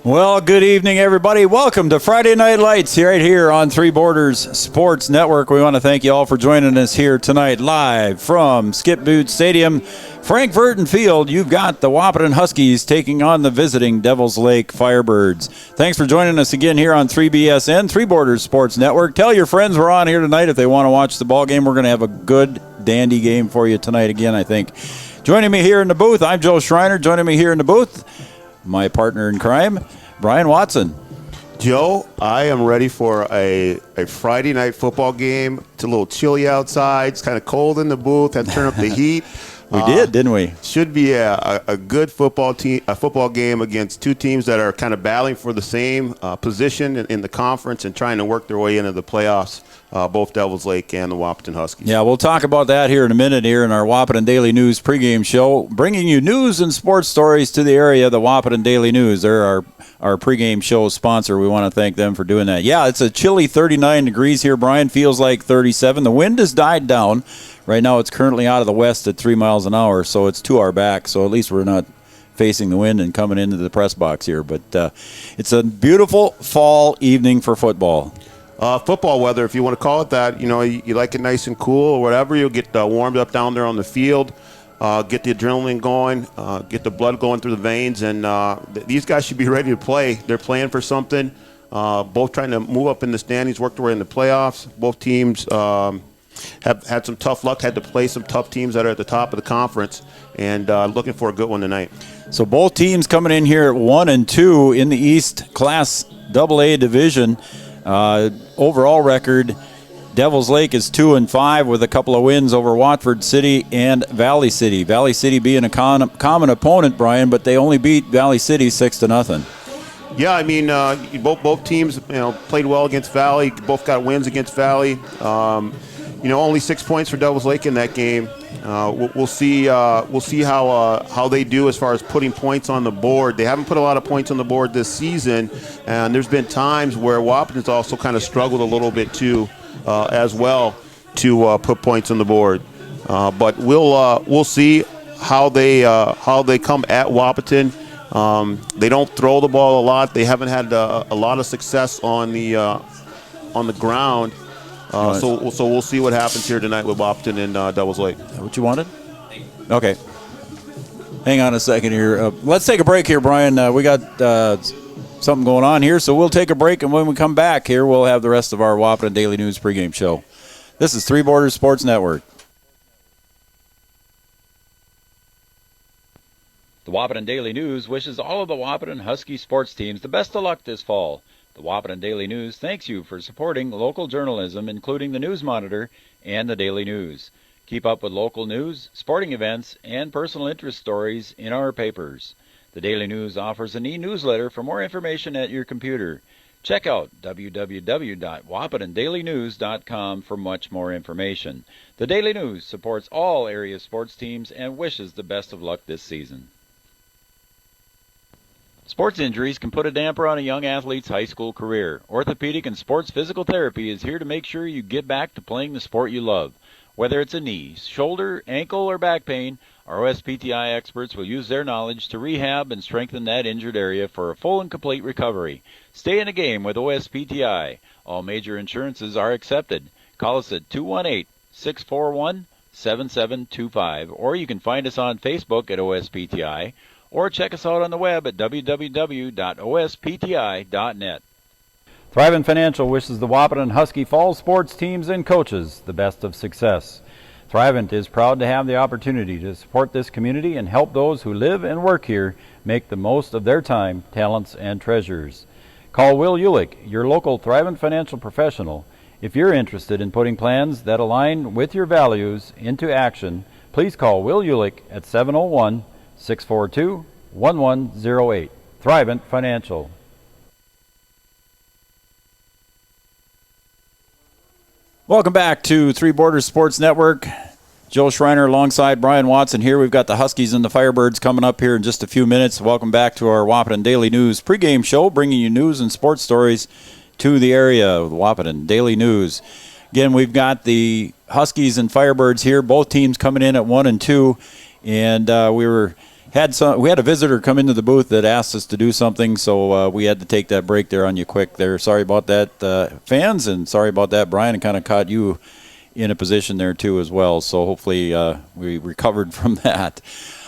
Well, good evening, everybody. Welcome to Friday Night Lights right here on Three Borders Sports Network. We want to thank you all for joining us here tonight live from Skip Boots Stadium. Frank Verton Field, you've got the Wahpeton Huskies taking on the visiting Devils Lake Firebirds. Thanks for joining us again here on 3BSN, Three Borders Sports Network. Tell your friends we're on here tonight if they want to watch the ball game. We're going to have a good, dandy game for you tonight again, I think. Joining me here in the booth, I'm Joe Schreiner. Joining me here in the booth, my partner in crime, Brian Watson. Joe, I am ready for a Friday night football game. It's a little chilly outside. It's kind of cold in the booth. Had to turn up the heat. We did, didn't we? Should be a good football game against two teams that are kind of battling for the same position in the conference and trying to work their way into the playoffs. Both Devils Lake and the Wahpeton Huskies. Yeah, we'll talk about that here in a minute here in our Wahpeton Daily News pregame show, bringing you news and sports stories to the area, the Wahpeton Daily News. They're our pregame show sponsor. We want to thank them for doing that. Yeah, it's a chilly 39 degrees here, Brian. Feels like 37. The wind has died down. Right now it's currently out of the west at 3 miles an hour, so it's to our back. So at least we're not facing the wind and coming into the press box here. But it's a beautiful fall evening for football. Football weather, if you want to call it that. You know, you like it nice and cool or whatever. You'll get warmed up down there on the field, get the adrenaline going, get the blood going through the veins, and these guys should be ready to play. They're playing for something. Both trying to move up in the standings, work their way in the playoffs. Both teams have had some tough luck, had to play some tough teams that are at the top of the conference, and looking for a good one tonight. So both teams coming in here at 1-2 in the East Class AA division. Overall record, Devils Lake is 2-5 with a couple of wins over Watford City and Valley City. Valley City being a common opponent, Brian, but they only beat Valley City 6-0. Yeah, I mean, both teams, played well against Valley. Both got wins against Valley. Only 6 points for Devils Lake in that game. We'll see how they do as far as putting points on the board. They haven't put a lot of points on the board this season, and there's been times where Wahpeton's also kind of struggled a little bit too, as well, to put points on the board. But we'll see how they come at Wahpeton. They don't throw the ball a lot. They haven't had a lot of success on the ground. So we'll see what happens here tonight with Wahpeton and Devils Lake. Is that what you wanted? Okay. Hang on a second here. Let's take a break here, Brian. We got something going on here, so we'll take a break, and when we come back here, we'll have the rest of our Wahpeton Daily News pregame show. This is Three Borders Sports Network. The Wahpeton Daily News wishes all of the Wahpeton Husky sports teams the best of luck this fall. The Wahpeton Daily News thanks you for supporting local journalism, including the News Monitor and the Daily News. Keep up with local news, sporting events, and personal interest stories in our papers. The Daily News offers an e-newsletter for more information at your computer. Check out www.wahpetondailynews.com for much more information. The Daily News supports all area sports teams and wishes the best of luck this season. Sports injuries can put a damper on a young athlete's high school career. Orthopedic and sports physical therapy is here to make sure you get back to playing the sport you love. Whether it's a knee, shoulder, ankle, or back pain, our OSPTI experts will use their knowledge to rehab and strengthen that injured area for a full and complete recovery. Stay in the game with OSPTI. All major insurances are accepted. Call us at 218-641-7725, or you can find us on Facebook at OSPTI, or check us out on the web at www.ospti.net. Thrivent Financial wishes the Wahpeton Husky Fall sports teams and coaches the best of success. Thrivent is proud to have the opportunity to support this community and help those who live and work here make the most of their time, talents, and treasures. Call Will Ulick, your local Thrivent financial professional. If you're interested in putting plans that align with your values into action, please call Will Ulick at 701-642-1108. Thrivent Financial. Welcome back to Three Borders Sports Network. Joe Schreiner alongside Brian Watson here. We've got the Huskies and the Firebirds coming up here in just a few minutes. Welcome back to our Wahpeton Daily News pregame show, bringing you news and sports stories to the area of the Wahpeton Daily News. Again, we've got the Huskies and Firebirds here, both teams coming in at 1-2, and we had a visitor come into the booth that asked us to do something, so we had to take that break there on you quick there. Sorry about that, fans, and sorry about that, Brian. It kind of caught you in a position there too as well, so hopefully we recovered from that.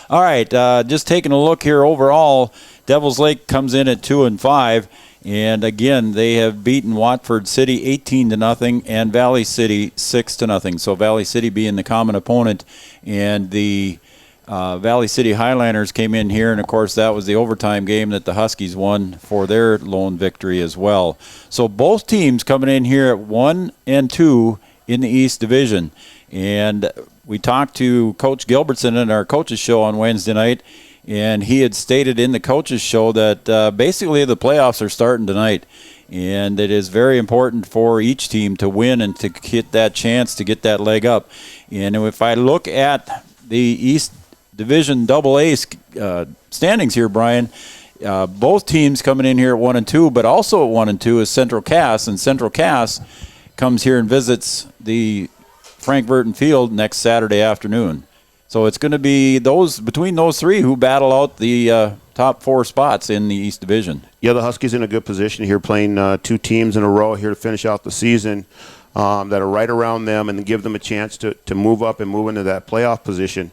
All right, just taking a look here overall, Devils Lake comes in at 2-5, and again they have beaten Watford City 18-0 and Valley City 6-0. So Valley City being the common opponent, and the Valley City Highlanders came in here, and of course that was the overtime game that the Huskies won for their lone victory as well. So both teams coming in here at 1-2 in the East Division. And we talked to Coach Gilbertson in our coaches show on Wednesday night, and he had stated in the coaches show that basically the playoffs are starting tonight, and it is very important for each team to win and to get that chance to get that leg up. And if I look at the East Division AA standings here, Brian, both teams coming in here at 1-2, but also at 1-2 is Central Cass, and Central Cass comes here and visits the Frank Burton Field next Saturday afternoon. So it's going to be between those three who battle out the top four spots in the East Division. Yeah, the Huskies in a good position here, playing two teams in a row here to finish out the season that are right around them and give them a chance to move up and move into that playoff position.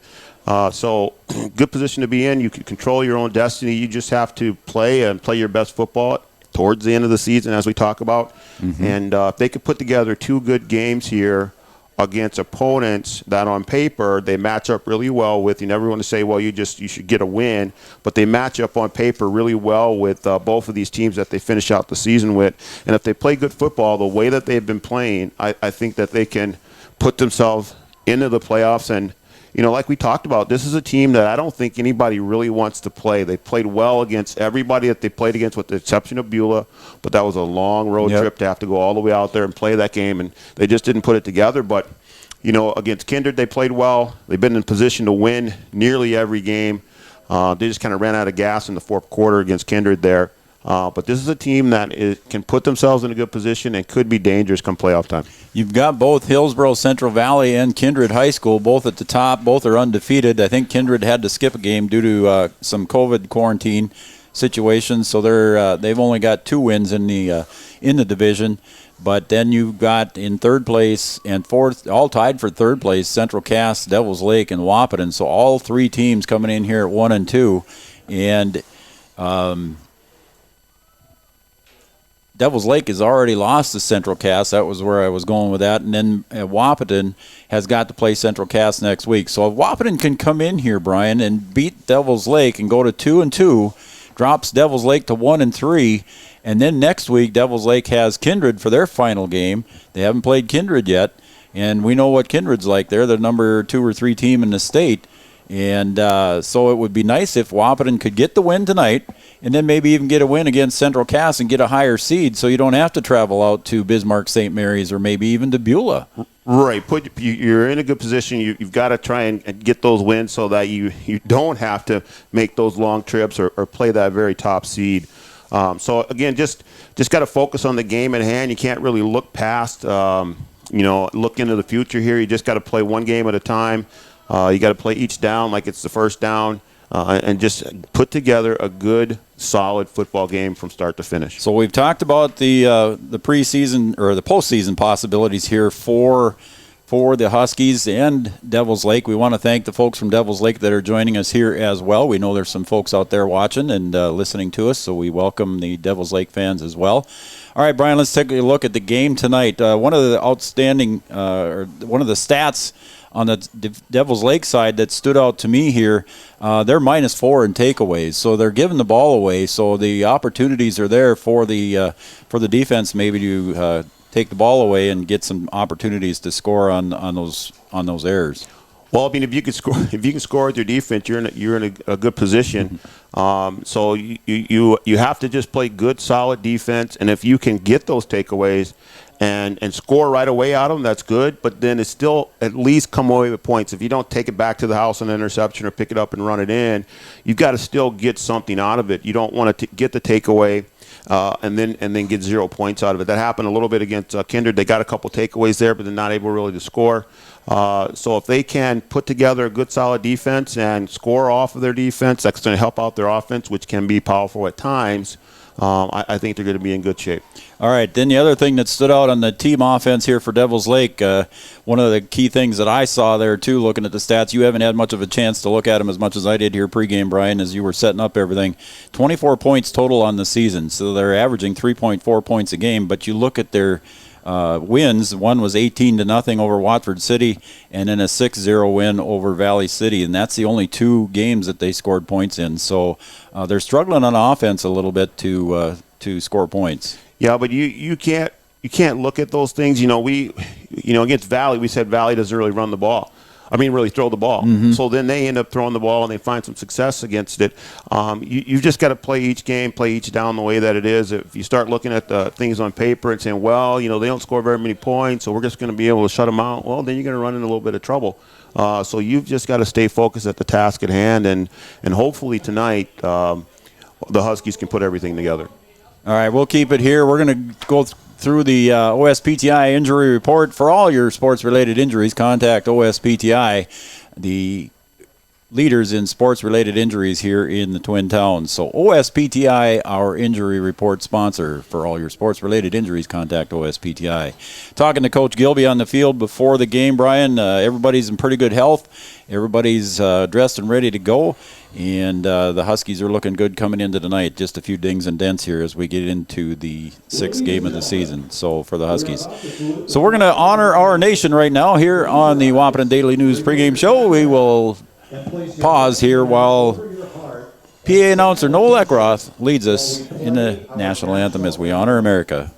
So good position to be in. You can control your own destiny. You just have to play your best football towards the end of the season, as we talk about. Mm-hmm. And if they could put together two good games here against opponents that on paper they match up really well with, you never want to say, well, you should get a win, but they match up on paper really well with both of these teams that they finish out the season with. And if they play good football the way that they've been playing, I think that they can put themselves into the playoffs. And you know, like we talked about, this is a team that I don't think anybody really wants to play. They played well against everybody that they played against, with the exception of Beulah, but that was a long road trip to have to go all the way out there and play that game, and they just didn't put it together. But, you know, against Kindred, they played well. They've been in position to win nearly every game. They just kind of ran out of gas in the fourth quarter against Kindred there. But this is a team that can put themselves in a good position and could be dangerous come playoff time. You've got both Hillsborough Central Valley and Kindred High School, both at the top. Both are undefeated. I think Kindred had to skip a game due to some COVID quarantine situations, so they've only got 2 wins in the division. But then you've got in third place and fourth, all tied for third place, Central Cass, Devils Lake, and Wahpeton. So all 3 teams coming in here at 1-2, and Devils Lake has already lost to Central Cass. That was where I was going with that. And then Wahpeton has got to play Central Cass next week. So if Wahpeton can come in here, Brian, and beat Devils Lake and go to 2-2, drops Devils Lake to 1-3, and then next week Devils Lake has Kindred for their final game. They haven't played Kindred yet, and we know what Kindred's like. They're the number 2 or 3 team in the state. And so it would be nice if Wahpeton could get the win tonight and then maybe even get a win against Central Cass and get a higher seed, so you don't have to travel out to Bismarck St. Mary's or maybe even to Beulah. Right. You're in a good position. You've got to try and get those wins so that you don't have to make those long trips or play that very top seed. So, again, just got to focus on the game at hand. You can't really look past, look into the future here. You just got to play one game at a time. You got to play each down like it's the first down, and just put together a good, solid football game from start to finish. So we've talked about the preseason or the postseason possibilities here for the Huskies and Devils Lake. We want to thank the folks from Devils Lake that are joining us here as well. We know there's some folks out there watching and listening to us, so we welcome the Devils Lake fans as well. All right, Brian, let's take a look at the game tonight. One of the outstanding, or one of the stats on the Devils Lake side that stood out to me here, they're -4 in takeaways, so they're giving the ball away. So the opportunities are there for the defense maybe to take the ball away and get some opportunities to score on those errors. Well, I mean, if you can score with your defense, you're in a good position. So you have to just play good, solid defense, and if you can get those takeaways and score right away out of them, that's good. But then it's still at least come away with points. If you don't take it back to the house on an interception or pick it up and run it in, you've got to still get something out of it. You don't want to get the takeaway. And then get 0 points out of it. That happened a little bit against Kindred. They got a couple takeaways there, but they're not able really to score. So if they can put together a good, solid defense and score off of their defense, that's going to help out their offense, which can be powerful at times. I think they're going to be in good shape. All right, then the other thing that stood out on the team offense here for Devils Lake, one of the key things that I saw there, too, looking at the stats, you haven't had much of a chance to look at them as much as I did here pregame, Brian, as you were setting up everything. 24 points total on the season, so they're averaging 3.4 points a game, but you look at their wins. One was 18-0 over Watford City, and then a 6-0 win over Valley City, and that's the only 2 games that they scored points in. So they're struggling on offense a little bit to score points. Yeah, but you can't look at those things. Against Valley, we said Valley doesn't really run the ball. Really throw the ball. Mm-hmm. So then they end up throwing the ball and they find some success against it. You've just got to play each game, play each down the way that it is. If you start looking at the things on paper and saying, well, they don't score very many points, so we're just going to be able to shut them out, well, then you're going to run into a little bit of trouble. So you've just got to stay focused at the task at hand, and hopefully tonight the Huskies can put everything together. All right, we'll keep it here. We're going to go through the OSPTI injury report. For all your sports-related injuries, contact OSPTI, the leaders in sports-related injuries here in the Twin Towns. So OSPTI, our injury report sponsor. For all your sports-related injuries, contact OSPTI. Talking to Coach Gilby on the field before the game, Brian, everybody's in pretty good health. Everybody's dressed and ready to go. And the Huskies are looking good coming into tonight. Just a few dings and dents here as we get into the 6th game of the season. So for the Huskies. So we're going to honor our nation right now here on the Wahpeton Daily News pregame show. We will pause here while PA announcer Noel Eckroth leads us in the national anthem as we honor America.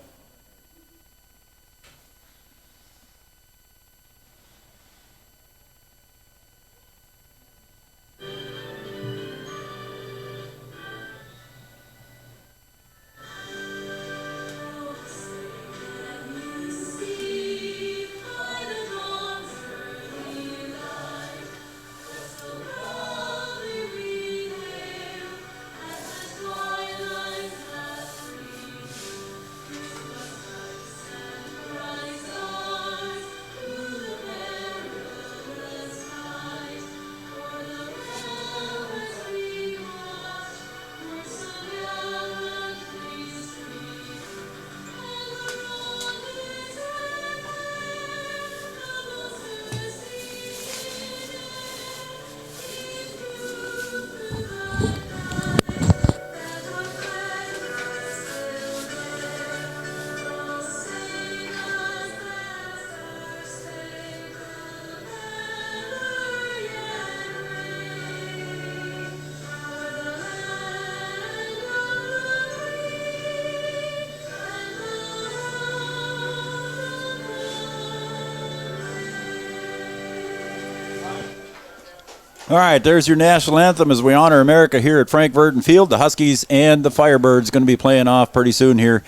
All right, there's your national anthem as we honor America here at Frank Verdon Field. The Huskies and the Firebirds going to be playing off pretty soon here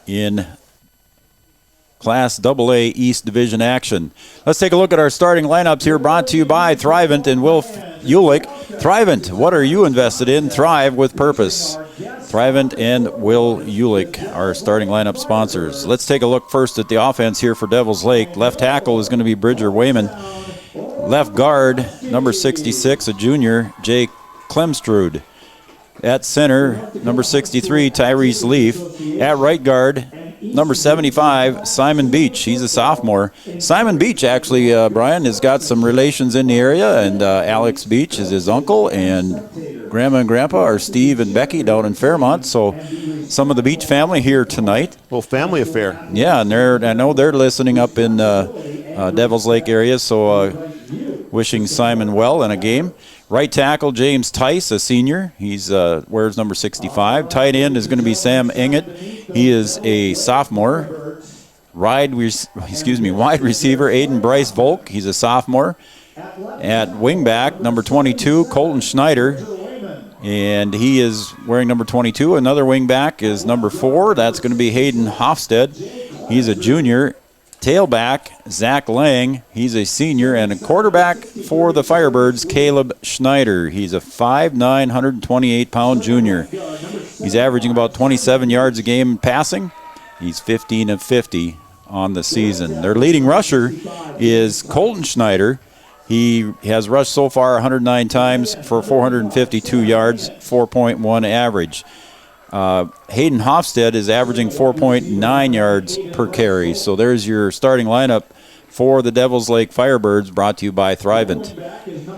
in Class AA East Division action. Let's take a look at our starting lineups here, brought to you by Thrivent and Will Ulick. Thrivent, what are you invested in? Thrive with purpose. Thrivent and Will Ulick, our starting lineup sponsors. Let's take a look first at the offense here for Devils Lake. Left tackle is going to be Bridger Wayman. Left guard, number 66, a junior, Jake Klemstrud. At center, number 63, Tyrese Leaf. At right guard, number 75, Simon Beach. He's a sophomore. Simon Beach, actually, Brian, has got some relations in the area, and Alex Beach is his uncle, and Grandma and Grandpa are Steve and Becky down in Fairmont. So some of the Beach family here tonight. Well, family affair. Yeah, and I know they're listening up in Devils Lake area, so wishing Simon well in a game. Right tackle, James Tice, a senior. He's wears number 65. Tight end is going to be Sam Inget. He is a sophomore. Wide receiver, Aiden Bryce Volk. He's a sophomore. At wingback, number 22, Colton Schneider. And he is wearing number 22. Another wingback is number 4. That's going to be Hayden Hofstad. He's a junior. Tailback, Zach Lang. He's a senior. And a quarterback for the Firebirds, Caleb Schneider. He's a 5'9", 128-pound junior. He's averaging about 27 yards a game passing. He's 15 of 50 on the season. Their leading rusher is Colton Schneider. He has rushed so far 109 times for 452 yards, 4.1 average. Hayden Hofstad is averaging 4.9 yards per carry. So there's your starting lineup for the Devils Lake Firebirds, brought to you by Thrivent.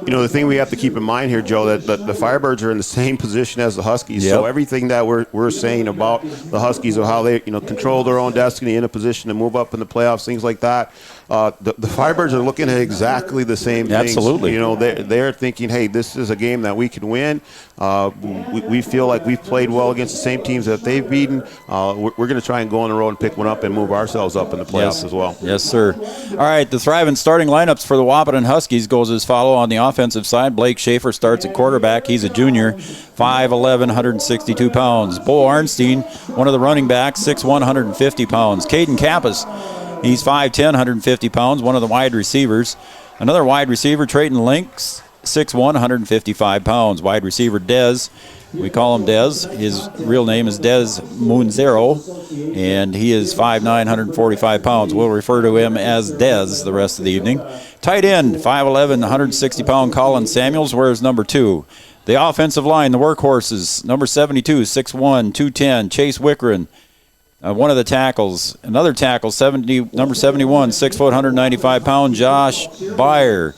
You know, the thing we have to keep in mind here, Joe, that the Firebirds are in the same position as the Huskies. Yep. So everything that we're saying about the Huskies, of how they control their own destiny, in a position to move up in the playoffs, things like that, the Firebirds are looking at exactly the same things. Absolutely. You know, they're thinking, hey, this is a game that we can win. We feel like we've played well against the same teams that they've beaten. We're going to try and go on the road and pick one up and move ourselves up in the playoffs as well. Yes, sir. All right, the Thrivent starting lineups for the Wahpeton Huskies goes as follow. On the offensive side, Blake Schaefer starts at quarterback. He's a junior, 5'11", 162 pounds. Bo Arnstein, one of the running backs, 6'1", 150 pounds. Caden Kappas, he's 5'10", 150 pounds, one of the wide receivers. Another wide receiver, Trayton Links, 6'1", 155 pounds. Wide receiver Dez, we call him Dez. His real name is Dez Munzero, and he is 5'9", 145 pounds. We'll refer to him as Dez the rest of the evening. Tight end, 5'11", 160-pound Colin Samuels, wears number 2. The offensive line, the workhorses, number 72, 6'1", 210, Chase Wickren. One of the tackles, another tackle, number 71, 6 foot, 195-pound Josh Byer.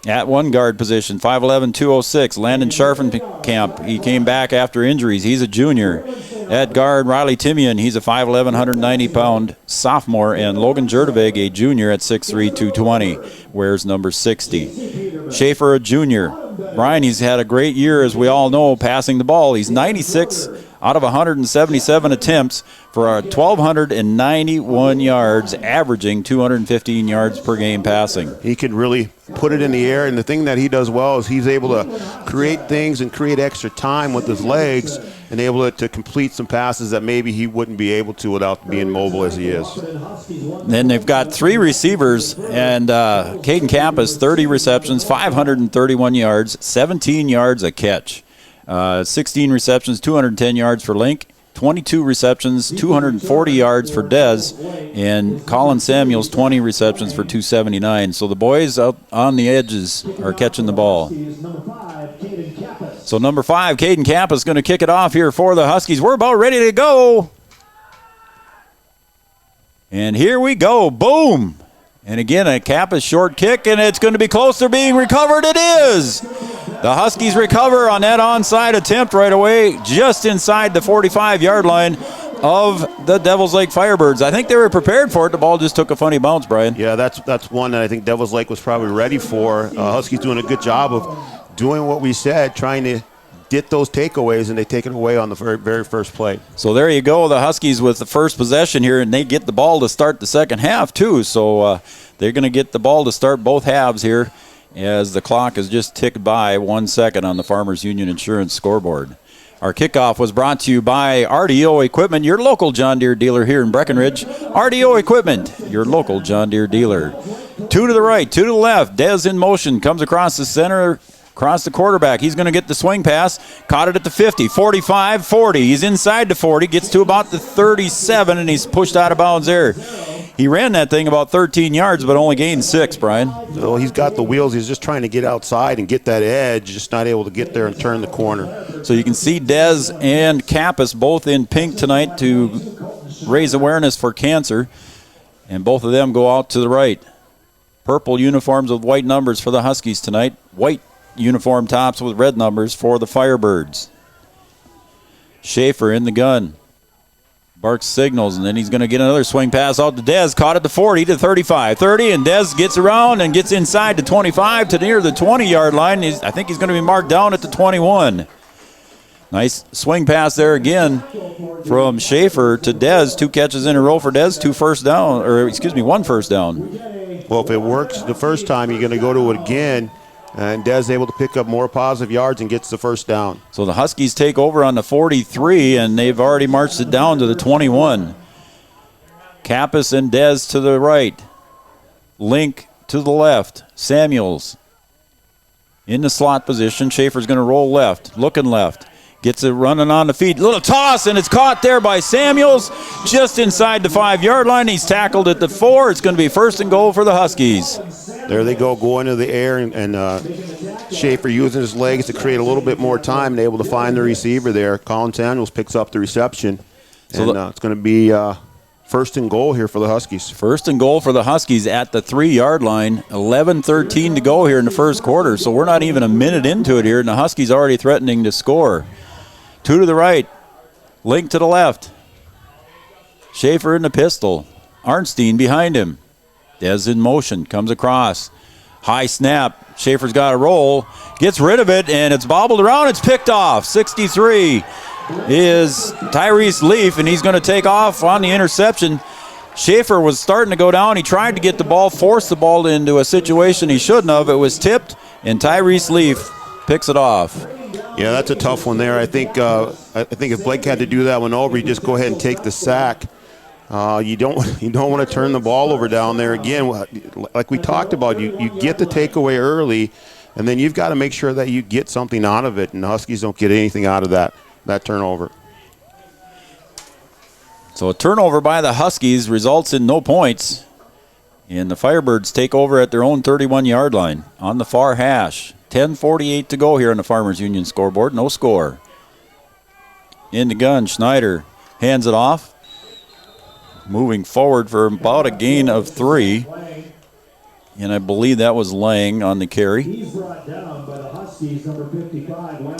At one guard position, 5'11", 206, Landon Scharfenkamp. He came back after injuries. He's a junior. At guard, Riley Timian. He's a 5'11", 190-pound sophomore. And Logan Jerdevig, a junior at 6'3", 220, wears number 60. Schaefer, a junior. Brian, he's had a great year, as we all know, passing the ball. He's 96 out of 177 attempts for 1,291 yards, averaging 215 yards per game passing. He can really put it in the air, and the thing that he does well is he's able to create things and create extra time with his legs and able to complete some passes that maybe he wouldn't be able to without being mobile as he is. Then they've got 3 receivers, and Caden Kappas, 30 receptions, 531 yards, 17 yards a catch. 16 receptions, 210 yards for Link, 22 receptions, 240 yards for Dez, and Colin Samuels, 20 receptions for 279. So the boys out on the edges are catching the ball. So number 5, Caden Kappa, is going to kick it off here for the Huskies. We're about ready to go. And here we go. Boom. And again, a Kappa's short kick, and it's going to be close to being recovered. It is. The Huskies recover on that onside attempt right away, just inside the 45-yard line of the Devils Lake Firebirds. I think they were prepared for it. The ball just took a funny bounce, Brian. Yeah, that's one that I think Devils Lake was probably ready for. Huskies doing a good job of doing what we said, trying to get those takeaways, and they take it away on the very first play. So there you go, the Huskies with the first possession here, and they get the ball to start the second half too. So they're going to get the ball to start both halves here, as the clock has just ticked by 1 second on the Farmers Union Insurance scoreboard. Our kickoff was brought to you by RDO Equipment, your local John Deere dealer here in Breckenridge. RDO Equipment, your local John Deere dealer. 2 to the right, 2 to the left. Dez in motion, comes across the center, across the quarterback. He's going to get the swing pass. Caught it at the 50, 45, 40. He's inside the 40, gets to about the 37, and he's pushed out of bounds there. He ran that thing about 13 yards, but only gained 6, Brian. So he's got the wheels. He's just trying to get outside and get that edge, just not able to get there and turn the corner. So you can see Dez and Kappas both in pink tonight to raise awareness for cancer, and both of them go out to the right. Purple uniforms with white numbers for the Huskies tonight. White uniform tops with red numbers for the Firebirds. Schaefer in the gun. Sparks signals, and then he's going to get another swing pass out to Dez. Caught at the 40 to 35. 30, and Dez gets around and gets inside to 25 to near the 20-yard line. I think he's going to be marked down at the 21. Nice swing pass there again from Schaefer to Dez. 2 catches in a row for Dez. 1 first down. Well, if it works the first time, you're going to go to it again. And Dez able to pick up more positive yards and gets the first down. So the Huskies take over on the 43, and they've already marched it down to the 21. Kappas and Dez to the right. Link to the left. Samuels in the slot position. Schaefer's going to roll left, looking left. Gets it running on the feet. Little toss, and it's caught there by Samuels just inside the 5-yard line. He's tackled at the 4. It's going to be first and goal for the Huskies. There they go, going into the air, and Schaefer using his legs to create a little bit more time and able to find the receiver there. Colin Samuels picks up the reception, and it's going to be first and goal here for the Huskies. First and goal for the Huskies at the 3-yard line. 11:13 to go here in the first quarter, so we're not even a minute into it here, and the Huskies already threatening to score. 2 to the right, Link to the left. Schaefer in the pistol. Arnstein behind him. Dez in motion, comes across. High snap. Schaefer's got a roll. Gets rid of it, and it's bobbled around. It's picked off. 63 is Tyrese Leaf, and he's going to take off on the interception. Schaefer was starting to go down. He tried to get the ball, forced the ball into a situation he shouldn't have. It was tipped, and Tyrese Leaf picks it off. Yeah, that's a tough one there. I think if Blake had to do that one over, you just go ahead and take the sack. You don't want to turn the ball over down there again. Like we talked about, you get the takeaway early, and then you've got to make sure that you get something out of it, and the Huskies don't get anything out of that turnover. So a turnover by the Huskies results in no points, and the Firebirds take over at their own 31-yard line on the far hash. 10:48 to go here on the Farmers Union scoreboard. No score. In the gun, Schneider hands it off. Moving forward for about a gain of 3. And I believe that was Lang on the carry.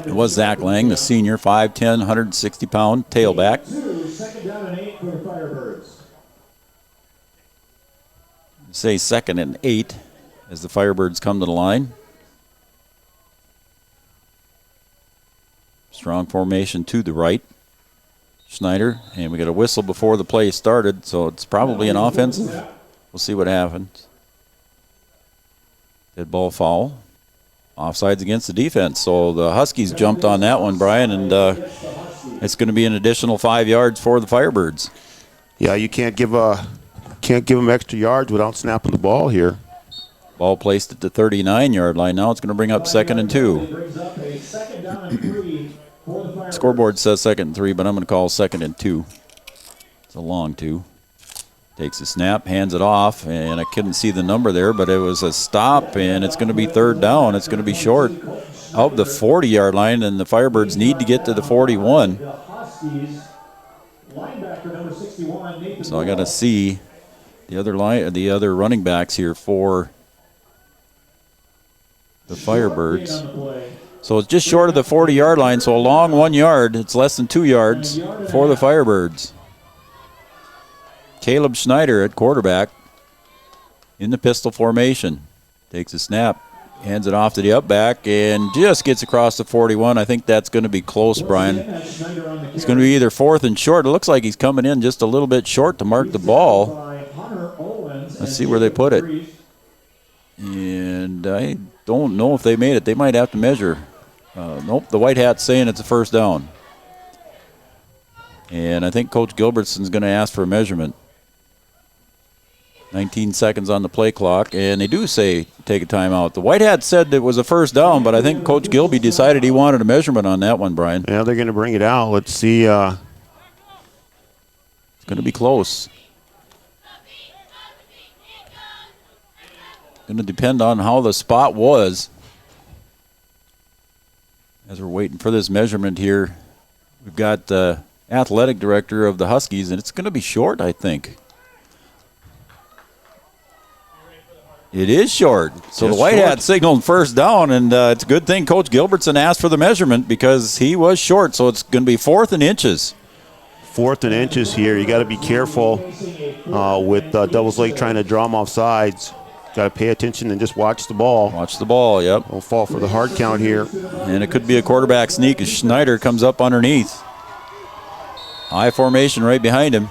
It was Zach Lang, the senior, 5'10", 160-pound tailback. Second down and 8 for the Firebirds. Say 2nd and 8 as the Firebirds come to the line. Strong formation to the right. Schneider, and we got a whistle before the play started, so it's probably an offensive. We'll see what happens. Dead ball foul. Offsides against the defense. So the Huskies jumped on that one, Brian, and it's going to be an additional 5 yards for the Firebirds. Yeah, you can't give them extra yards without snapping the ball here. Ball placed at the 39-yard line. Now it's going to bring up 2nd and 2. Scoreboard says 2nd and 3, but I'm going to call 2nd and 2. It's a long 2. Takes a snap, hands it off, and I couldn't see the number there, but it was a stop, and it's going to be 3rd down. It's going to be short of the 40-yard line, and the Firebirds need to get to the 41. So I got to see the other running backs here for the Firebirds. So it's just short of the 40-yard line, so a long 1 yard. It's less than 2 yards for the Firebirds. Caleb Schneider at quarterback in the pistol formation. Takes a snap, hands it off to the up back, and just gets across the 41. I think that's going to be close, Brian. It's going to be either 4th and short. It looks like he's coming in just a little bit short to mark the ball. Let's see where they put it. And I don't know if they made it. They might have to measure. Nope, the white hat's saying it's a 1st down. And I think Coach Gilbertson's going to ask for a measurement. 19 seconds on the play clock, and they do say take a timeout. The white hat said it was a 1st down, but I think Coach Gilby decided he wanted a measurement on that one, Brian. Yeah, they're going to bring it out. Let's see. It's going to be close. Going to depend on how the spot was. As we're waiting for this measurement here, we've got the athletic director of the Huskies, and it's going to be short, I think. It is short. So the white hat signaled 1st down, and it's a good thing Coach Gilbertson asked for the measurement because he was short. So it's going to be 4th and inches. 4th and inches here. You got to be careful with Devils Lake trying to draw them off sides. Got to pay attention and just watch the ball. Watch the ball, yep. We'll fall for the hard count here. And it could be a quarterback sneak as Schneider comes up underneath. I formation right behind him.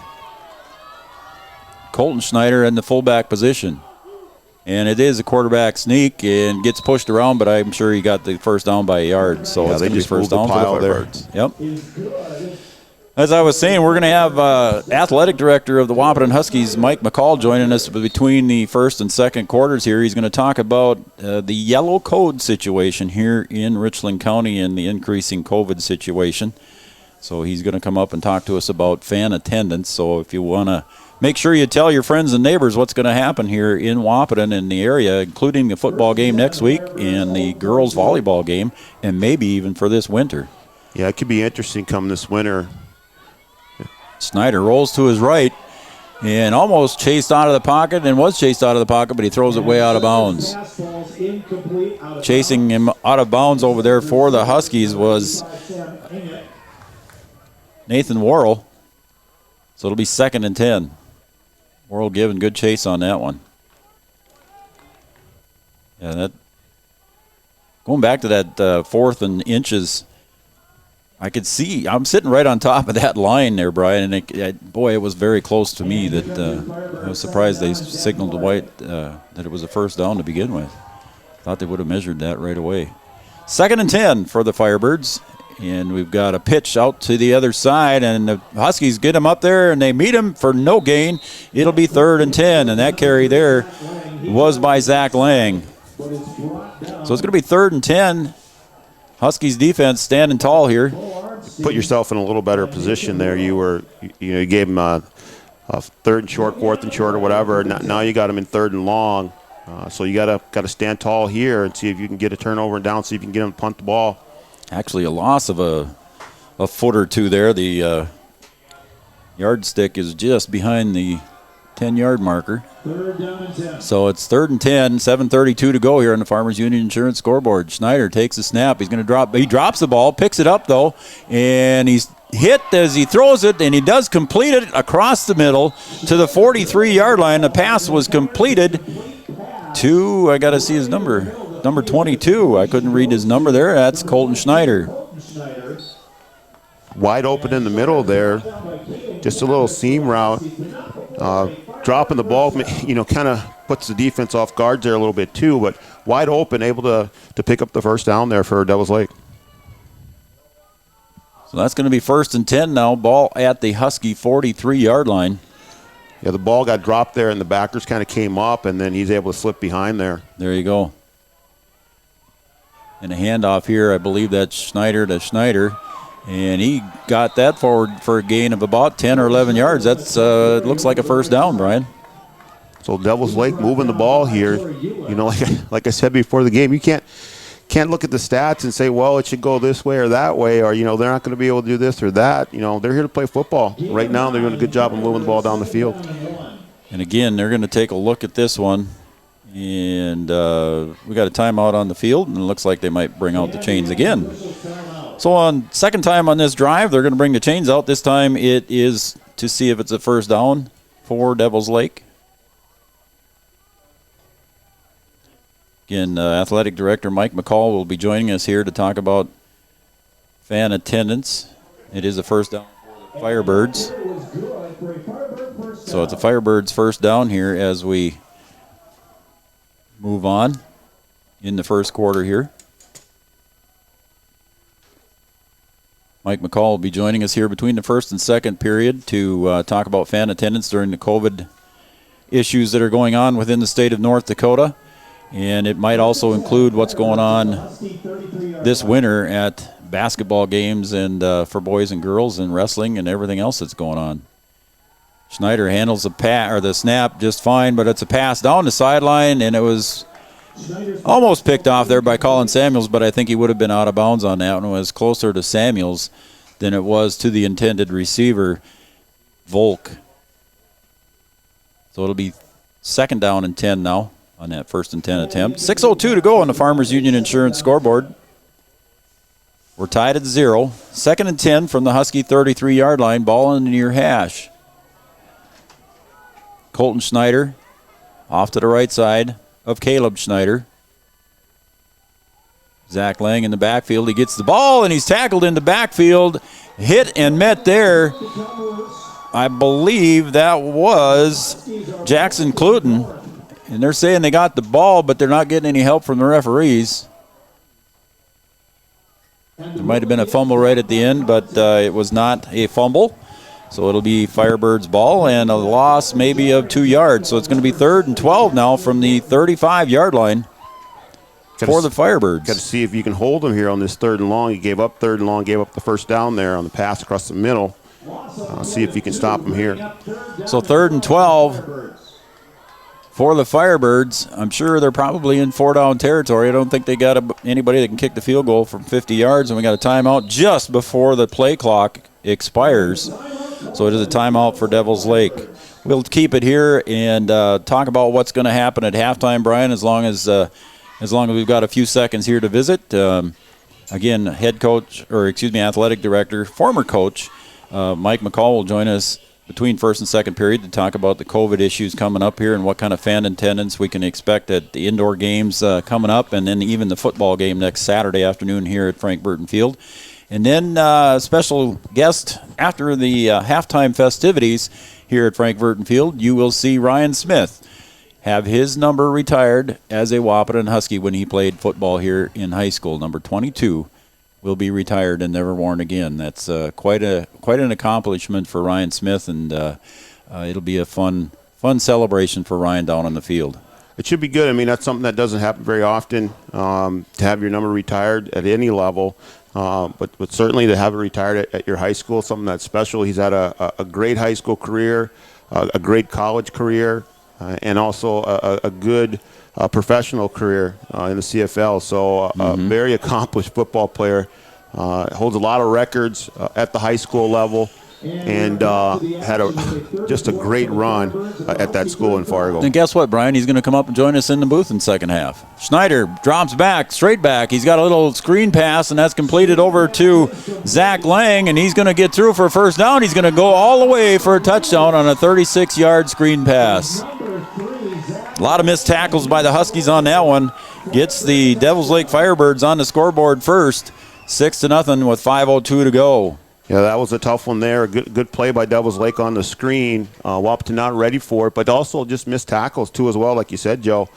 Colton Schneider in the fullback position. And it is a quarterback sneak and gets pushed around, but I'm sure he got the first down by a yard. So it's they just first moved down the for pile the there. Firebirds. Yep. As I was saying, we're going to have athletic director of the Wahpeton Huskies, Mike McCall, joining us between the first and second quarters here. He's going to talk about the yellow code situation here in Richland County and the increasing COVID situation. So he's going to come up and talk to us about fan attendance. So if you want to make sure you tell your friends and neighbors what's going to happen here in Wahpeton in the area, including the football game next week and the girls volleyball game, and maybe even for this winter. Yeah, it could be interesting come this winter. Snyder rolls to his right and almost chased out of the pocket and was chased out of the pocket, but he throws it way out of bounds. Chasing him out of bounds over there for the Huskies was Nathan Worrell. So it'll be 2nd and 10. Worrell giving good chase on that one. Yeah, that going back to that 4th and inches. I could see, I'm sitting right on top of that line there, Brian, and it was very close to me that I was surprised they signaled to White that it was a first down to begin with. Thought they would have measured that right away. 2nd and 10 for the Firebirds, and we've got a pitch out to the other side, and the Huskies get him up there, and they meet him for no gain. It'll be 3rd and 10, and that carry there was by Zach Lang. So it's going to be 3rd and 10. Huskies defense standing tall here. Put yourself in a little better position there. You gave him a 3rd and short, 4th and short, or whatever. Now you got him in 3rd and long. So you got to stand tall here and see if you can get a turnover and down. See if you can get him to punt the ball. Actually, a loss of a foot or two there. The yardstick is just behind the 10-yard marker. 3rd down and 10. So it's 3rd and 10, 7:32 to go here on the Farmers Union Insurance scoreboard. Schneider takes a snap. He's going to drop. He drops the ball, picks it up, though, and he's hit as he throws it, and he does complete it across the middle to the 43-yard line. The pass was completed to, I got to see his number 22. I couldn't read his number there. That's Colton Schneider. Wide open in the middle there. Just a little seam route. Dropping the ball, kind of puts the defense off guard there a little bit too, but wide open, able to pick up the first down there for Devils Lake. So that's going to be 1st and 10 now. Ball at the Husky 43-yard line. Yeah, the ball got dropped there, and the backers kind of came up, and then he's able to slip behind there. There you go. And a handoff here, I believe that's Schneider to Schneider. And he got that forward for a gain of about 10 or 11 yards. That's it looks like a first down, Brian. So Devils Lake moving the ball here. Like I said before the game, you can't look at the stats and say, well, it should go this way or that way, or they're not going to be able to do this or that. They're here to play football. Right now, they're doing a good job of moving the ball down the field. And again, they're going to take a look at this one. And we got a timeout on the field, and it looks like they might bring out the chains again. So on second time on this drive, they're going to bring the chains out. This time it is to see if it's a first down for Devils Lake. Again, Athletic Director Mike McCall will be joining us here to talk about fan attendance. It is a first down for the Firebirds. So it's a Firebirds first down here as we move on in the first quarter here. Mike McCall will be joining us here between the first and second period to talk about fan attendance during the COVID issues that are going on within the state of North Dakota. And it might also include what's going on this winter at basketball games and for boys and girls and wrestling and everything else that's going on. Schneider handles the snap just fine, but it's a pass down the sideline, and it was almost picked off there by Colin Samuels, but I think he would have been out of bounds on that one. It was closer to Samuels than it was to the intended receiver, Volk. So it'll be 2nd down and 10 now on that 1st and 10 attempt. 6:02 to go on the Farmers Union Insurance scoreboard. We're tied at 0. 2nd and 10 from the Husky 33-yard line. Ball in the near hash. Colton Schneider off to the right side of Caleb Schneider. Zach Lang in the backfield. He gets the ball, and he's tackled in the backfield. Hit and met there. I believe that was Jackson Cluton. And they're saying they got the ball, but they're not getting any help from the referees. There might have been a fumble right at the end, but it was not a fumble. So it'll be Firebirds ball and a loss maybe of 2 yards. So it's going to be 3rd and 12 now from the 35-yard line for the Firebirds. Got to see if you can hold them here on this 3rd and long. He gave up 3rd and long, gave up the first down there on the pass across the middle. See if you can stop them here. So 3rd and 12 for the Firebirds. I'm sure they're probably in 4-down territory. I don't think they got anybody that can kick the field goal from 50 yards, and we got a timeout just before the play clock expires. So it is a timeout for Devils Lake. We'll keep it here and talk about what's going to happen at halftime, Brian, as long as we've got a few seconds here to visit. Again, athletic director, former coach, Mike McCall will join us between first and second period to talk about the COVID issues coming up here and what kind of fan attendance we can expect at the indoor games coming up, and then even the football game next Saturday afternoon here at Frank Burton Field. And then a special guest after the halftime festivities here at Frank Burton Field, you will see Ryan Smith have his number retired as a Wahpeton Husky when he played football here in high school. Number 22 will be retired and never worn again. That's quite an accomplishment for Ryan Smith, and it'll be a fun celebration for Ryan down on the field. It should be good. I mean, that's something that doesn't happen very often, to have your number retired at any level. But certainly to have it retired at your high school, something that's special. He's had a great high school career, a great college career, and also a good professional career in the CFL. So a very accomplished football player, holds a lot of records at the high school level, and had just a great run at that school in Fargo. And guess what, Brian? He's going to come up and join us in the booth in second half. Schneider drops back, straight back. He's got a little screen pass, and that's completed over to Zach Lang, and he's going to get through for a first down. He's going to go all the way for a touchdown on a 36-yard screen pass. A lot of missed tackles by the Huskies on that one. Gets the Devils Lake Firebirds on the scoreboard first, 6-0 with 5:02 to go. Yeah, that was a tough one there. Good play by Devils Lake on the screen. Wahpeton not ready for it, but also just missed tackles too as well, like you said, Joe.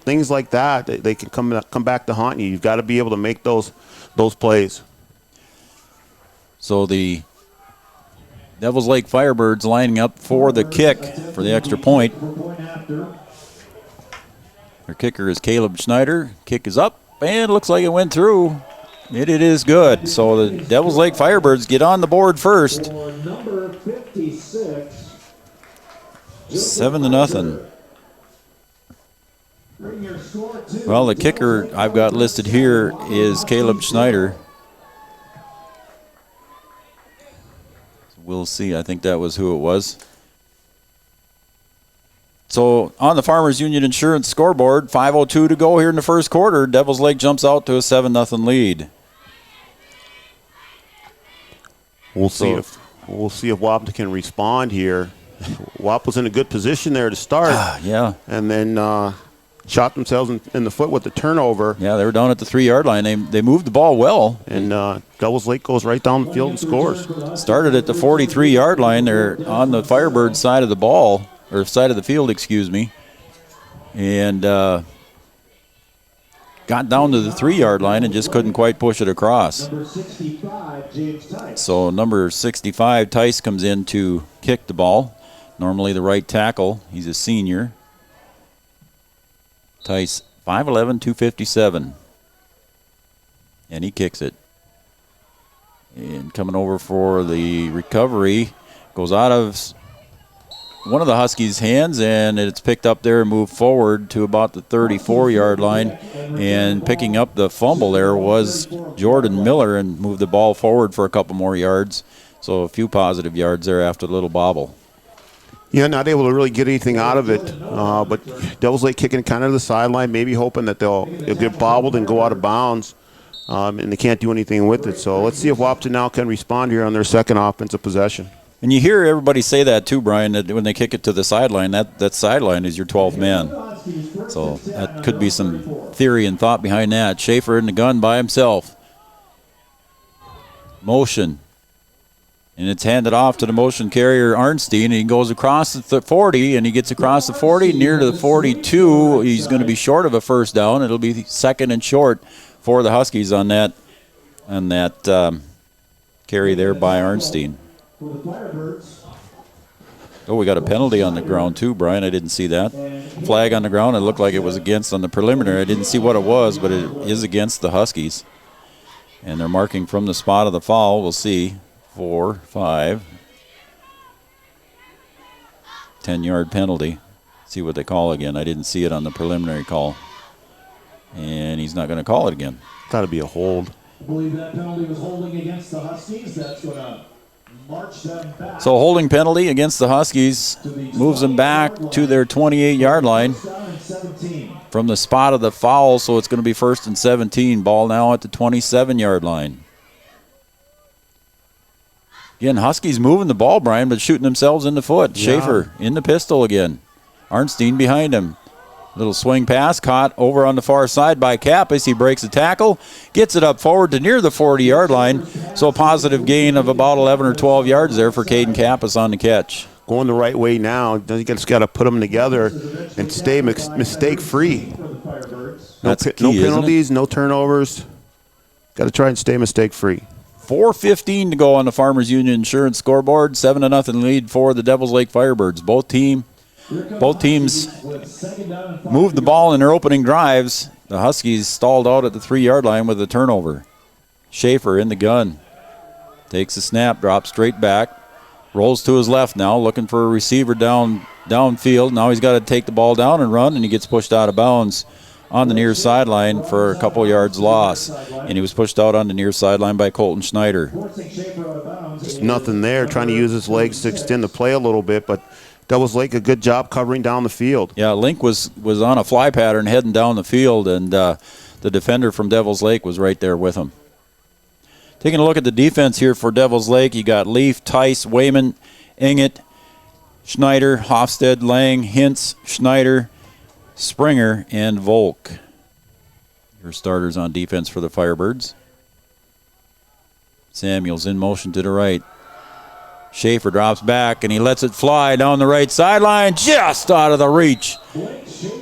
Things like that, they can come back to haunt you. You've got to be able to make those plays. So the Devils Lake Firebirds lining up for the kick for the extra point. Their kicker is Caleb Schneider. Kick is up, and it looks like it went through. It is good. So the Devils Lake Firebirds get on the board first. 7-0. Well, the kicker I've got listed here is Caleb Schneider. We'll see. I think that was who it was. So on the Farmers Union Insurance scoreboard, 5:02 to go here in the first quarter. Devils Lake jumps out to a 7-0 lead. We'll see if Wahpeton can respond here. Wahpeton was in a good position there to start. Yeah. And then shot themselves in the foot with the turnover. Yeah, they were down at the 3-yard line. They moved the ball well. And Devils Lake goes right down the field and scores. Started at the 43-yard line. They're on the Firebird side of the ball, or side of the field, excuse me. And got down to the 3-yard line and just couldn't quite push it across. So number 65, Tice, comes in to kick the ball. Normally the right tackle. He's a senior. Tice, 5'11", 257. And he kicks it. And coming over for the recovery, goes out of one of the Huskies' hands, and it's picked up there and moved forward to about the 34-yard line. And picking up the fumble there was Jordan Miller, and moved the ball forward for a couple more yards. So a few positive yards there after the little bobble. Yeah, not able to really get anything out of it. But Devils Lake kicking kind of to the sideline, maybe hoping that they'll get bobbled and go out of bounds. and they can't do anything with it. So let's see if Wahpeton now can respond here on their second offensive possession. And you hear everybody say that too, Brian, that when they kick it to the sideline, that sideline is your 12th man. So that could be some theory and thought behind that. Schaefer in the gun by himself. Motion. And it's handed off to the motion carrier, Arnstein, and he goes across the 40, and he gets across the 40, near to the 42. He's going to be short of a first down. It'll be second and short for the Huskies on that carry there by Arnstein. Oh, we got a penalty on the ground too, Brian. I didn't see that. Flag on the ground. It looked like it was against on the preliminary. I didn't see what it was, but it is against the Huskies. And they're marking from the spot of the foul. We'll see. 4, 5. 10-yard penalty. See what they call again. I didn't see it on the preliminary call. And he's not going to call it again. Thought it'd be a hold. I believe that penalty was holding against the Huskies. That's going to march them back. So holding penalty against the Huskies moves them back to their 28-yard line from the spot of the foul, so it's going to be 1st and 17. Ball now at the 27-yard line. Again, Huskies moving the ball, Brian, but shooting themselves in the foot. Yeah. Schaefer in the pistol again. Arnstein behind him. Little swing pass caught over on the far side by Kappas. He breaks a tackle, gets it up forward to near the 40-yard line. So a positive gain of about 11 or 12 yards there for Caden Kappas on the catch. Going the right way now. You just got to put them together and stay mistake-free. That's key, no penalties, no turnovers. Got to try and stay mistake-free. 4:15 to go on the Farmers Union Insurance scoreboard. 7-0 lead for the Devils Lake Firebirds. Both teams moved the ball in their opening drives. The Huskies stalled out at the 3-yard line with a turnover. Schaefer in the gun. Takes a snap, drops straight back. Rolls to his left now, looking for a receiver downfield. Now he's got to take the ball down and run, and he gets pushed out of bounds on the near sideline for a couple yards loss. And he was pushed out on the near sideline by Colton Schneider. Just nothing there, trying to use his legs to extend the play a little bit, but Devils Lake a good job covering down the field. Yeah, Link was on a fly pattern heading down the field, and the defender from Devils Lake was right there with him. Taking a look at the defense here for Devils Lake, you got Leaf, Tice, Wayman, Inget, Schneider, Hofstede, Lang, Hintz, Schneider, Springer, and Volk. Your starters on defense for the Firebirds. Samuels in motion to the right. Schaefer drops back, and he lets it fly down the right sideline, just out of the reach.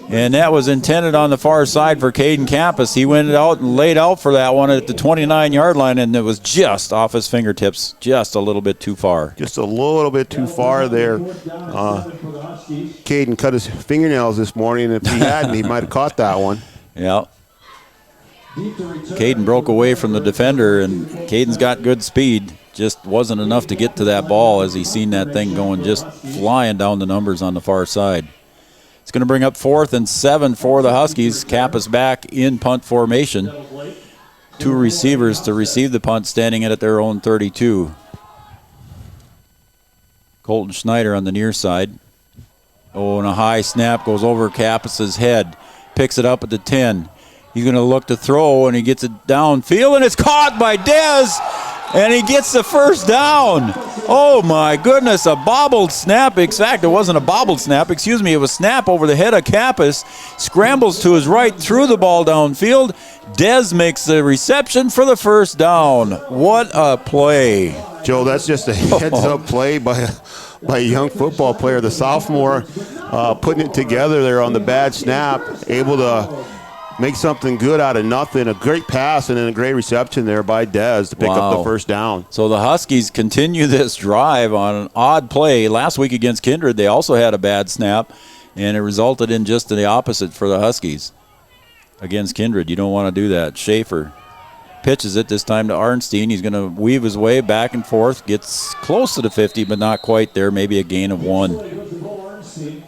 And that was intended on the far side for Caden Kappas. He went out and laid out for that one at the 29-yard line, and it was just off his fingertips, just a little bit too far. Just a little bit too far there. Caden cut his fingernails this morning, and if he hadn't, he might have caught that one. Yeah. Caden broke away from the defender, and Caden's got good speed. Just wasn't enough to get to that ball as he seen that thing going just flying down the numbers on the far side. It's going to bring up 4th and 7 for the Huskies. Kappas back in punt formation. 2 receivers to receive the punt, standing at their own 32. Colton Schneider on the near side. Oh, and a high snap goes over Kappas's head. Picks it up at the 10. He's going to look to throw, and he gets it downfield, and it's caught by Dez, and he gets the first down. Oh, my goodness, a bobbled snap. In fact, it wasn't a bobbled snap. Excuse me, it was snap over the head of Kappas. Scrambles to his right, threw the ball downfield. Dez makes the reception for the first down. What a play. Joe, that's just a heads-up play by a young football player, the sophomore, putting it together there on the bad snap, able to make something good out of nothing. A great pass and then a great reception there by Dez to pick up the first down. So the Huskies continue this drive on an odd play. Last week against Kindred, they also had a bad snap, and it resulted in just the opposite for the Huskies. Against Kindred, you don't want to do that. Schaefer pitches it this time to Arnstein. He's going to weave his way back and forth, gets close to the 50, but not quite there, maybe a gain of 1.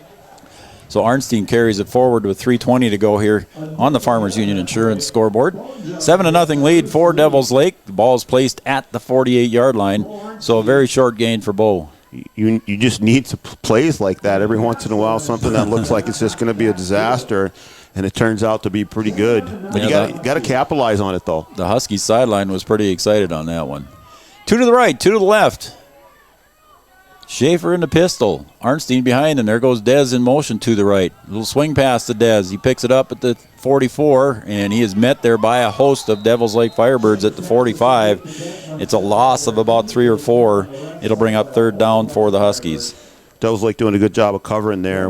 So Arnstein carries it forward with 3:20 to go here on the Farmers Union Insurance scoreboard. 7-0 lead for Devils Lake. The ball is placed at the 48-yard line, so a very short gain for Bo. You just need some plays like that every once in a while, something that looks like it's just going to be a disaster. and it turns out to be pretty good. But you got to capitalize on it, though. The Huskies sideline was pretty excited on that one. 2 to the right, 2 to the left. Schaefer in the pistol. Arnstein behind him. There goes Dez in motion to the right. Little swing pass to Dez. He picks it up at the 44, and he is met there by a host of Devils Lake Firebirds at the 45. It's a loss of about 3 or 4. It'll bring up third down for the Huskies. Devils Lake doing a good job of covering there.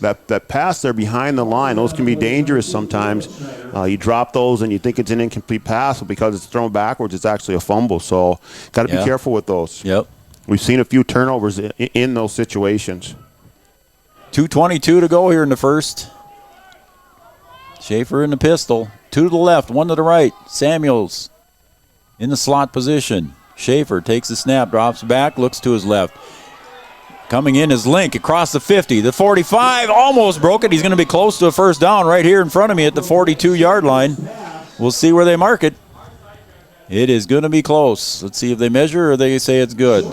That pass there behind the line, those can be dangerous sometimes. You drop those and you think it's an incomplete pass, but because it's thrown backwards, it's actually a fumble. So got to be careful with those. Yep. We've seen a few turnovers in those situations. 2:22 to go here in the first. Schaefer in the pistol. 2 to the left, 1 to the right. Samuels in the slot position. Schaefer takes the snap, drops back, looks to his left. Coming in is Link across the 50. The 45 almost broke it. He's going to be close to a first down right here in front of me at the 42-yard line. We'll see where they mark it. It is going to be close. Let's see if they measure or they say it's good.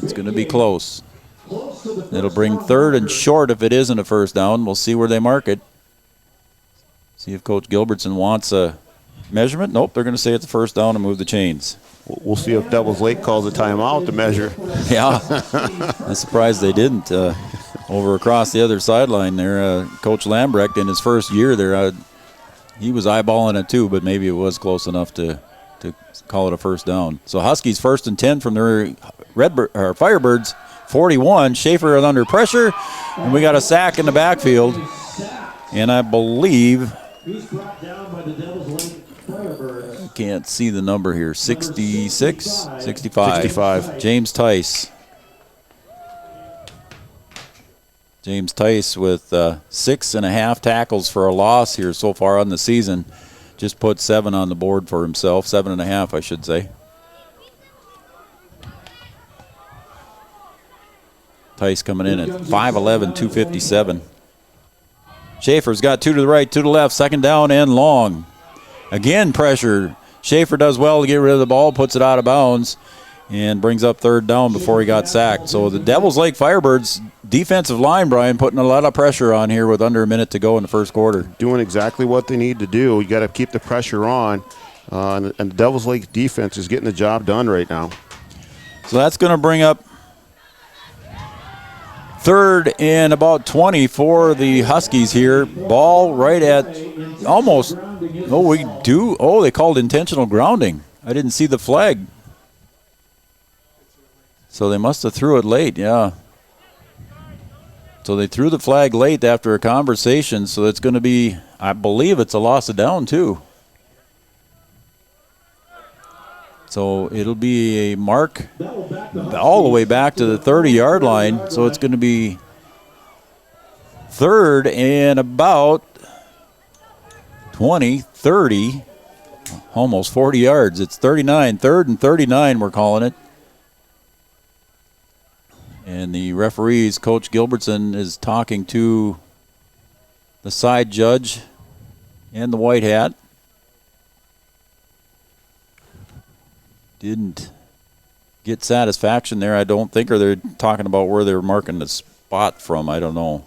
It's going to be close. It'll bring third and short if it isn't a first down. We'll see where they mark it. See if Coach Gilbertson wants a measurement. Nope, they're going to say it's a first down and move the chains. We'll see if Devils Lake calls a timeout to measure. Yeah, I'm surprised they didn't. Over across the other sideline there, Coach Lambrecht in his first year there, he was eyeballing it too, but maybe it was close enough to call it a first down. So Huskies 1st and 10 from their Firebirds 41. Schaefer is under pressure, and we got a sack in the backfield. And I believe, I can't see the number here, 66, 65. James Tice. James Tice with 6.5 tackles for a loss here so far on the season. Just put 7 on the board for himself, 7.5, I should say. Tice coming in at 5'11", 257. Schaefer's got 2 to the right, 2 to the left, second down and long. Again, pressure. Schaefer does well to get rid of the ball, puts it out of bounds, and brings up third down before he got sacked. So the Devils Lake Firebirds defensive line, Brian, putting a lot of pressure on here with under a minute to go in the first quarter. Doing exactly what they need to do. You got to keep the pressure on, and the Devils Lake defense is getting the job done right now. So that's going to bring up third and about 20 for the Huskies here. Ball right at almost, they called intentional grounding. I didn't see the flag. So they must have threw it late, yeah. So they threw the flag late after a conversation, so it's going to be, I believe it's a loss of down too. So it'll be a mark all the way back to the 30-yard line. So it's going to be third and about 20, 30, almost 40 yards. It's 39, third and 39 we're calling it. And the referees, Coach Gilbertson, is talking to the side judge and the white hat. Didn't get satisfaction there, I don't think, or they're talking about where they're marking the spot from. I don't know.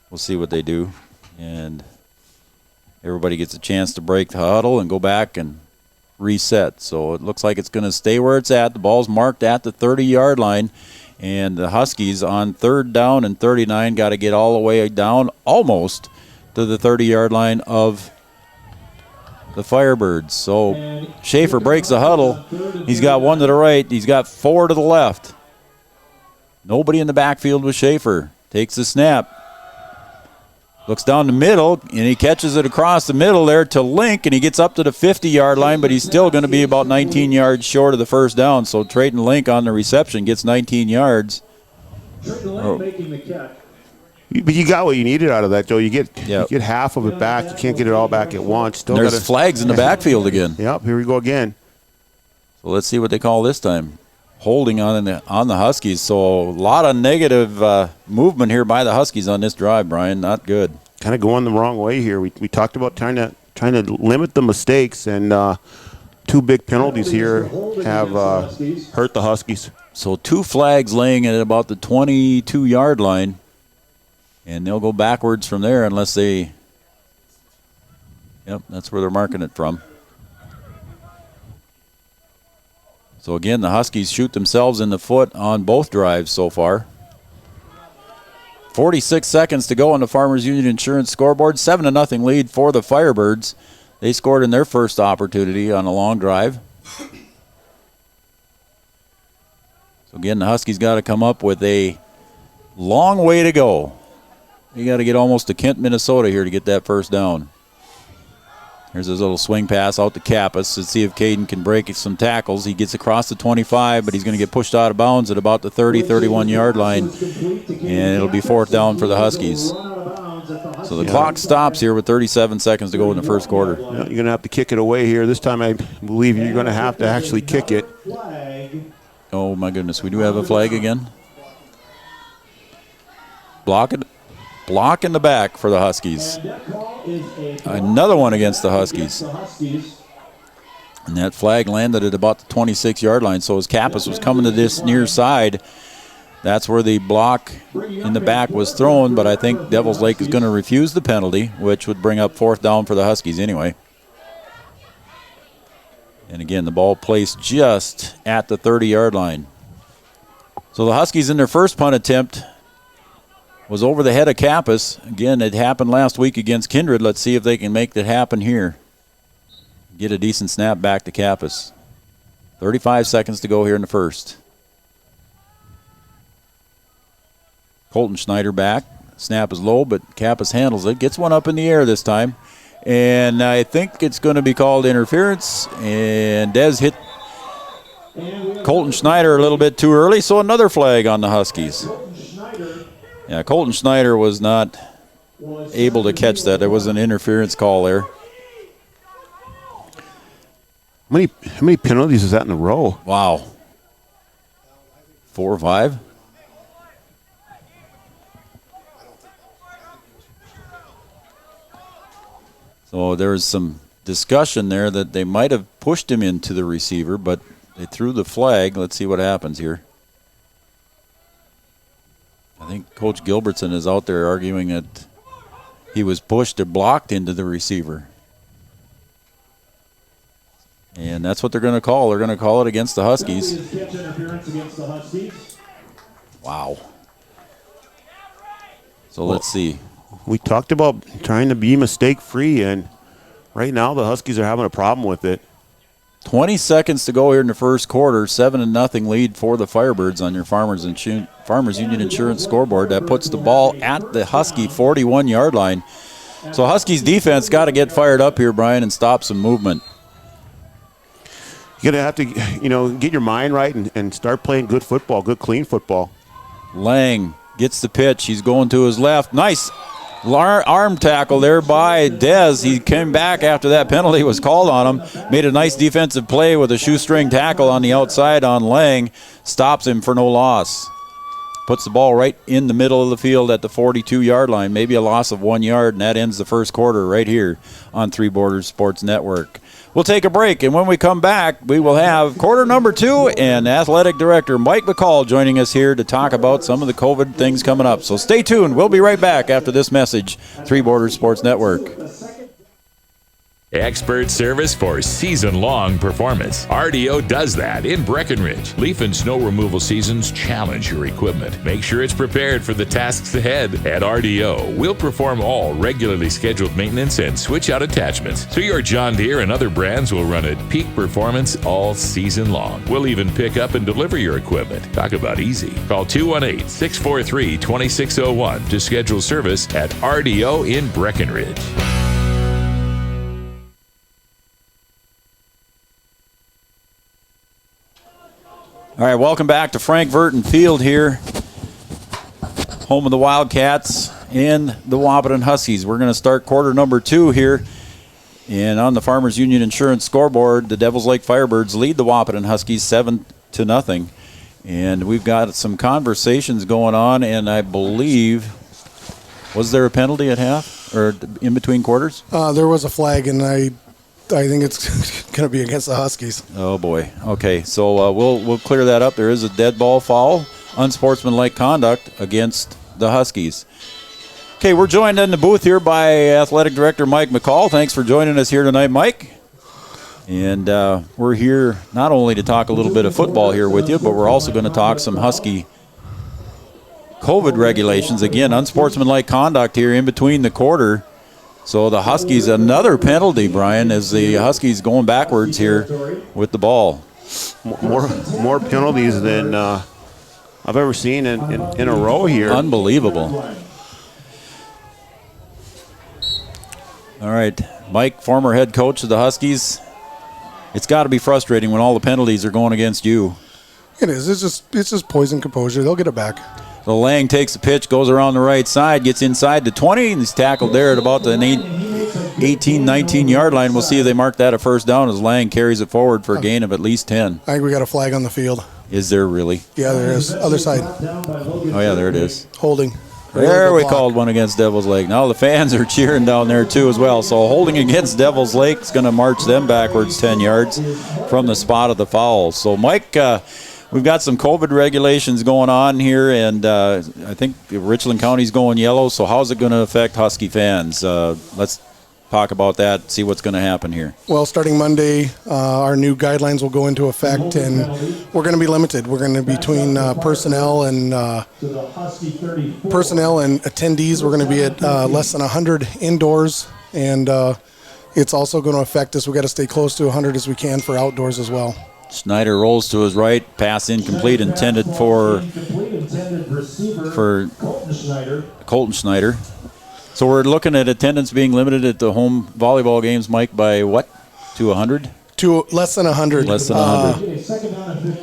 We'll see what they do. And everybody gets a chance to break the huddle and go back and reset. So it looks like it's going to stay where it's at. The ball's marked at the 30-yard line. And the Huskies on third down and 39 got to get all the way down almost to the 30-yard line of the Firebirds. So Schaefer breaks the huddle. He's got 1 to the right. He's got 4 to the left. Nobody in the backfield with Schaefer. Takes the snap. Looks down the middle, and he catches it across the middle there to Link, and he gets up to the 50-yard line, but he's still going to be about 19 yards short of the first down. So Trayton Link on the reception gets 19 yards. Making the catch. But you got what you needed out of that, Joe. You get half of it back. You can't get it all back at once. Still There's flags in the backfield again. Yep, here we go again. So let's see what they call this time. Holding on the Huskies. So a lot of negative movement here by the Huskies on this drive, Brian. Not good. Kind of going the wrong way here. We talked about trying to limit the mistakes, and 2 big penalties here have hurt the Huskies. So 2 flags laying at about the 22-yard line. And they'll go backwards from there unless they, yep, that's where they're marking it from. So again, the Huskies shoot themselves in the foot on both drives so far. 46 seconds to go on the Farmers Union Insurance scoreboard. 7-0 lead for the Firebirds. They scored in their first opportunity on a long drive. So again, the Huskies got to come up with a long way to go. You got to get almost to Kent, Minnesota here to get that first down. Here's his little swing pass out to Kappas. Let's see if Caden can break some tackles. He gets across the 25, but he's going to get pushed out of bounds at about the 30, 31-yard line. And it'll be fourth down for the Huskies. So the clock stops here with 37 seconds to go in the first quarter. You're going to have to kick it away here. This time I believe you're going to have to actually kick it. Oh, my goodness. We do have a flag again. Block in the back for the Huskies. Another one against the Huskies. And that flag landed at about the 26-yard line. So as Kappas was coming to this near side, that's where the block in the back was thrown. But I think Devils Lake is going to refuse the penalty, which would bring up fourth down for the Huskies anyway. And again, the ball placed just at the 30-yard line. So the Huskies in their first punt attempt was over the head of Kappas. Again, it happened last week against Kindred. Let's see if they can make that happen here. Get a decent snap back to Kappas. 35 seconds to go here in the first. Colton Schneider back. Snap is low, but Kappas handles it. Gets one up in the air this time. And I think it's going to be called interference. And Dez hit Colton Schneider a little bit too early, so another flag on the Huskies. Yeah, Colton Schneider was not able to catch that. There was an interference call there. How many penalties is that in a row? Wow. 4 or 5? So there was some discussion there that they might have pushed him into the receiver, but they threw the flag. Let's see what happens here. I think Coach Gilbertson is out there arguing that he was pushed or blocked into the receiver. And that's what they're going to call. They're going to call it against the Huskies. Wow. So let's see. We talked about trying to be mistake-free, and right now the Huskies are having a problem with it. 20 seconds to go here in the first quarter. 7-0 lead for the Firebirds on your Farmers Union Insurance scoreboard. That puts the ball at the Husky 41-yard line. So Huskies defense got to get fired up here, Brian, and stop some movement. You're going to have to, get your mind right and start playing good football, good clean football. Lang gets the pitch. He's going to his left. Nice arm tackle there by Dez. He came back after that penalty was called on him. Made a nice defensive play with a shoestring tackle on the outside on Lang. Stops him for no loss. Puts the ball right in the middle of the field at the 42-yard line. Maybe a loss of 1 yard, and that ends the first quarter right here on Three Borders Sports Network. We'll take a break, and when we come back, we will have quarter number 2 and Athletic Director Mike McCall joining us here to talk about some of the COVID things coming up. So stay tuned. We'll be right back after this message. Three Borders Sports Network. Expert service for season-long performance. RDO does that in Breckenridge. Leaf and snow removal seasons challenge your equipment. Make sure it's prepared for the tasks ahead. At RDO, we'll perform all regularly scheduled maintenance and switch out attachments, so your John Deere and other brands will run at peak performance all season long. We'll even pick up and deliver your equipment. Talk about easy. Call 218-643-2601 to schedule service at RDO in Breckenridge. All right, welcome back to Frank Verton Field here, home of the Wildcats and the Wahpeton Huskies. We're going to start quarter number 2 here. And on the Farmers Union Insurance scoreboard, the Devils Lake Firebirds lead the Wahpeton Huskies 7-0. And we've got some conversations going on, and I believe, was there a penalty at half or in between quarters? There was a flag, and I think it's going to be against the Huskies. Oh, boy. Okay, so we'll clear that up. There is a dead ball foul, unsportsmanlike conduct against the Huskies. Okay, we're joined in the booth here by Athletic Director Mike McCall. Thanks for joining us here tonight, Mike. And we're here not only to talk a little bit of football here with you, but we're also going to talk some Husky COVID regulations. Again, unsportsmanlike conduct here in between the quarter. So the Huskies, another penalty, Brian, as the Huskies going backwards here with the ball. More penalties than I've ever seen in a row here. Unbelievable. All right, Mike, former head coach of the Huskies. It's got to be frustrating when all the penalties are going against you. It is. It's just poise and composure. They'll get it back. So Lang takes the pitch, goes around the right side, gets inside the 20, and he's tackled there at about the 18, 19-yard line. We'll see if they mark that a first down as Lang carries it forward for a gain of at least 10. I think we got a flag on the field. Is there really? Yeah, there is. Other side. Oh, yeah, there it is. Holding. There we called one against Devil's Lake. Now the fans are cheering down there too as well. So holding against Devil's Lake is going to march them backwards 10 yards from the spot of the foul. So, Mike, we've got some COVID regulations going on here, and I think Richland County's going yellow. So how's it going to affect Husky fans? Let's talk about that, see what's going to happen here. Well, starting Monday, our new guidelines will go into effect, and we're going to be limited. We're going to be between personnel and attendees. We're going to be at less than 100 indoors, and it's also going to affect us. We've got to stay close to 100 as we can for outdoors as well. Schneider rolls to his right, pass incomplete, intended for Colton Schneider. So we're looking at attendance being limited at the home volleyball games, Mike, by what? To 100? To less than 100. Less than 100.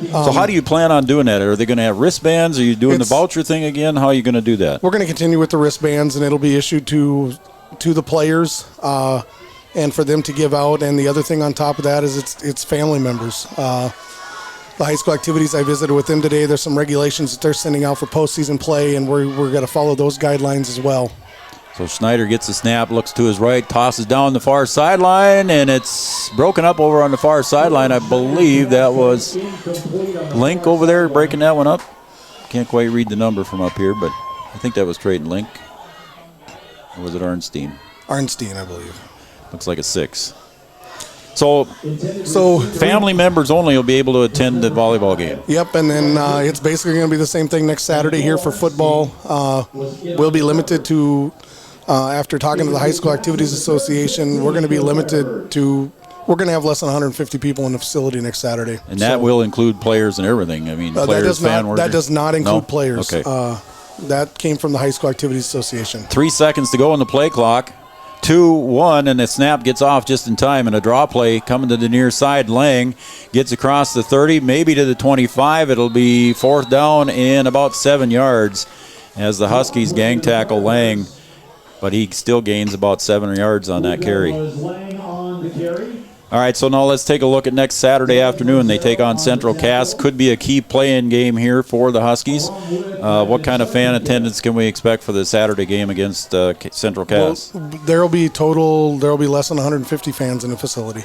So how do you plan on doing that? Are they going to have wristbands? Are you doing the voucher thing again? How are you going to do that? We're going to continue with the wristbands, and it'll be issued to the players and for them to give out. And the other thing on top of that is it's family members. The high school activities, I visited with them today. There's some regulations that they're sending out for postseason play, and we're going to follow those guidelines as well. So Schneider gets the snap, looks to his right, tosses down the far sideline, and it's broken up over on the far sideline. I believe that was Link over there breaking that one up. Can't quite read the number from up here, but I think that was Trayton Link. Or was it Arnstein? Arnstein, I believe. Looks like a 6. So family members only will be able to attend the volleyball game. Yep, and then it's basically going to be the same thing next Saturday here for football. We'll be limited to, after talking to the High School Activities Association, we're going to be limited to, we're going to have less than 150 people in the facility next Saturday. And that will include players and everything. I mean, players, fan workers. That does not include players. Okay. That came from the High School Activities Association. 3 seconds to go on the play clock. 2-1, and the snap gets off just in time, and a draw play coming to the near side. Lang gets across the 30, maybe to the 25. It'll be 4th down and about 7 yards as the Huskies gang tackle Lang, but he still gains about 7 yards on that carry. All right, so now let's take a look at next Saturday afternoon. They take on Central Cass. Could be a key play-in game here for the Huskies. What kind of fan attendance can we expect for the Saturday game against Central Cass? Well, there'll be less than 150 fans in the facility.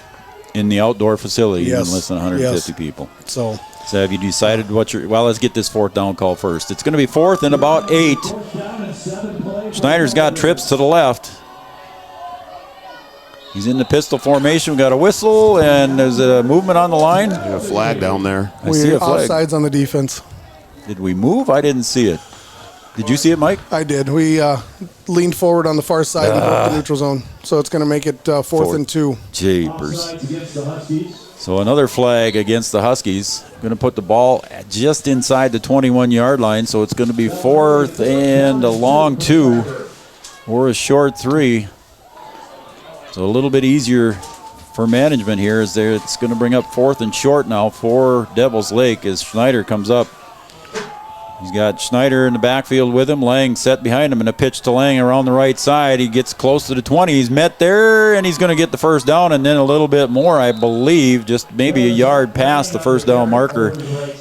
In the outdoor facility, yes. Even less than 150 people. So have you decided well, let's get this 4th down call first. It's going to be 4th and about 8. Schneider's got trips to the left. He's in the pistol formation. We got a whistle, and there's a movement on the line. A flag down there. I see a flag. Offsides on the defense. Did we move? I didn't see it. Did you see it, Mike? I did. We leaned forward on the far side and broke the neutral zone. So it's going to make it 4th and 2. Jeepers. So another flag against the Huskies. Going to put the ball just inside the 21-yard line. So it's going to be 4th and a long 2 or a short 3. So a little bit easier for management here as it's going to bring up 4th and short now for Devil's Lake as Schneider comes up. He's got Schneider in the backfield with him. Lang set behind him, and a pitch to Lang around the right side. He gets close to the 20. He's met there, and he's going to get the first down, and then a little bit more, I believe, just maybe a yard past the first down marker,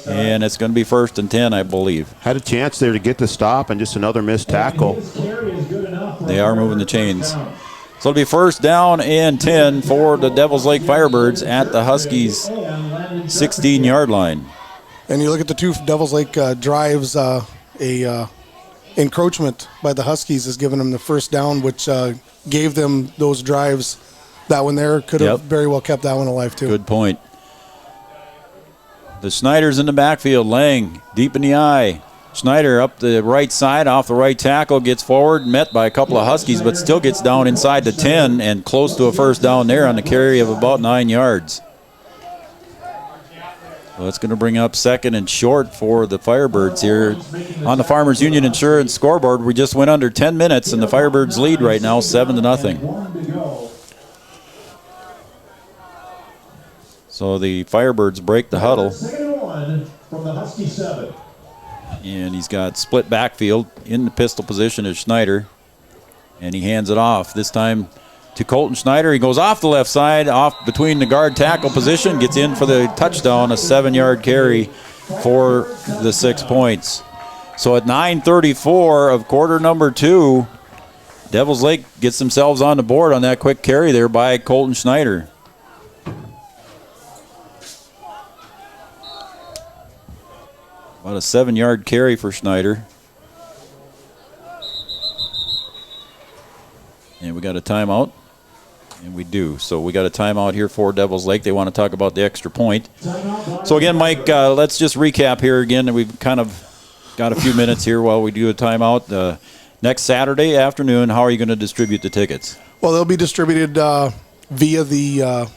and it's going to be 1st and 10, I believe. Had a chance there to get the stop, and just another missed tackle. They are moving the chains. So it'll be 1st down and 10 for the Devil's Lake Firebirds at the Huskies' 16-yard line. And you look at the two Devil's Lake drives, a encroachment by the Huskies has given them the first down, which gave them those drives. That one there could have very well kept that one alive too. Good point. The Schneiders in the backfield. Lang deep in the eye. Schneider up the right side off the right tackle, gets forward, met by a couple of Huskies, but still gets down inside the 10 and close to a first down there on the carry of about 9 yards. So that's going to bring up second and short for the Firebirds here on the Farmers Union Insurance scoreboard. We just went under 10 minutes, and the Firebirds lead right now 7-0. So the Firebirds break the huddle. From the Husky 7. And he's got split backfield. In the pistol position is Schneider. And he hands it off. This time to Colton Schneider. He goes off the left side, off between the guard tackle position, gets in for the touchdown, a 7-yard carry for the 6 points. So at 9:34 of quarter number 2, Devils Lake gets themselves on the board on that quick carry there by Colton Schneider. About a 7-yard carry for Schneider. And we got a timeout. And we do. So we got a timeout here for Devils Lake. They want to talk about the extra point. So again, Mike, let's just recap here again. We've kind of got a few minutes here while we do a timeout. Next Saturday afternoon, how are you going to distribute the tickets? Well, they'll be distributed via the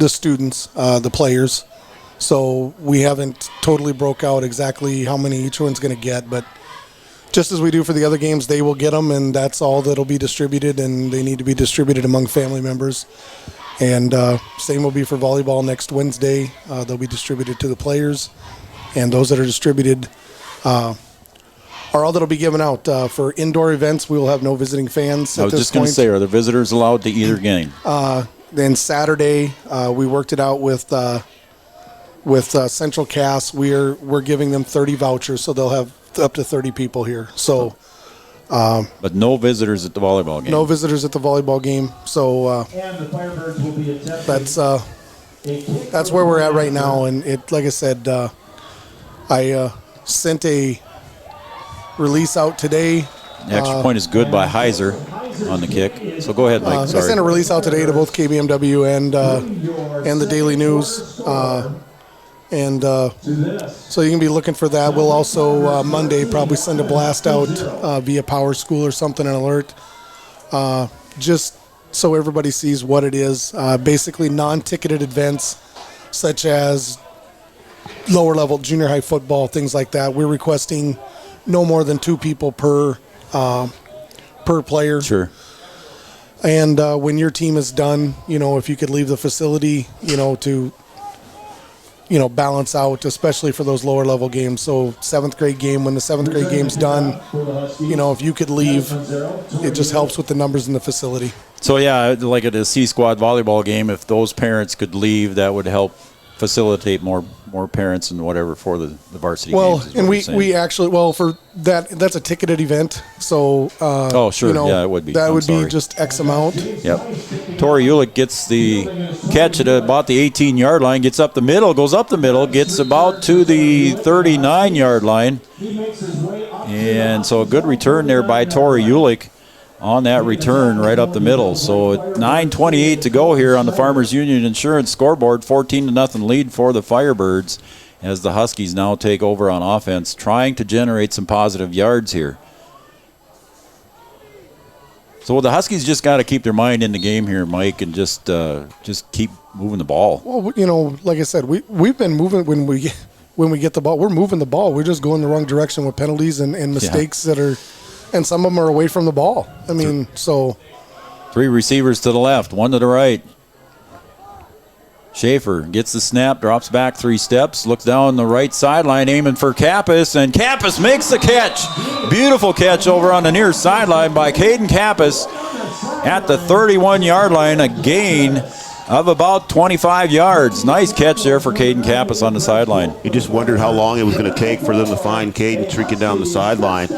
students, the players. So we haven't totally broke out exactly how many each one's going to get, but just as we do for the other games, they will get them, and that's all that'll be distributed, and they need to be distributed among family members. And same will be for volleyball next Wednesday. They'll be distributed to the players, and those that are distributed are all that'll be given out. For indoor events, we will have no visiting fans. I was just going to say, are the visitors allowed to either game? Then Saturday, we worked it out with Central Cass. We're giving them 30 vouchers, so they'll have up to 30 people here. So, but no visitors at the volleyball game. No visitors at the volleyball game. So And the Firebirds will be attempting that's where we're at right now. And it, like I said, I sent a release out today. The extra point is good by Heiser on the kick. So go ahead, Mike. I Sorry. sent a release out today to both KBMW and the Daily News. So you can be looking for that. We'll also Monday probably send a blast out via Power School or something, an alert, just so everybody sees what it is. Basically non-ticketed events such as lower level junior high football, things like that. We're requesting no more than 2 people per player. Sure. And when your team is done, if you could leave the facility, to balance out, especially for those lower level games. So 7th grade game, when the 7th grade game's done, if you could leave, it just helps with the numbers in the facility. So yeah, like at a C squad volleyball game, if those parents could leave, that would help facilitate more parents and whatever for the varsity well, games. And we actually, for that's a ticketed event. So oh sure, yeah, it would be. That would be just X amount. Yep. Tori Ulick gets the catch at about the 18-yard line, gets up the middle, goes up the middle, gets about to the 39-yard line. And so a good return there by Tori Ulick on that return right up the middle. So 9:28 to go here on the Farmers Union Insurance scoreboard. 14-0 lead for the Firebirds as the Huskies now take over on offense, trying to generate some positive yards here. So the Huskies just got to keep their mind in the game here, Mike, and just keep moving the ball. Well, like I said, we've been moving when we get the ball. We're moving the ball. We're just going the wrong direction with penalties and mistakes that are, and some of them are away from the ball. I mean, so 3 receivers to the left, 1 to the right. Schaefer gets the snap, drops back 3 steps, looks down the right sideline, aiming for Kappas, and Kappas makes the catch. Beautiful catch over on the near sideline by Caden Kappas at the 31-yard line, a gain of about 25 yards. Nice catch there for Caden Kappas on the sideline. You just wondered how long it was going to take for them to find Caden streaking down the sideline.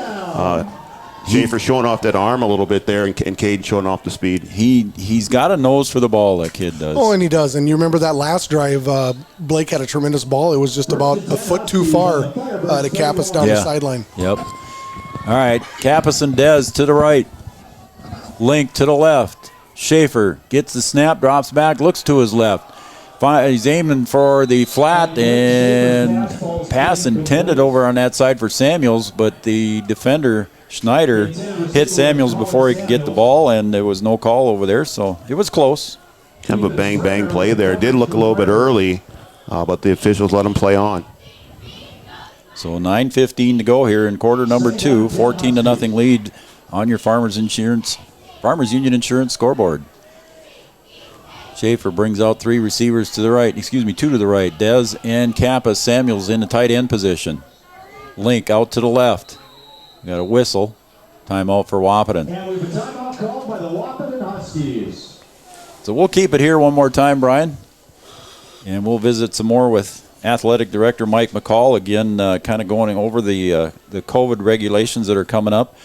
Schaefer showing off that arm a little bit there, and Caden showing off the speed. He's got a nose for the ball, that kid does. Oh, and he does. And you remember that last drive, Blake had a tremendous ball. It was just about a foot too far to cap us down the sideline. Yep. All right, Kappas and Dez to the right. Link to the left. Schaefer gets the snap, drops back, looks to his left. He's aiming for the flat, and pass intended over on that side for Samuels, but the defender, Schneider, hit Samuels before he could get the ball, and there was no call over there, so it was close. Kind of a bang-bang play there. It did look a little bit early, but the officials let him play on. So 9:15 to go here in quarter number 2, 14-0 lead on your Farmers Union Insurance scoreboard. Schaefer brings out 3 receivers to the right, 2 to the right. Dez and Kappa. Samuels in the tight end position. Link out to the left. We got a whistle. Timeout for Wahpeton. And we have a timeout called by the Wahpeton Huskies. So we'll keep it here one more time, Brian. And we'll visit some more with Athletic Director Mike McCall. Again, kind of going over the COVID regulations that are coming up.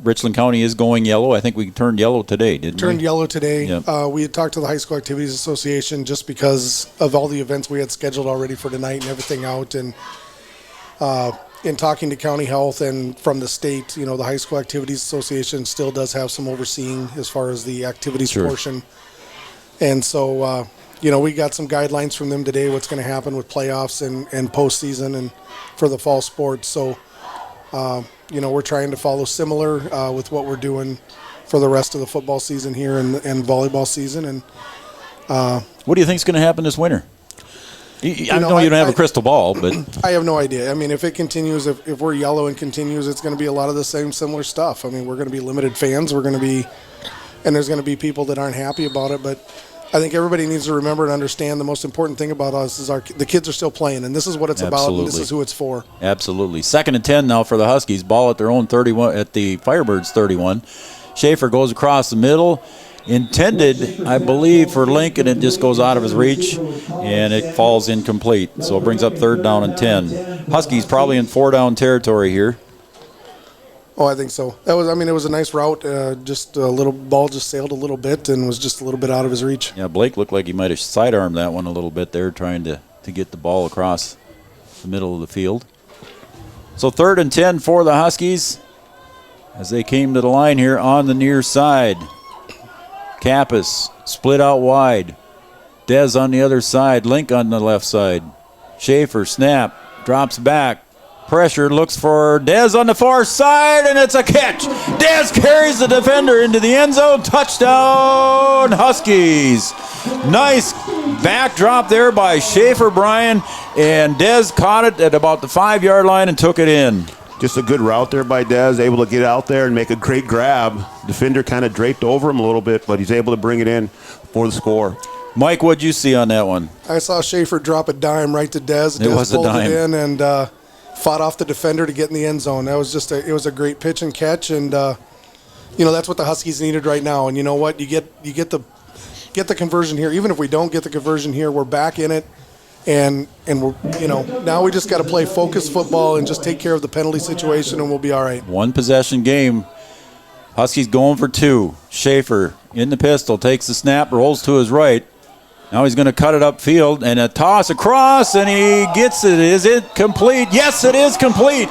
Richland County is going yellow. I think we turned yellow today, didn't we? Turned yellow today. Yep. We had talked to the High School Activities Association just because of all the events we had scheduled already for tonight and everything out. And in talking to County Health and from the state, the High School Activities Association still does have some overseeing as far as the activities portion. And so, we got some guidelines from them today, what's going to happen with playoffs and postseason and for the fall sports. So, we're trying to follow similar with what we're doing for the rest of the football season here and volleyball season. And what do you think is going to happen this winter? I know you don't have a crystal ball, but I have no idea. I mean, if it continues, if we're yellow and continues, it's going to be a lot of the same similar stuff. I mean, we're going to be limited fans. We're going to be, and there's going to be people that aren't happy about it. But I think everybody needs to remember and understand the most important thing about us is the kids are still playing, and this is what it's about, and this is who it's for. Absolutely. 2nd and 10 now for the Huskies. Ball at their own 31, at the Firebirds 31. Schaefer goes across the middle. Intended, I believe, for Lincoln. It just goes out of his reach, and it falls incomplete. So it brings up 3rd down and 10. Huskies probably in 4-down territory here. Oh, I think so. It was a nice route. Just a little ball just sailed a little bit and was just a little bit out of his reach. Yeah, Blake looked like he might have sidearmed that one a little bit there, trying to get the ball across the middle of the field. So 3rd and 10 for the Huskies as they came to the line here on the near side. Kappas split out wide. Dez on the other side. Link on the left side. Schaefer snap. Drops back. Pressure. Looks for Dez on the far side, and it's a catch. Dez carries the defender into the end zone. Touchdown, Huskies. Nice backdrop there by Schaefer, Brian, and Dez caught it at about the 5-yard line and took it in. Just a good route there by Dez, able to get out there and make a great grab. Defender kind of draped over him a little bit, but he's able to bring it in for the score. Mike, what'd you see on that one? I saw Schaefer drop a dime right to Dez. It was a pulled dime. It in and fought off the defender to get in the end zone. That was it was a great pitch and catch, and that's what the Huskies needed right now. And you know what? You get the conversion here. Even if we don't get the conversion here, we're back in it. And we're, now we just got to play focused football and just take care of the penalty situation, and we'll be all right. 1 possession game. Huskies going for 2. Schaefer in the pistol, takes the snap, rolls to his right. Now he's going to cut it upfield, and a toss across, and he gets it. Is it complete? Yes, it is complete.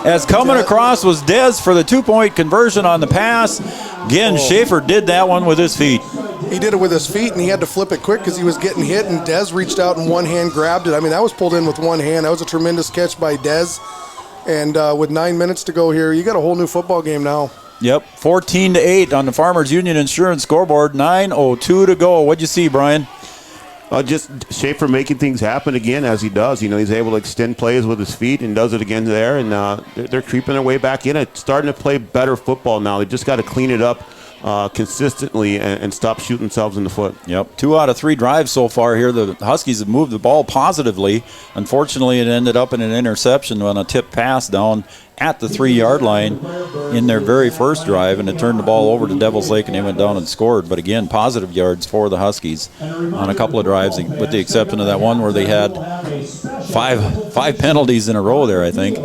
As coming across was Dez for the 2-point conversion on the pass. Again, Schaefer did that one with his feet. He did it with his feet, and he had to flip it quick because he was getting hit, and Dez reached out and one hand grabbed it. I mean, that was pulled in with one hand. That was a tremendous catch by Dez. And with 9 minutes to go here, you got a whole new football game now. Yep, 14-8 on the Farmers Union Insurance scoreboard. 9:02 to go. What'd you see, Brian? Just Schaefer making things happen again as he does. He's able to extend plays with his feet and does it again there. And they're creeping their way back in it, starting to play better football now. They just got to clean it up consistently and stop shooting themselves in the foot. Yep, 2 out of 3 drives so far here. The Huskies have moved the ball positively. Unfortunately, it ended up in an interception on a tip pass down at the 3-yard line in their very first drive, and it turned the ball over to Devils Lake, and they went down and scored. But again, positive yards for the Huskies on a couple of drives, with the exception of that one where they had five penalties in a row there, I think.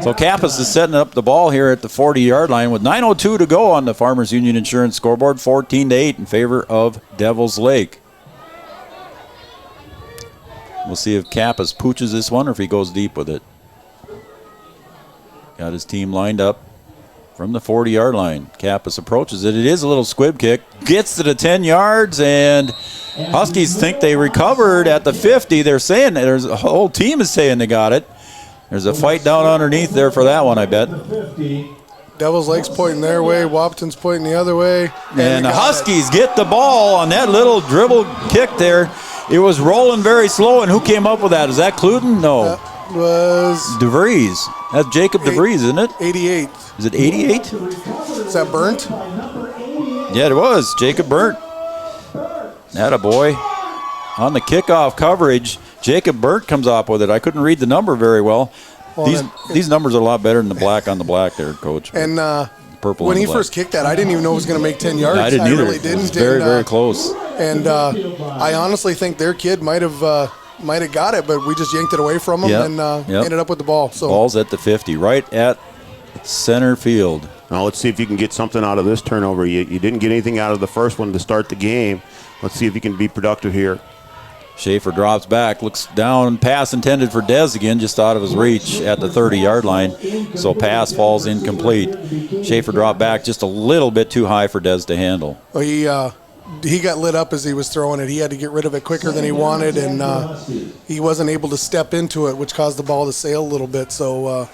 So Kappas is setting up the ball here at the 40-yard line with 9:02 to go on the Farmers Union Insurance scoreboard, 14-8 in favor of Devils Lake. We'll see if Kappas pooches this one or if he goes deep with it. Got Got his team lined up from the 40-yard line. Kappas approaches it. It is a little squib kick. Gets to the 10 yards, and Huskies think they recovered at the 50. They're saying there's a whole team is saying they got it. There's a fight down underneath there for that one, I bet. Devil's Lake's pointing their way. Wahpeton's pointing the other way. And the Huskies get the ball on that little dribble kick there. It was rolling very slow, and who came up with that? Is that Cluden? No. That was DeVries. That's Jacob DeVries, isn't it? 88. Is it 88? Is that Burnt? Yeah, it was. Jacob Burnt. Attaboy. On the kickoff coverage, Jacob Burnt comes up with it. I couldn't read the number very well. These numbers are a lot better than the black on the black there, Coach. And purple when on he the black. first kicked that, I didn't even know it was going to make 10 yards. I didn't either. Really didn't. It was very, very close. And I honestly think their kid might have got it, but we just yanked it away from him and ended up with the ball. So ball's at the 50, right at center field. Now let's see if you can get something out of this turnover. You didn't get anything out of the first one to start the game. Let's see if you can be productive here. Schaefer drops back, looks down, pass intended for Dez again, just out of his reach at the 30-yard line. So pass falls incomplete. Schaefer dropped back just a little bit too high for Dez to handle. Well, he got lit up as he was throwing it. He had to get rid of it quicker than he wanted, and he wasn't able to step into it, which caused the ball to sail a little bit. So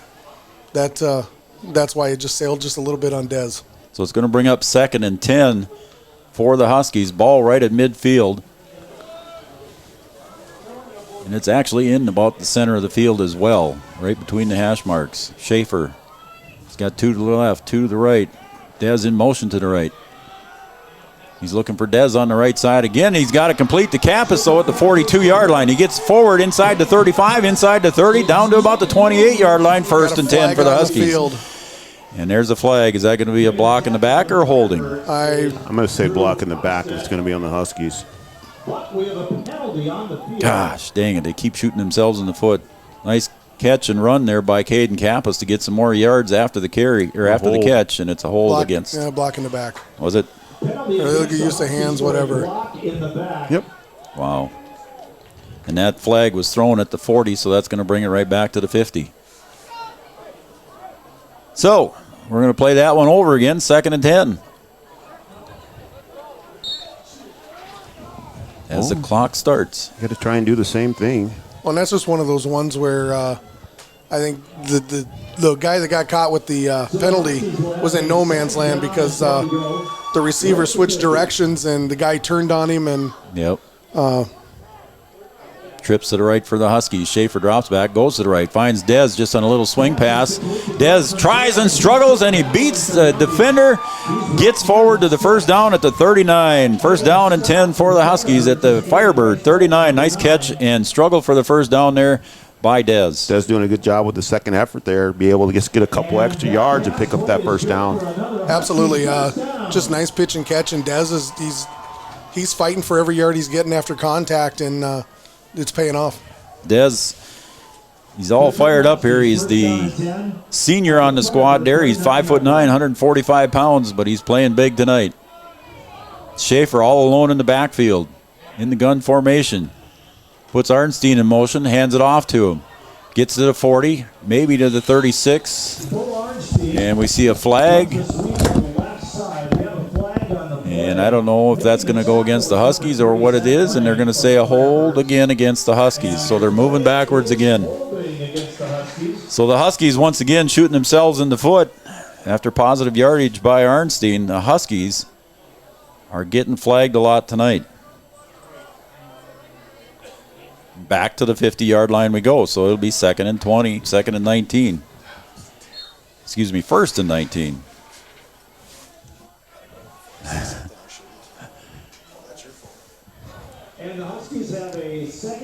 that's why it just sailed just a little bit on Dez. So it's going to bring up 2nd and 10 for the Huskies. Ball right at midfield. And it's actually in about the center of the field as well, right between the hash marks. Schaefer, he's got 2 to the left, 2 to the right. Dez in motion to the right. He's looking for Dez on the right side again. He's got to complete the Kappas, though, at the 42-yard line. He gets forward inside the 35, inside the 30, down to about the 28-yard line, 1st and 10 for the Huskies. And there's a flag. Is that going to be a block in the back or holding? I'm going to say block in the back if it's going to be on the Huskies. Gosh, dang it. They keep shooting themselves in the foot. Nice catch and run there by Caden Kappas to get some more yards after the carry or after the catch, and it's a hold against. Yeah, block in the back. Was it? Or they'll get used to hands, whatever. Yep. Wow. And that flag was thrown at the 40, so that's going to bring it right back to the 50. So we're going to play that one over again, 2nd and 10. As the clock starts. You got to try and do the same thing. Well, and that's just one of those ones where I think the guy that got caught with the penalty was in no man's land because the receiver switched directions and the guy turned on him and trips to the right for the Huskies. Schaefer drops back, goes to the right, finds Dez just on a little swing pass. Dez tries and struggles, and he beats the defender, gets forward to the first down at the 39. 1st down and 10 for the Huskies at the Firebird 39. Nice catch and struggle for the first down there by Dez. Dez doing a good job with the second effort there, be able to just get a couple extra yards and pick up that first down. Absolutely. Just nice pitch and catch, and Dez he's fighting for every yard he's getting after contact, and it's paying off. Dez, he's all fired up here. He's the senior on the squad there. He's 5'9", 145 pounds, but he's playing big tonight. Schaefer all alone in the backfield, in the gun formation. Puts Arnstein in motion, hands it off to him. Gets to the 40, maybe to the 36. And we see a flag. And I don't know if that's going to go against the Huskies or what it is, and they're going to say a hold again against the Huskies. So they're moving backwards again. So the Huskies once again shooting themselves in the foot after positive yardage by Arnstein. The Huskies are getting flagged a lot tonight. Back to the 50-yard line we go. So it'll be 2nd and 20, 2nd and 19. Excuse me, 1st and 19.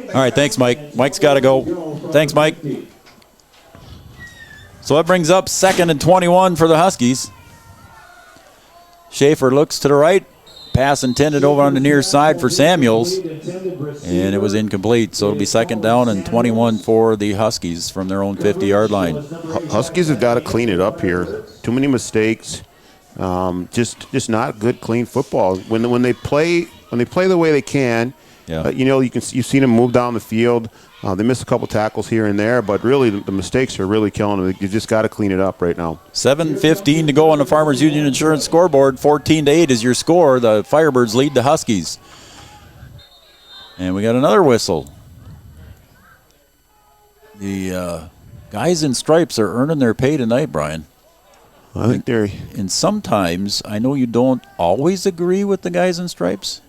All right, thanks, Mike. Mike's got to go. Thanks, Mike. So that brings up 2nd and 21 for the Huskies. Schaefer looks to the right. Pass intended over on the near side for Samuels. And it was incomplete. So it'll be 2nd down and 21 for the Huskies from their own 50-yard line. Huskies have got to clean it up here. Too many mistakes. Just not good, clean football. When they play the way they can, Yeah. You've seen them move down the field. They missed a couple tackles here and there, but really the mistakes are really killing them. You just got to clean it up right now. 7:15 to go on the Farmers Union Insurance scoreboard. 14-8 is your score. The Firebirds lead the Huskies. And we got another whistle. The guys in stripes are earning their pay tonight, Brian. I think they're. And sometimes, I know you don't always agree with the guys in stripes.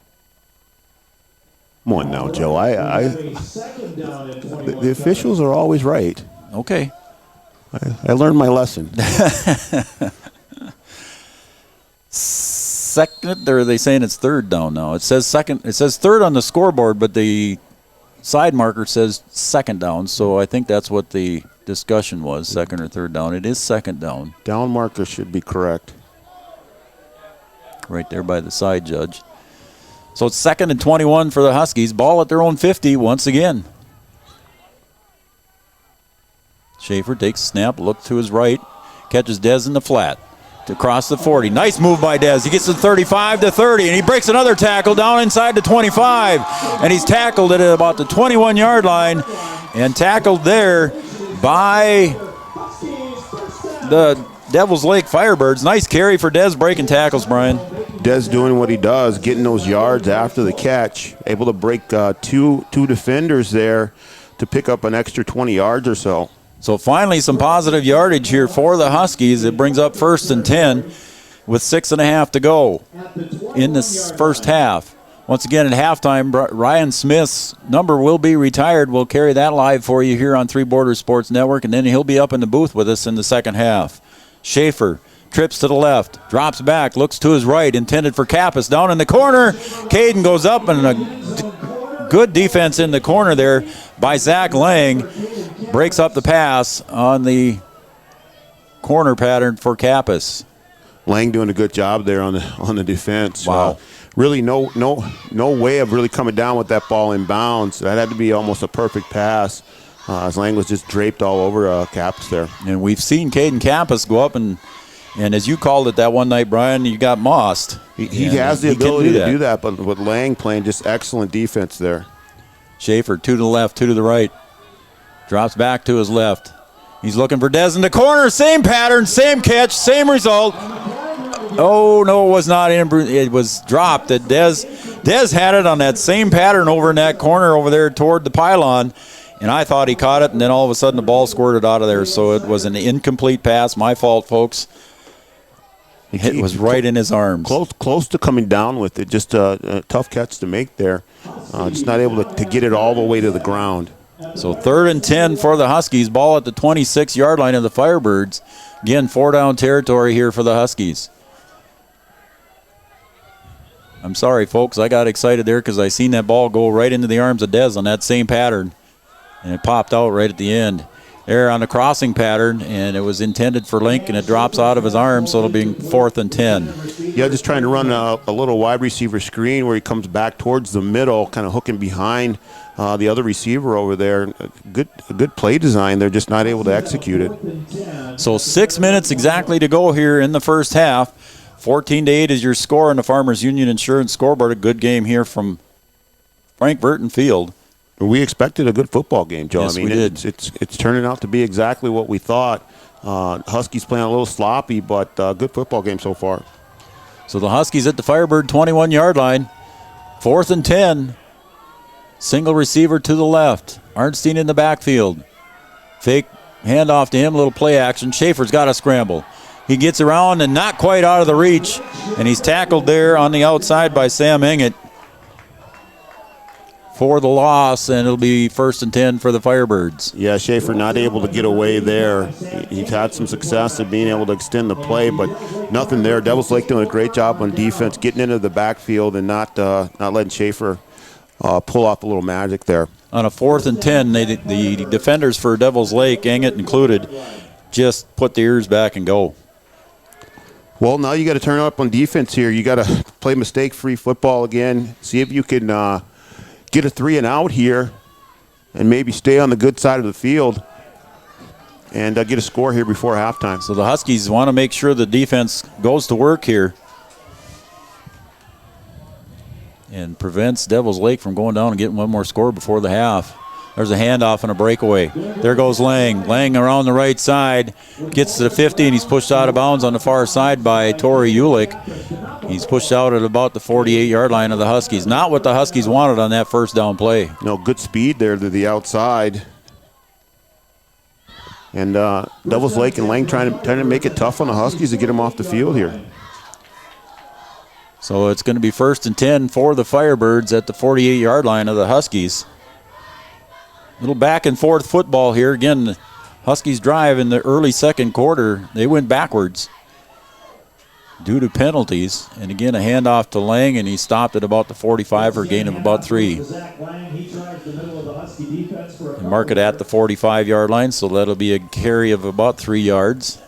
Come on now, Joe. The officials are always right. Okay. I learned my lesson. Second, or are they saying it's third down now? It says second. It says third on the scoreboard, but the side marker says second down. So I think that's what the discussion was, second or third down. It is second down. Down marker should be correct. Right there by the side judge. So it's 2nd and 21 for the Huskies. Ball at their own 50 once again. Schaefer takes a snap, look to his right, catches Dez in the flat to cross the 40. Nice move by Dez. He gets to 35 to 30, and he breaks another tackle down inside the 25. And he's tackled at about the 21-yard line and tackled there by the Devils Lake Firebirds. Nice carry for Dez breaking tackles, Brian. Dez doing what he does, getting those yards after the catch, able to break two defenders there to pick up an extra 20 yards or so. So finally some positive yardage here for the Huskies. It brings up 1st and 10 with 6.5 to go in this first half. Once again at halftime, Ryan Smith's number will be retired. We'll carry that live for you here on Three Borders Sports Network, and then he'll be up in the booth with us in the second half. Schaefer trips to the left, drops back, looks to his right, intended for Kappas. Down in the corner, Caden goes up, and a good defense in the corner there by Zach Lang. Breaks up the pass on the corner pattern for Kappas. Lang doing a good job there on the defense. Wow. Really no way of really coming down with that ball in bounds. That had to be almost a perfect pass. As Lang was just draped all over Kappas there. And we've seen Caden Kappas go up and as you called it that one night, Brian, you got mossed. He has the ability to do that, but with Lang playing just excellent defense there. Schaefer, 2 to the left, 2 to the right. Drops back to his left. He's looking for Dez in the corner. Same pattern, same catch, same result. Oh, no, it was not. It was dropped. Dez had it on that same pattern over in that corner over there toward the pylon. And I thought he caught it, and then all of a sudden the ball squirted out of there. So it was an incomplete pass. My fault, folks. It was right in his arms. Close to coming down with it. Just a tough catch to make there. Just not able to get it all the way to the ground. So 3rd and 10 for the Huskies. Ball at the 26-yard line of the Firebirds. Again, 4-down territory here for the Huskies. I'm sorry, folks. I got excited there because I seen that ball go right into the arms of Dez on that same pattern. And it popped out right at the end. There on the crossing pattern, and it was intended for Link, and it drops out of his arms, so it'll be 4th and 10. Yeah, just trying to run a little wide receiver screen where he comes back towards the middle, kind of hooking behind the other receiver over there. A good play design. They're just not able to execute it. So 6 minutes exactly to go here in the first half. 14-8 is your score on the Farmers Union Insurance scoreboard. A good game here from Frank Burton Field. We expected a good football game, Joe. Yes, I mean, we did. It's turning out to be exactly what we thought. Huskies playing a little sloppy, but good football game so far. So the Huskies at the Firebird 21-yard line. 4th and 10. Single receiver to the left. Arnstein in the backfield. Fake handoff to him, a little play action. Schaefer's got to scramble. He gets around and not quite out of the reach, and he's tackled there on the outside by Sam Engett for the loss, and it'll be 1st and 10 for the Firebirds. Yeah, Schaefer not able to get away there. He's had some success at being able to extend the play, but nothing there. Devils Lake doing a great job on defense, getting into the backfield and not letting Schaefer pull off a little magic there. On a 4th and 10, the defenders for Devils Lake, Engett included, just put the ears back and go. Well, now you got to turn up on defense here. You got to play mistake-free football again. See if you can get a 3 and out here and maybe stay on the good side of the field and get a score here before halftime. So the Huskies want to make sure the defense goes to work here. and prevents Devils Lake from going down and getting one more score before the half. There's a handoff and a breakaway. There goes Lang. Lang around the right side, gets to the 50, and he's pushed out of bounds on the far side by Tori Ulick. He's pushed out at about the 48-yard line of the Huskies. Not what the Huskies wanted on that first down play. No, good speed there to the outside. And Devils Lake and Lang trying to make it tough on the Huskies to get them off the field here. So it's going to be 1st and 10 for the Firebirds at the 48-yard line of the Huskies. Little back and forth football here. Again, the Huskies drive in the early second quarter. They went backwards due to penalties. And again, a handoff to Lang, and he stopped at about the 45 for a gain of about 3. And mark it at the 45-yard line, so that'll be a carry of about 3 yards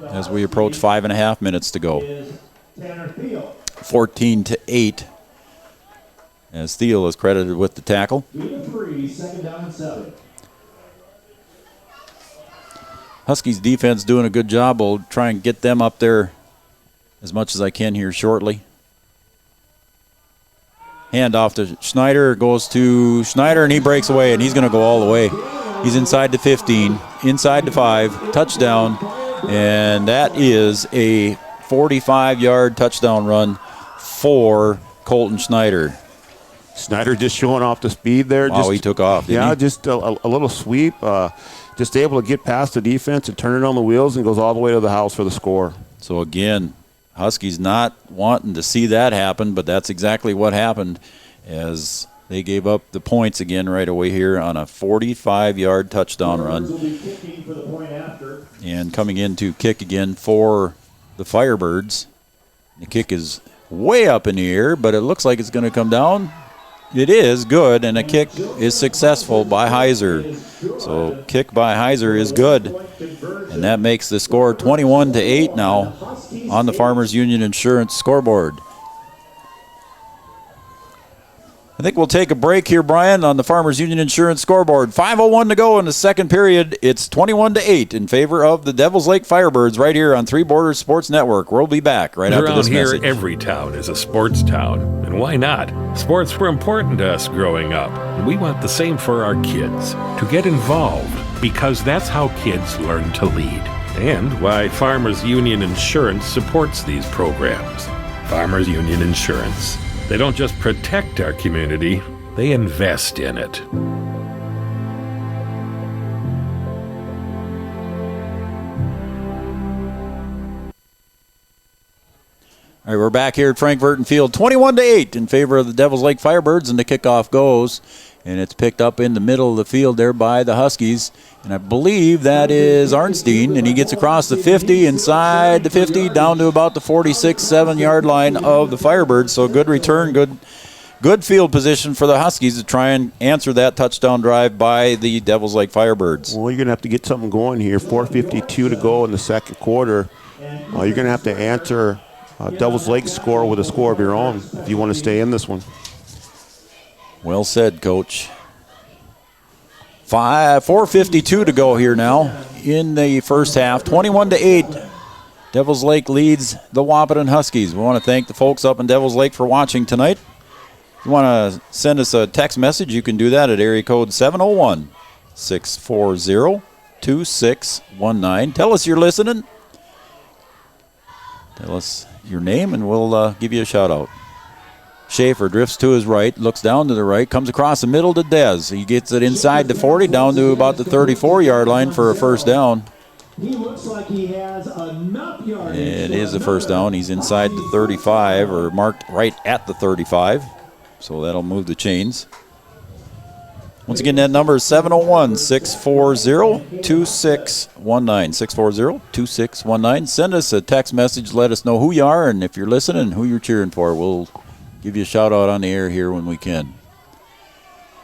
as we approach 5.5 minutes to go. 14-8. As Thiel is credited with the tackle. 2-3, 2nd down and 7. Huskies defense doing a good job. We'll try and get them up there as much as I can here shortly. Hand off to Schneider, goes to Schneider, and he breaks away, and he's going to go all the way. He's inside the 15, inside the 5, touchdown, and that is a 45-yard touchdown run for Colton Schneider. Snyder just showing off the speed there. Wow, he took off, didn't he? Just a little sweep. Just able to get past the defense and turn it on the wheels and goes all the way to the house for the score. So again, Huskies not wanting to see that happen, but that's exactly what happened as they gave up the points again right away here on a 45-yard touchdown run. And coming in to kick again for the Firebirds. The kick is way up in the air, but it looks like it's going to come down. It is good, and a kick is successful by Heiser. So kick by Heiser is good, and that makes the score 21-8 now on the Farmers Union Insurance scoreboard. I think we'll take a break here, Brian, on the Farmers Union Insurance scoreboard. 5:01 to go in the second period. It's 21-8 in favor of the Devils Lake Firebirds right here on Three Borders Sports Network. We'll be back right after this message. Around here, every town is a sports town. And why not? Sports were important to us growing up. And we want the same for our kids. To get involved, because that's how kids learn to lead. And why Farmers Union Insurance supports these programs. Farmers Union Insurance. They don't just protect our community, they invest in it. All right, we're back here at Frank Burton Field, 21-8 in favor of the Devils Lake Firebirds, and the kickoff goes, and it's picked up in the middle of the field there by the Huskies, and I believe that is Arnstein, and he gets across the 50, inside the 50, down to about the 46-7-yard line of the Firebirds. So good return, good field position for the Huskies to try and answer that touchdown drive by the Devils Lake Firebirds. Well, you're going to have to get something going here. 4:52 to go in the second quarter. You're going to have to answer Devils Lake score with a score of your own if you want to stay in this one. Well said, Coach. 4:52 to go here now in the first half. 21-8. Devils Lake leads the Wahpeton Huskies. We want to thank the folks up in Devils Lake for watching tonight. If you want to send us a text message, you can do that at area code 701-640-2619. Tell us you're listening. Tell us your name, and we'll give you a shout-out. Schaefer drifts to his right, looks down to the right, comes across the middle to Dez. He gets it inside the 40, down to about the 34-yard line for a first down. He looks like he has enough yardage. It is a first down. He's inside the 35, or marked right at the 35. So that'll move the chains. Once again, that number is 701-640-2619. 640-2619. Send us a text message. Let us know who you are and if you're listening, who you're cheering for. We'll give you a shout out on the air here when we can.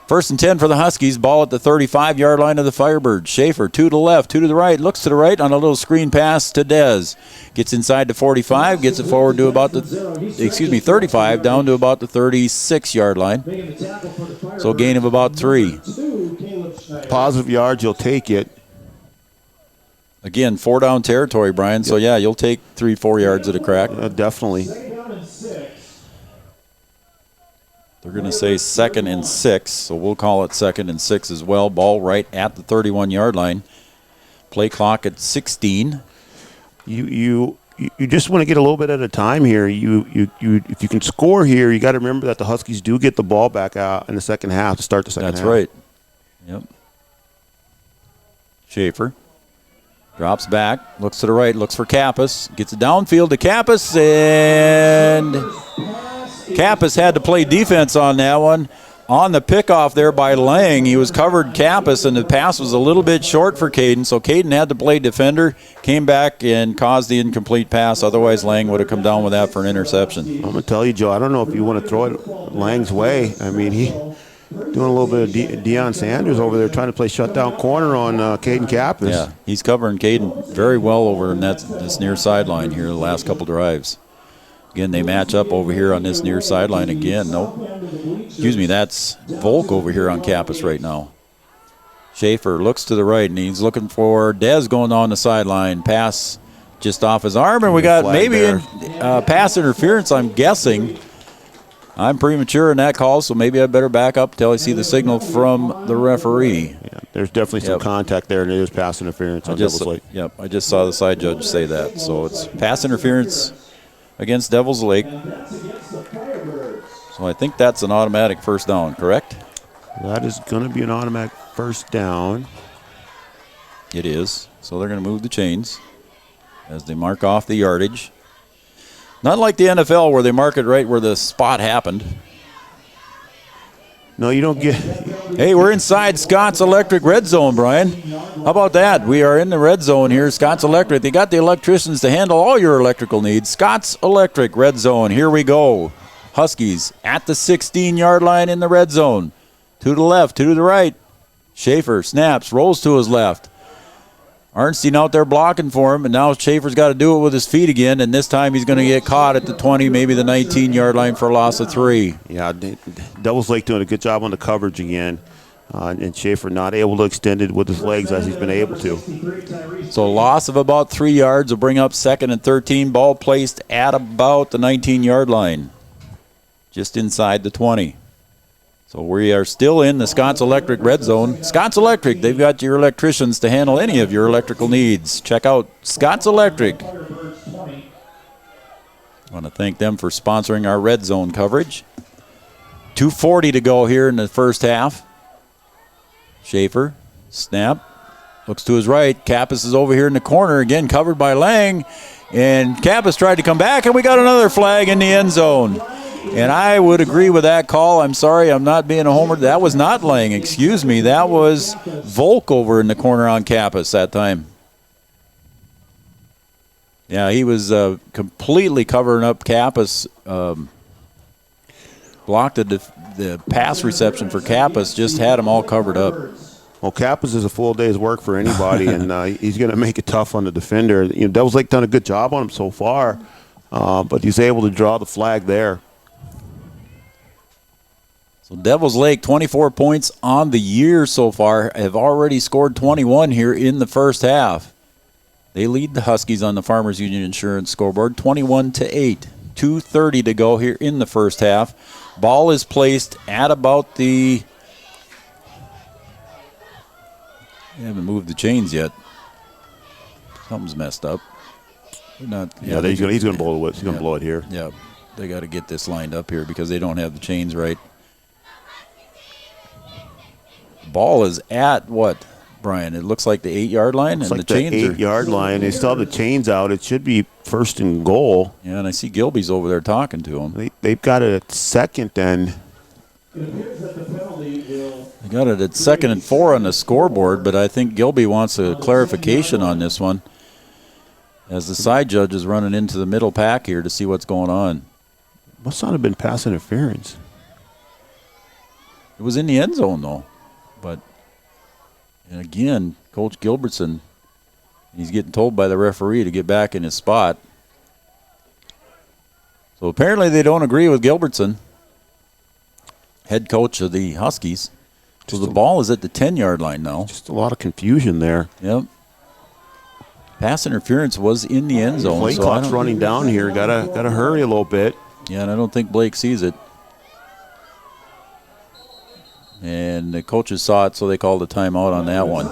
1st and 10 for the Huskies. Ball at the 35-yard line of the Firebirds. Schaefer, 2 to the left, 2 to the right. Looks to the right on a little screen pass to Dez. Gets inside the 45, gets it forward to about the, 35, down to about the 36-yard line. So a gain of about 3. Positive yards, you'll take it. Again, 4-down territory, Brian. So, yeah, you'll take 3-4 yards at a crack. Definitely. They're going to say 2nd and 6, so we'll call it 2nd and 6 as well. Ball right at the 31-yard line. Play clock at 16. You just want to get a little bit at a time here. If you can score here, you got to remember that the Huskies do get the ball back out in the second half to start the second half. That's right. Yep. Schaefer drops back, looks to the right, looks for Kappas, gets it downfield to Kappas, and Kappas had to play defense on that one. On the pickoff there by Lang, he was covered Kappas, and the pass was a little bit short for Caden, so Caden had to play defender, came back and caused the incomplete pass. Otherwise, Lang would have come down with that for an interception. I'm going to tell you, Joe, I don't know if you want to throw it Lang's way. I mean, he doing a little bit of Deion Sanders over there trying to play shutdown corner on Caden Kappas. Yeah, he's covering Caden very well over in this near sideline here the last couple drives. Again, they match up over here on this near sideline again. Nope. Excuse me, that's Volk over here on Kappas right now. Schaefer looks to the right, and he's looking for Dez going on the sideline. Pass just off his arm, and we got maybe pass interference, I'm guessing. I'm premature in that call, so maybe I better back up until I see the signal from the referee. Yeah, there's definitely some contact there, and there's pass interference on Devils Lake. Yep, I just saw the side judge say that. So it's pass interference against Devils Lake. So I think that's an automatic first down, correct? That is going to be an automatic first down. It is. So they're going to move the chains as they mark off the yardage. Not like the NFL where they mark it right where the spot happened. No, you don't get. Hey, we're inside Scott's Electric Red Zone, Brian. How about that? We are in the red zone here. Scott's Electric. They got the electricians to handle all your electrical needs. Scott's Electric Red Zone. Here we go. Huskies at the 16-yard line in the red zone. To the left, to the right. Schaefer snaps, rolls to his left. Arnstein out there blocking for him, and now Schaefer's got to do it with his feet again, and this time he's going to get caught at the 20, maybe the 19-yard line for a loss of 3. Yeah, Devils Lake doing a good job on the coverage again, and Schaefer not able to extend it with his legs as he's been able to. So a loss of about 3 yards will bring up 2nd and 13. Ball placed at about the 19-yard line, just inside the 20. So we are still in the Scott's Electric Red Zone. Scott's Electric, they've got your electricians to handle any of your electrical needs. Check out Scott's Electric. I want to thank them for sponsoring our Red Zone coverage. 2:40 to go here in the first half. Schaefer, snap, looks to his right. Kappas is over here in the corner, again covered by Lang. And Kappas tried to come back, and we got another flag in the end zone. And I would agree with that call. I'm sorry, I'm not being a homer. That was not Lang, excuse me. That was Volk over in the corner on Kappas that time. Yeah, he was completely covering up Kappas. Blocked the pass reception for Kappas, just had him all covered up. Well, Kappas is a full day's work for anybody, and he's going to make it tough on the defender. You know, Devils Lake done a good job on him so far, but he's able to draw the flag there. So Devils Lake, 24 points on the year so far, have already scored 21 here in the first half. They lead the Huskies on the Farmers Union Insurance scoreboard, 21-8. 2:30 to go here in the first half. Ball is placed at about the... They haven't moved the chains yet. Something's messed up. He's going to blow it. He's going to blow it here. Yeah, they got to get this lined up here because they don't have the chains right. Ball is at what, Brian? It looks like the 8-yard line, It's and like the chains the 8-yard line. They still have the chains out. It should be first and goal. Yeah, and I see Gilby's over there talking to him. They've got it at second and. They got it at 2nd and 4 on the scoreboard, but I think Gilby wants a clarification on this one, as the side judge is running into the middle pack here to see what's going on. Must not have been pass interference. It was in the end zone, though. But, and again, Coach Gilbertson, he's getting told by the referee to get back in his spot. So apparently they don't agree with Gilbertson, head coach of the Huskies. So the ball is at the 10-yard line now. Just a lot of confusion there. Yep. Pass interference was in the end zone. Play clock's running down here. Gotta hurry a little bit. Yeah, and I don't think Blake sees it. And the coaches saw it, so they called a timeout on that one,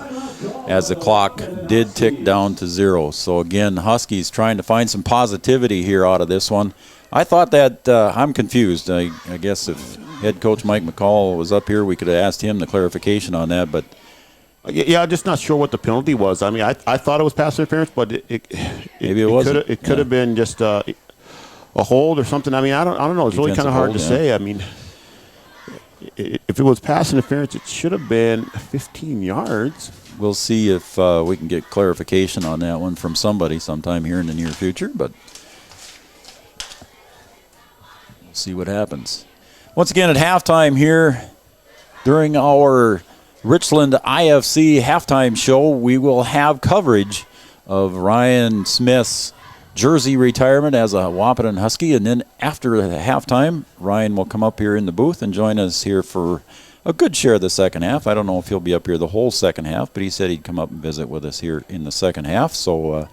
as the clock did tick down to 0. So again, Huskies trying to find some positivity here out of this one. I thought that I'm confused. I guess if head coach Mike McCall was up here, we could have asked him the clarification on that. But yeah, I'm just not sure what the penalty was. I mean, I thought it was pass interference, but maybe it wasn't. It could have been just a hold or something. I mean, I don't know. It's really kind of hard to say. I mean, if it was pass interference, it should have been 15 yards. We'll see if we can get clarification on that one from somebody sometime here in the near future. But we'll see what happens. Once again, at halftime here, during our Richland IFC halftime show, we will have coverage of Ryan Smith's jersey retirement as a Wahpeton Husky, and then after the halftime, Ryan will come up here in the booth and join us here for a good share of the second half. I don't know if he'll be up here the whole second half, but he said he'd come up and visit with us here in the second half. So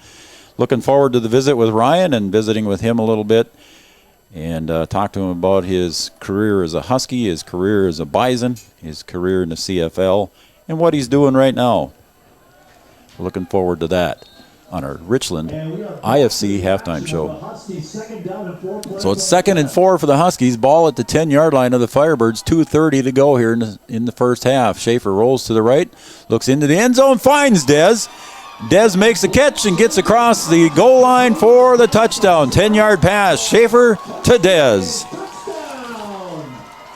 looking forward to the visit with Ryan and visiting with him a little bit and talk to him about his career as a Husky, his career as a Bison, his career in the CFL, and what he's doing right now. Looking forward to that on our Richland IFC halftime show. So it's 2nd and 4 for the Huskies. Ball at the 10-yard line of the Firebirds. 2:30 to go here in the first half. Schaefer rolls to the right, looks into the end zone, finds Dez. Dez makes the catch and gets across the goal line for the touchdown. 10-yard pass. Schaefer to Dez.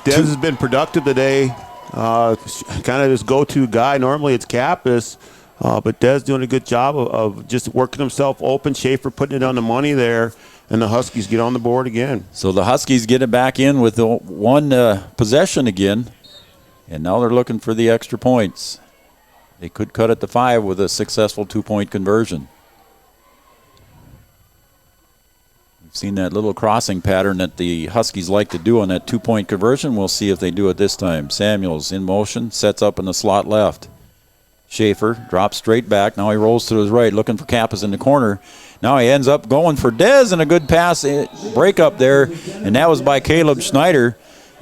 Dez has been productive today. Kind of his go-to guy. Normally it's Kappas. But Dez doing a good job of just working himself open. Schaefer putting it on the money there, and the Huskies get on the board again. So the Huskies get it back in with the one possession again, and now they're looking for the extra points. They could cut it to 5 with a successful 2-point conversion. We've seen that little crossing pattern that the Huskies like to do on that 2-point conversion. We'll see if they do it this time. Samuels in motion, sets up in the slot left. Schaefer drops straight back. Now he rolls to his right, looking for Kappas in the corner. Now he ends up going for Dez, and a good pass break up there, and that was by Caleb Schneider.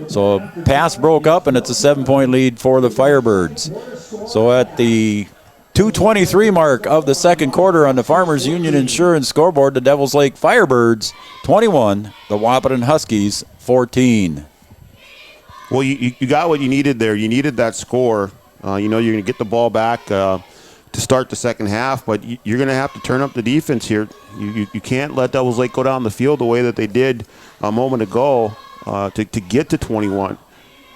So a pass broke up, and it's a 7-point lead for the Firebirds. So at the 2:23 mark of the second quarter on the Farmers Union Insurance scoreboard, the Devils Lake Firebirds 21, the Wahpeton Huskies 14. Well, you got what you needed there. You needed that score. You're going to get the ball back to start the second half, but you're going to have to turn up the defense here. You can't let Devils Lake go down the field the way that they did a moment ago to get to 21.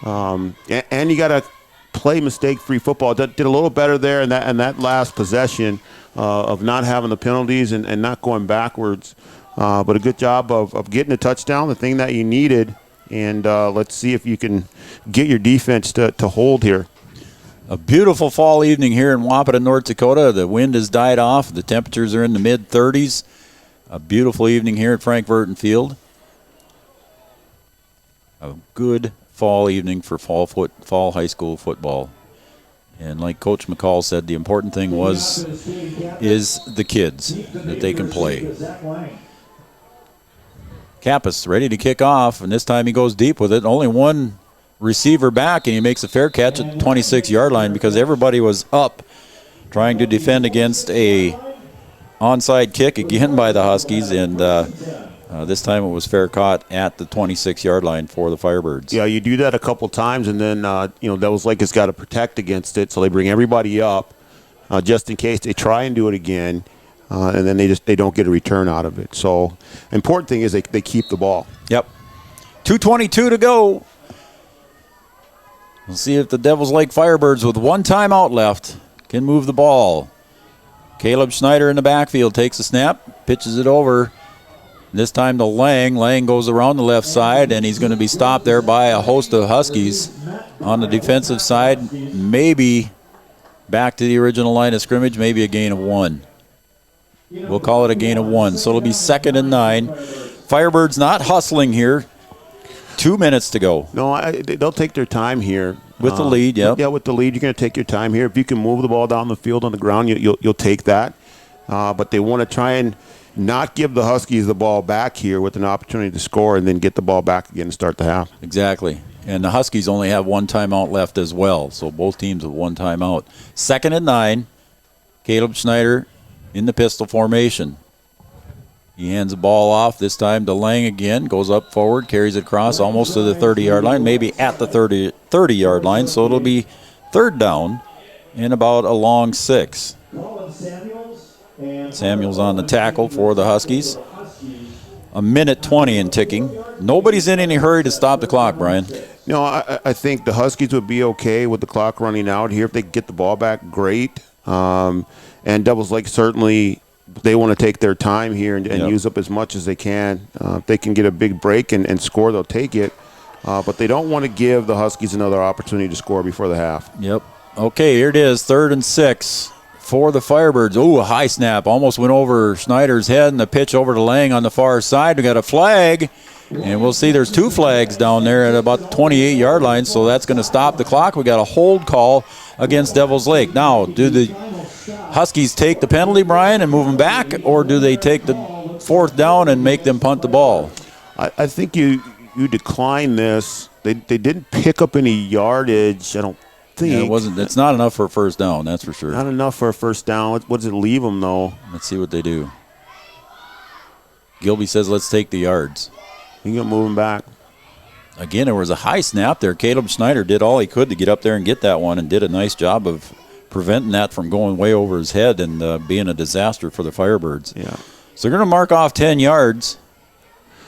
And you got to play mistake-free football. Did a little better there in that last possession of not having the penalties and not going backwards. But a good job of getting a touchdown, the thing that you needed. And let's see if you can get your defense to hold here. A beautiful fall evening here in Wahpeton, North Dakota. The wind has died off. The temperatures are in the mid-30s. A beautiful evening here at Frank Burton Field. A good fall evening for fall high school football. And like Coach McCall said, the important thing is the kids, that they can play. Kappas ready to kick off, and this time he goes deep with it. Only one receiver back, and he makes a fair catch at the 26-yard line because everybody was up trying to defend against a onside kick again by the Huskies, and this time it was fair caught at the 26-yard line for the Firebirds. Yeah, you do that a couple times, and then Devils Lake has got to protect against it, so they bring everybody up just in case they try and do it again, and then they don't get a return out of it. So important thing is they keep the ball. Yep. 2:22 to go. We'll see if the Devils Lake Firebirds, with one timeout left, can move the ball. Caleb Schneider in the backfield takes a snap, pitches it over. This time to Lang. Lang goes around the left side, and he's going to be stopped there by a host of Huskies. On the defensive side, maybe back to the original line of scrimmage, maybe a gain of 1. We'll call it a gain of 1. So it'll be 2nd and 9. Firebirds not hustling here. 2 minutes to go. No, they'll take their time here. With the lead, yep. Yeah, with the lead, you're going to take your time here. If you can move the ball down the field on the ground, you'll take that. But they want to try and not give the Huskies the ball back here with an opportunity to score and then get the ball back again and start the half. Exactly. And the Huskies only have one timeout left as well, so both teams have one timeout. 2nd and 9. Caleb Schneider in the pistol formation. He hands the ball off, this time to Lang again. Goes up forward, carries it across almost to the 30-yard line, maybe at the 30-yard line. So it'll be 3rd down and about a long 6. Samuels on the tackle for the Huskies. 1:20 and ticking. Nobody's in any hurry to stop the clock, Brian. No, I think the Huskies would be okay with the clock running out here. If they get the ball back, great. And Devils Lake certainly, they want to take their time here and use up as much as they can. If they can get a big break and score, they'll take it. But they don't want to give the Huskies another opportunity to score before the half. Yep. Okay, here it is, 3rd and 6 for the Firebirds. Ooh, a high snap. Almost went over Schneider's head, and the pitch over to Lang on the far side. We got a flag, and we'll see there's 2 flags down there at about the 28-yard line, so that's going to stop the clock. We got a hold call against Devils Lake. Now, do the Huskies take the penalty, Brian, and move them back, or do they take the 4th down and make them punt the ball? I think you decline this. They didn't pick up any yardage, I don't think. Yeah, it's not enough for a 1st down, that's for sure. Not enough for a 1st down. What does it leave them, though? Let's see what they do. Gilby says let's take the yards. You can move them back. Again, there was a high snap there. Caleb Schneider did all he could to get up there and get that one and did a nice job of preventing that from going way over his head and being a disaster for the Firebirds. Yeah. So they're going to mark off 10 yards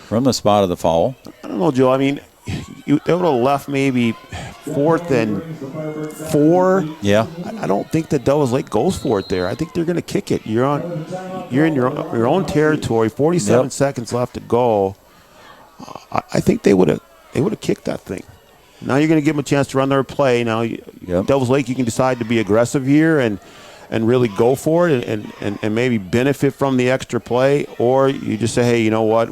from the spot of the foul. I don't know, Joe. I mean, they would have left maybe 4th and 4. Yeah. I don't think that Devils Lake goes for it there. I think they're going to kick it. You're in your own territory. 47 seconds left to go. I think they would have kicked that thing. Now you're going to give them a chance to run their play. Now, Devils Lake, you can decide to be aggressive here and really go for it and maybe benefit from the extra play, or you just say, hey, you know what,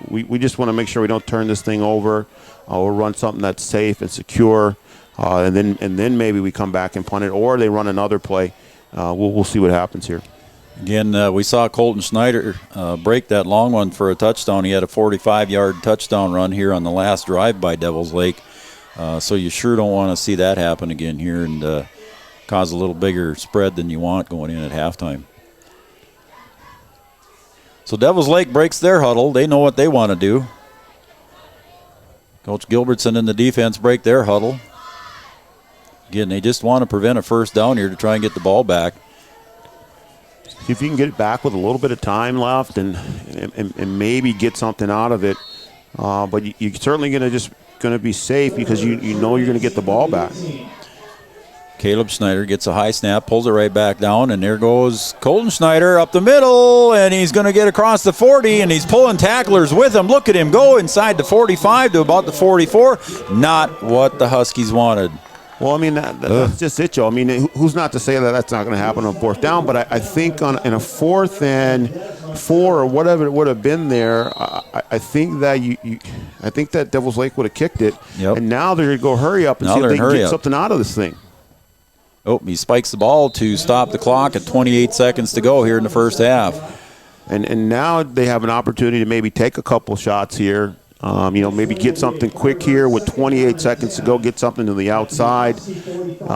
we just want to make sure we don't turn this thing over. We'll run something that's safe and secure, and then maybe we come back and punt it, or they run another play. We'll see what happens here. Again, we saw Colton Schneider break that long one for a touchdown. He had a 45-yard touchdown run here on the last drive by Devils Lake. So you sure don't want to see that happen again here and cause a little bigger spread than you want going in at halftime. So Devils Lake breaks their huddle. They know what they want to do. Coach Gilbertson and the defense break their huddle. Again, they just want to prevent a 1st down here to try and get the ball back. See if you can get it back with a little bit of time left and maybe get something out of it. But you're certainly going to be safe because you know you're going to get the ball back. Caleb Schneider gets a high snap, pulls it right back down, and there goes Colton Schneider up the middle, and he's going to get across the 40, and he's pulling tacklers with him. Look at him go inside the 45 to about the 44. Not what the Huskies wanted. Well, I mean, that's just it, Joe. I mean, who's not to say that that's not going to happen on 4th down, but I think in a 4th and 4 or whatever it would have been there, I think that I think that Devils Lake would have kicked it, and now they're going to go hurry up and see if they can get something out of this thing. Oh, he spikes the ball to stop the clock at 28 seconds to go here in the 1st half. And now they have an opportunity to maybe take a couple shots here. Maybe get something quick here with 28 seconds to go, get something to the outside. And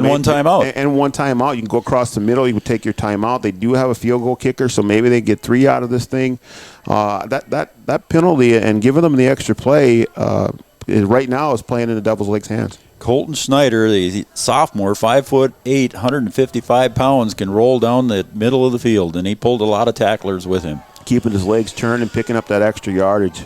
one timeout. And one timeout. You can go across the middle. You can take your timeout. They do have a field goal kicker, so maybe they get 3 out of this thing. That penalty and giving them the extra play right now is playing in the Devils Lake's hands. Colton Schneider, the sophomore, 5'8", 155 pounds, can roll down the middle of the field, and he pulled a lot of tacklers with him. Keeping his legs turned and picking up that extra yardage.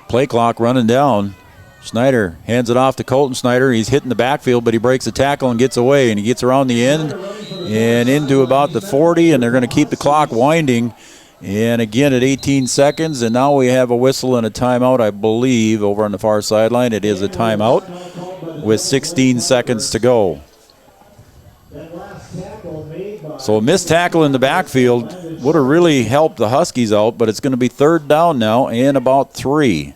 Play clock running down. Schneider hands it off to Colton Schneider. He's hitting the backfield, but he breaks a tackle and gets away, and he gets around the end and into about the 40, and they're going to keep the clock winding. And again at 18 seconds, and now we have a whistle and a timeout, I believe, over on the far sideline. It is a timeout with 16 seconds to go. So a missed tackle in the backfield would have really helped the Huskies out, but it's going to be 3rd down now and about 3.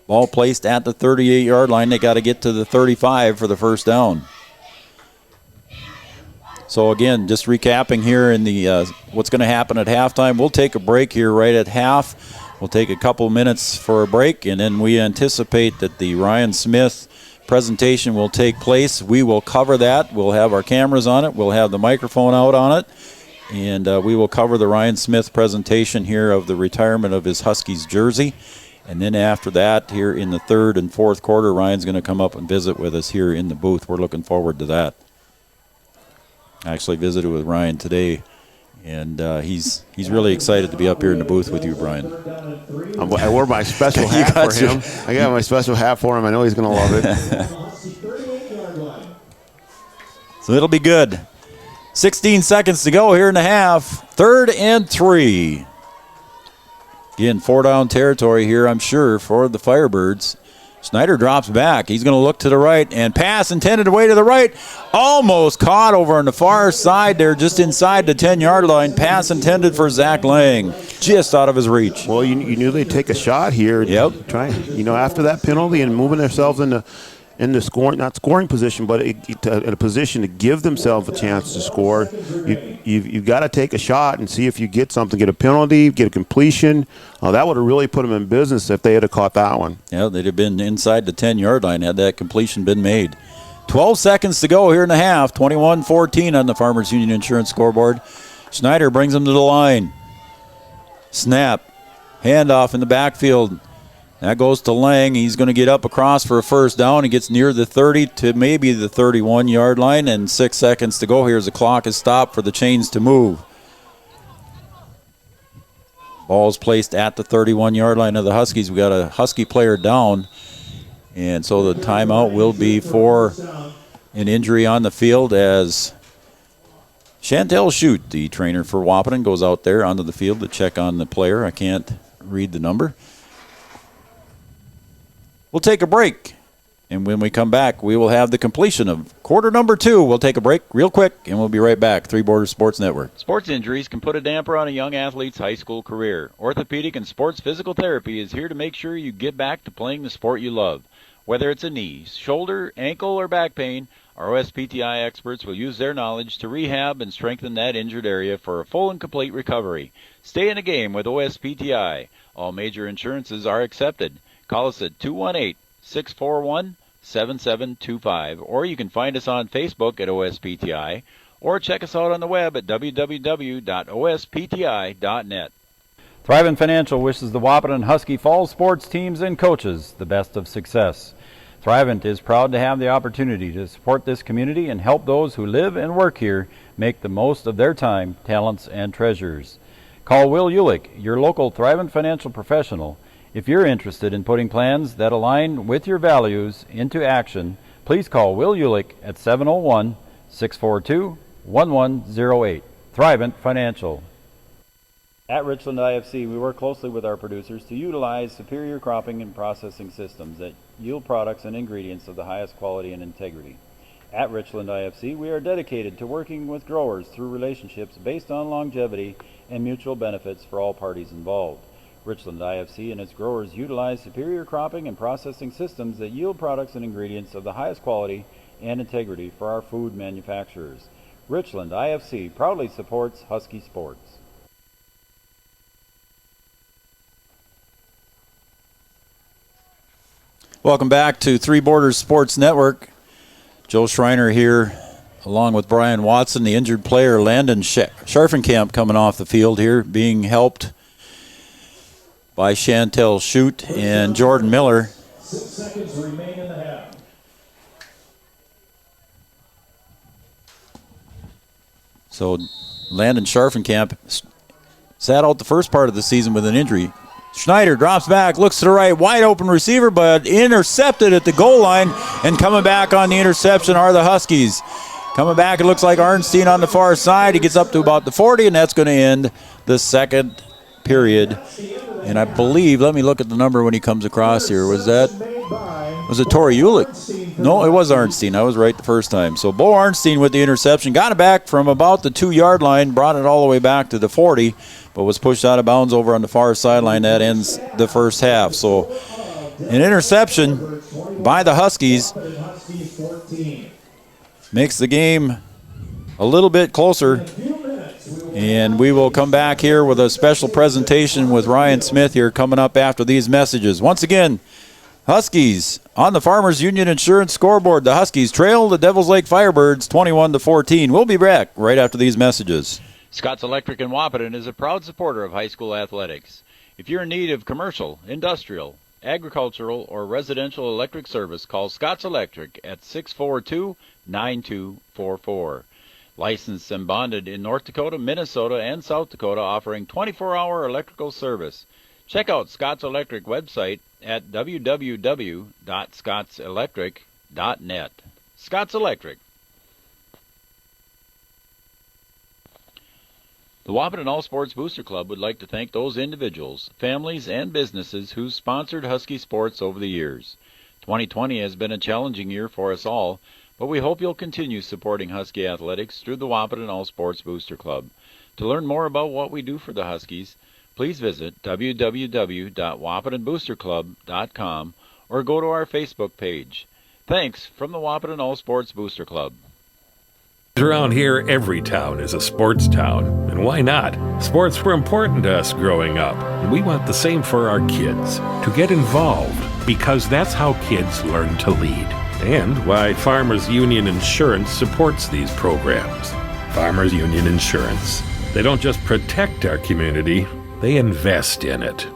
Ball placed at the 38-yard line. They got to get to the 35 for the 1st down. So again, just recapping here in the what's going to happen at halftime. We'll take a break here right at half. We'll take a couple minutes for a break, and then we anticipate that the Ryan Smith presentation will take place. We will cover that. We'll have our cameras on it. We'll have the microphone out on it. And we will cover the Ryan Smith presentation here of the retirement of his Huskies jersey. And then after that, here in the third and fourth quarter, Ryan's going to come up and visit with us here in the booth. We're looking forward to that. I actually visited with Ryan today, and he's really excited to be up here in the booth with you, Brian. I wore my special hat for him. I got my special hat for him. I know he's going to love it. So it'll be good. 16 seconds to go here in the half. 3rd and 3. Again, 4-down territory here, I'm sure, for the Firebirds. Snyder drops back. He's going to look to the right, and pass intended away to the right. Almost caught over on the far side there, just inside the 10-yard line. Pass intended for Zach Lang, just out of his reach. Well, you knew they'd take a shot here. Yep. Trying, after that penalty and moving themselves in the scoring, not scoring position, but in a position to give themselves a chance to score. You've got to take a shot and see if you get something, get a penalty, get a completion. That would have really put them in business if they had caught that one. Yeah, they'd have been inside the 10-yard line had that completion been made. 12 seconds to go here in the half. 21-14 on the Farmers Union Insurance scoreboard. Schneider brings them to the line. Snap. Handoff in the backfield. That goes to Lang. He's going to get up across for a first down. He gets near the 30 to maybe the 31-yard line, and 6 seconds to go here as the clock is stopped for the chains to move. Ball's placed at the 31-yard line of the Huskies. We got a Husky player down, and so the timeout will be for an injury on the field as Chantel Shute, the trainer for Wahpeton, goes out there onto the field to check on the player. I can't read the number. We'll take a break, and when we come back, we will have the completion of quarter number 2. We'll take a break real quick, and we'll be right back. Three Borders Sports Network. Sports injuries can put a damper on a young athlete's high school career. Orthopedic and sports physical therapy is here to make sure you get back to playing the sport you love. Whether it's a knee, shoulder, ankle, or back pain, our OSPTI experts will use their knowledge to rehab and strengthen that injured area for a full and complete recovery. Stay in the game with OSPTI. All major insurances are accepted. Call us at 218-641-7725, or you can find us on Facebook at OSPTI, or check us out on the web at www.ospti.net. Thrivent Financial wishes the Wahpeton Husky Fall sports teams and coaches the best of success. Thrivent is proud to have the opportunity to support this community and help those who live and work here make the most of their time, talents, and treasures. Call Will Ulick, your local Thrivent Financial professional. If you're interested in putting plans that align with your values into action, please call Will Ulick at 701-642-1108. Thrivent Financial. At Richland IFC, we work closely with our producers to utilize superior cropping and processing systems that yield products and ingredients of the highest quality and integrity. At Richland IFC, we are dedicated to working with growers through relationships based on longevity and mutual benefits for all parties involved. Richland IFC and its growers utilize superior cropping and processing systems that yield products and ingredients of the highest quality and integrity for our food manufacturers. Richland IFC proudly supports Husky sports. Welcome back to Three Borders Sports Network. Joe Schreiner here, along with Brian Watson, the injured player Landon Scharfenkamp coming off the field here, being helped by Chantel Shute and Jordan Miller. 6 seconds remain in the half. So Landon Scharfenkamp sat out the first part of the season with an injury. Schneider drops back, looks to the right, wide open receiver, but intercepted at the goal line, and coming back on the interception are the Huskies. Coming back, it looks like Arnstein on the far side. He gets up to about the 40, and that's going to end the second period. And I believe, let me look at the number when he comes across here. Was it Tori Ulick? No, it was Arnstein. I was right the first time. So Bo Arnstein with the interception. Got it back from about the 2-yard line, brought it all the way back to the 40, but was pushed out of bounds over on the far sideline. That ends the first half. So an interception by the Huskies makes the game a little bit closer. And we will come back here with a special presentation with Ryan Smith here coming up after these messages. Once again, Huskies on the Farmers Union Insurance scoreboard. The Huskies trail the Devils Lake Firebirds 21-14. We'll be back right after these messages. Scott's Electric in Wahpeton is a proud supporter of high school athletics. If you're in need of commercial, industrial, agricultural, or residential electric service, call Scott's Electric at 642-9244. Licensed and bonded in North Dakota, Minnesota, and South Dakota, offering 24-hour electrical service. Check out Scott's Electric website at www.scottselectric.net. Scott's Electric. The Wahpeton All Sports Booster Club would like to thank those individuals, families, and businesses who sponsored Husky sports over the years. 2020 has been a challenging year for us all, but we hope you'll continue supporting Husky athletics through the Wahpeton All Sports Booster Club. To learn more about what we do for the Huskies, please visit www.wahpetonboosterclub.com or go to our Facebook page. Thanks from the Wahpeton All Sports Booster Club. Around here, every town is a sports town. And why not? Sports were important to us growing up, and we want the same for our kids. To get involved, because that's how kids learn to lead. And why Farmers Union Insurance supports these programs. Farmers Union Insurance. They don't just protect our community, they invest in it.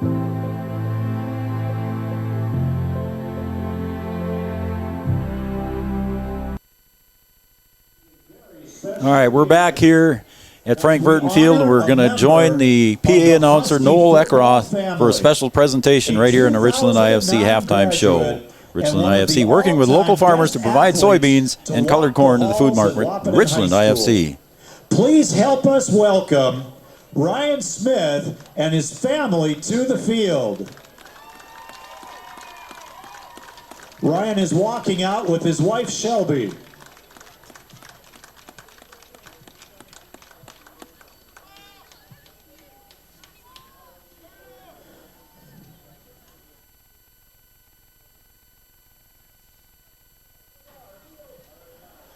All right, we're back here at Frank Burton Field, and we're going to join the PA announcer, Noel Eckroth, for a special presentation right here in the Richland IFC halftime show. Richland IFC working with local farmers to provide soybeans and colored corn to the food market. Richland IFC. Please help us welcome Ryan Smith and his family to the field. Ryan is walking out with his wife, Shelby.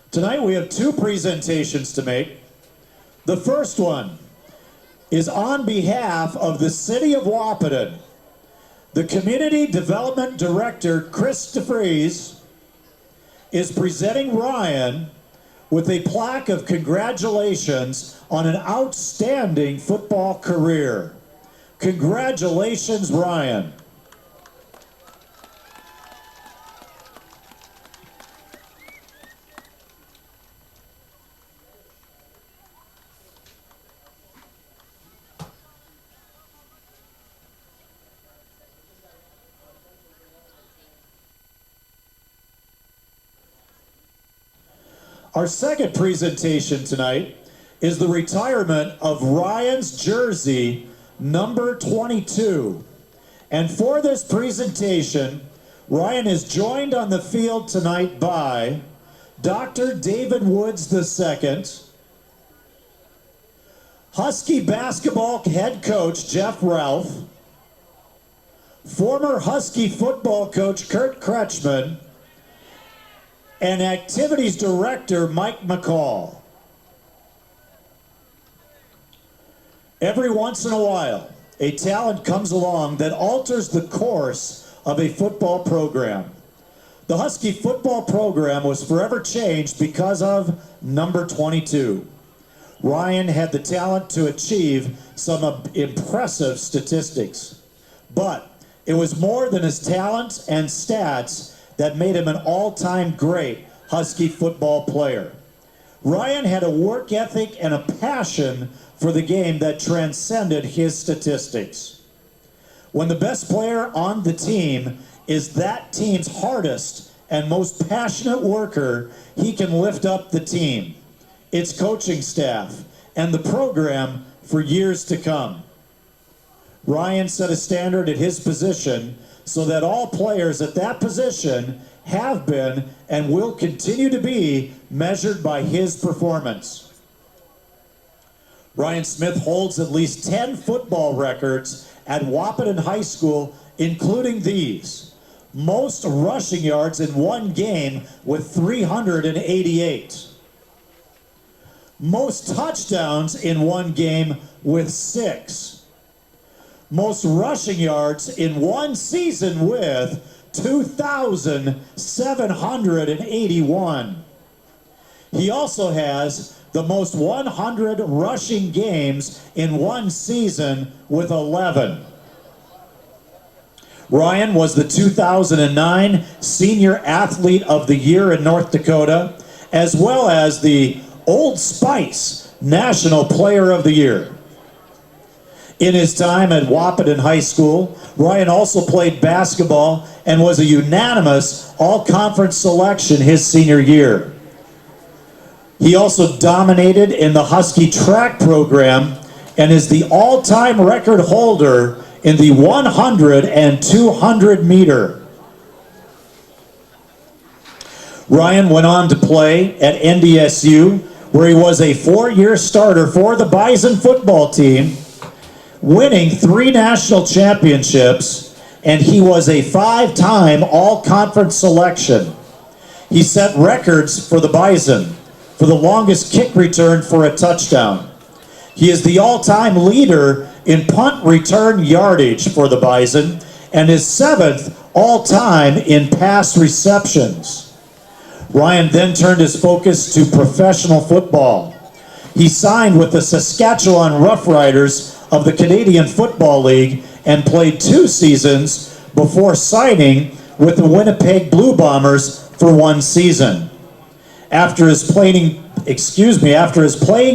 Tonight we have two presentations to make. The first one is on behalf of the City of Wahpeton. The Community Development Director, Chris DeFries, is presenting Ryan with a plaque of congratulations on an outstanding football career. Congratulations, Ryan. Our second presentation tonight is the retirement of Ryan's jersey, number 22. And for this presentation, Ryan is joined on the field tonight by Dr. David Woods II, Husky basketball head coach Jeff Ralph, former Husky football coach Kurt Kretschmann, and Activities Director Mike McCall. Every once in a while, a talent comes along that alters the course of a football program. The Husky football program was forever changed because of number 22. Ryan had the talent to achieve some impressive statistics, but it was more than his talent and stats that made him an all-time great Husky football player. Ryan had a work ethic and a passion for the game that transcended his statistics. When the best player on the team is that team's hardest and most passionate worker, he can lift up the team, its coaching staff, and the program for years to come. Ryan set a standard at his position so that all players at that position have been and will continue to be measured by his performance. Ryan Smith holds at least 10 football records at Wahpeton High School, including these: most rushing yards in one game with 388, Most touchdowns in one game with 6. Most rushing yards in one season with 2,781. He also has the most 100 rushing games in one season with 11. Ryan was the 2009 Senior Athlete of the Year in North Dakota, as well as the Old Spice National Player of the Year. In his time at Wahpeton High School, Ryan also played basketball and was a unanimous all-conference selection his senior year. He also dominated in the Husky track program and is the all-time record holder in the 100 and 200 meter. Ryan went on to play at NDSU, where he was a 4-year starter for the Bison football team, winning 3 national championships, and he was a 5-time all-conference selection. He set records for the Bison for the longest kick return for a touchdown. He is the all-time leader in punt return yardage for the Bison and is 7th all-time in pass receptions. Ryan then turned his focus to professional football. He signed with the Saskatchewan Roughriders of the Canadian Football League and played 2 seasons before signing with the Winnipeg Blue Bombers for 1 season. After his playing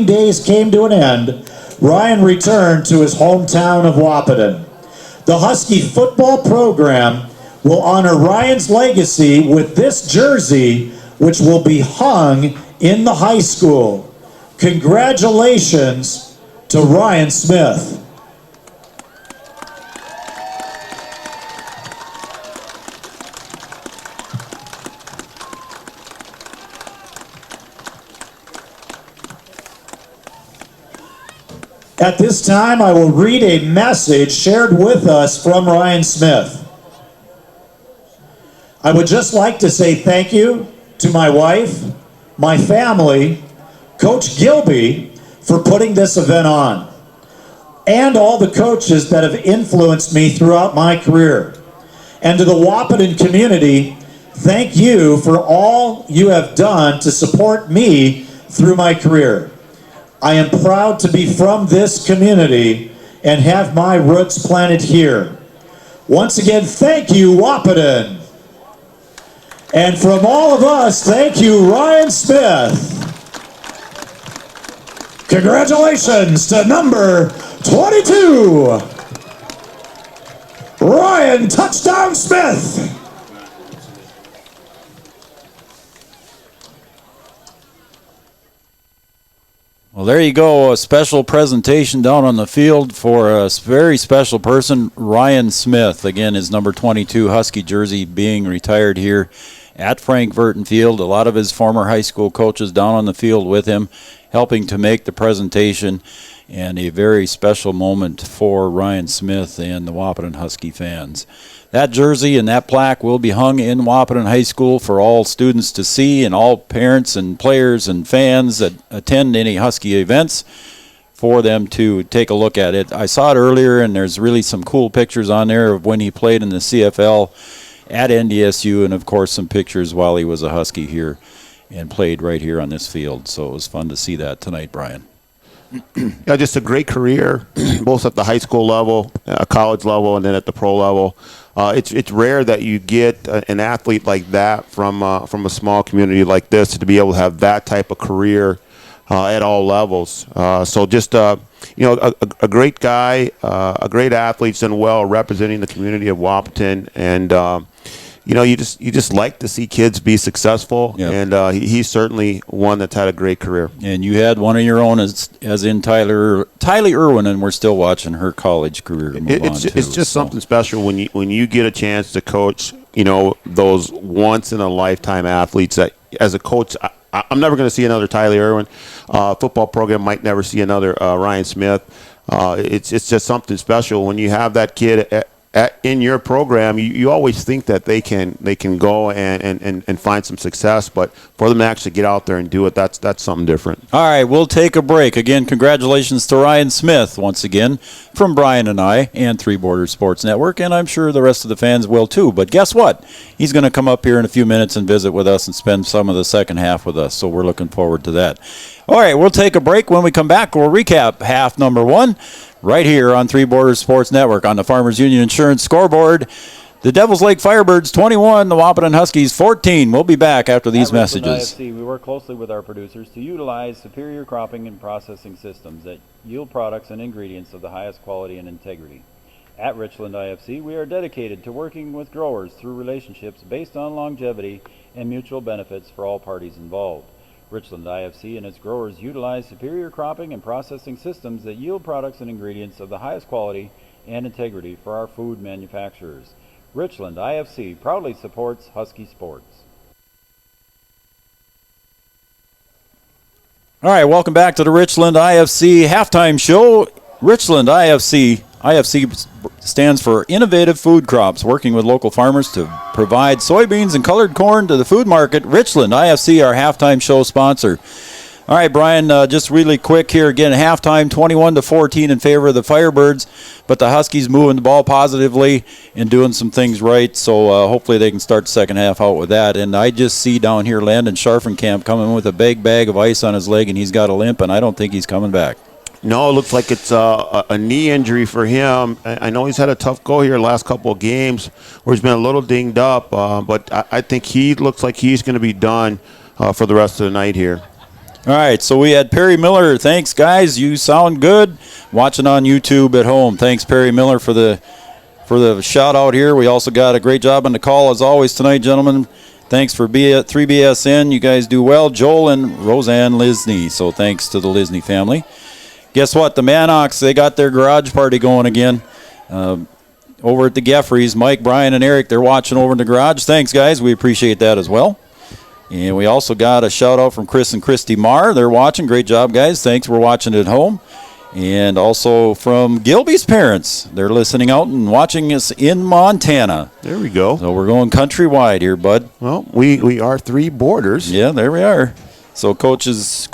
days came to an end, Ryan returned to his hometown of Wahpeton. The Husky football program will honor Ryan's legacy with this jersey, which will be hung in the high school. Congratulations to Ryan Smith. At this time, I will read a message shared with us from Ryan Smith. I would just like to say thank you to my wife, my family, Coach Gilby, for putting this event on, and all the coaches that have influenced me throughout my career. And to the Wahpeton community, thank you for all you have done to support me through my career. I am proud to be from this community and have my roots planted here. Once again, thank you, Wahpeton. And from all of us, thank you, Ryan Smith. Congratulations to number 22, Ryan Touchdown Smith. Well, there you go. A special presentation down on the field for a very special person, Ryan Smith. Again, his number 22 Husky jersey being retired here at Frank Verton Field. A lot of his former high school coaches down on the field with him, helping to make the presentation, and a very special moment for Ryan Smith and the Wahpeton Husky fans. That jersey and that plaque will be hung in Wahpeton High School for all students to see, and all parents and players and fans that attend any Husky events for them to take a look at it. I saw it earlier, and there's really some cool pictures on there of when he played in the CFL at NDSU, and of course some pictures while he was a Husky here and played right here on this field. So it was fun to see that tonight, Brian. Yeah, just a great career, both at the high school level, college level, and then at the pro level. It's rare that you get an athlete like that from a small community like this to be able to have that type of career at all levels. So just a great guy, a great athlete, done well representing the community of Wahpeton, and you just like to see kids be successful, yep. And he's certainly one that's had a great career. And you had one of your own, as in Tyler Irwin, and we're still watching her college career move on too. It's just something special when you get a chance to coach, those once in a lifetime athletes that as a coach. I'm never going to see another Tyler Irwin. Football program might never see another Ryan Smith. It's just something special when you have that kid in your program, you always think that they can go and find some success, but for them to actually get out there and do it, that's something different. All right, we'll take a break. Again, congratulations to Ryan Smith once again from Brian and I and Three Borders Sports Network, and I'm sure the rest of the fans will too. But guess what? He's going to come up here in a few minutes and visit with us and spend some of the second half with us, so we're looking forward to that. All right, we'll take a break. When we come back, we'll recap half number 1 right here on Three Borders Sports Network on the Farmers Union Insurance scoreboard. The Devils Lake Firebirds 21, the Wahpeton Huskies 14. We'll be back after these messages. IFC, we work closely with our producers to utilize superior cropping and processing systems that yield products and ingredients of the highest quality and integrity. At Richland IFC, we are dedicated to working with growers through relationships based on longevity and mutual benefits for all parties involved. Richland IFC and its growers utilize superior cropping and processing systems that yield products and ingredients of the highest quality and integrity for our food manufacturers. Richland IFC proudly supports Husky sports. All right, welcome back to the Richland IFC halftime show. Richland IFC stands for Innovative Food Crops, working with local farmers to provide soybeans and colored corn to the food market. Richland IFC, our halftime show sponsor. All right, Brian, just really quick here. Again, halftime 21-14 in favor of the Firebirds, but the Huskies moving the ball positively and doing some things right, so hopefully they can start the second half out with that. And I just see down here Landon Scharfenkamp coming with a big bag of ice on his leg, and he's got a limp, and I don't think he's coming back. No, it looks like it's a knee injury for him. I know he's had a tough go here the last couple of games where he's been a little dinged up, but I think he looks like he's going to be done for the rest of the night here. All right, so we had Perry Miller. Thanks, guys. You sound good. Watching on YouTube at home. Thanks, Perry Miller, for the shout-out here. We also got a great job on the call, as always, tonight, gentlemen. Thanks for 3BSN. You guys do well. Joel and Roseanne Lisney. So thanks to the Lisney family. Guess what? The Manox, they got their garage party going again over at the Geffreys. Mike, Brian, and Eric, they're watching over in the garage. Thanks, guys. We appreciate that as well. And we also got a shout-out from Chris and Christy Marr. They're watching. Great job, guys. Thanks for watching at home. And also from Gilby's parents. They're listening out and watching us in Montana. There we go. So we're going countrywide here, bud. Well, we are Three Borders. Yeah, there we are. So coach's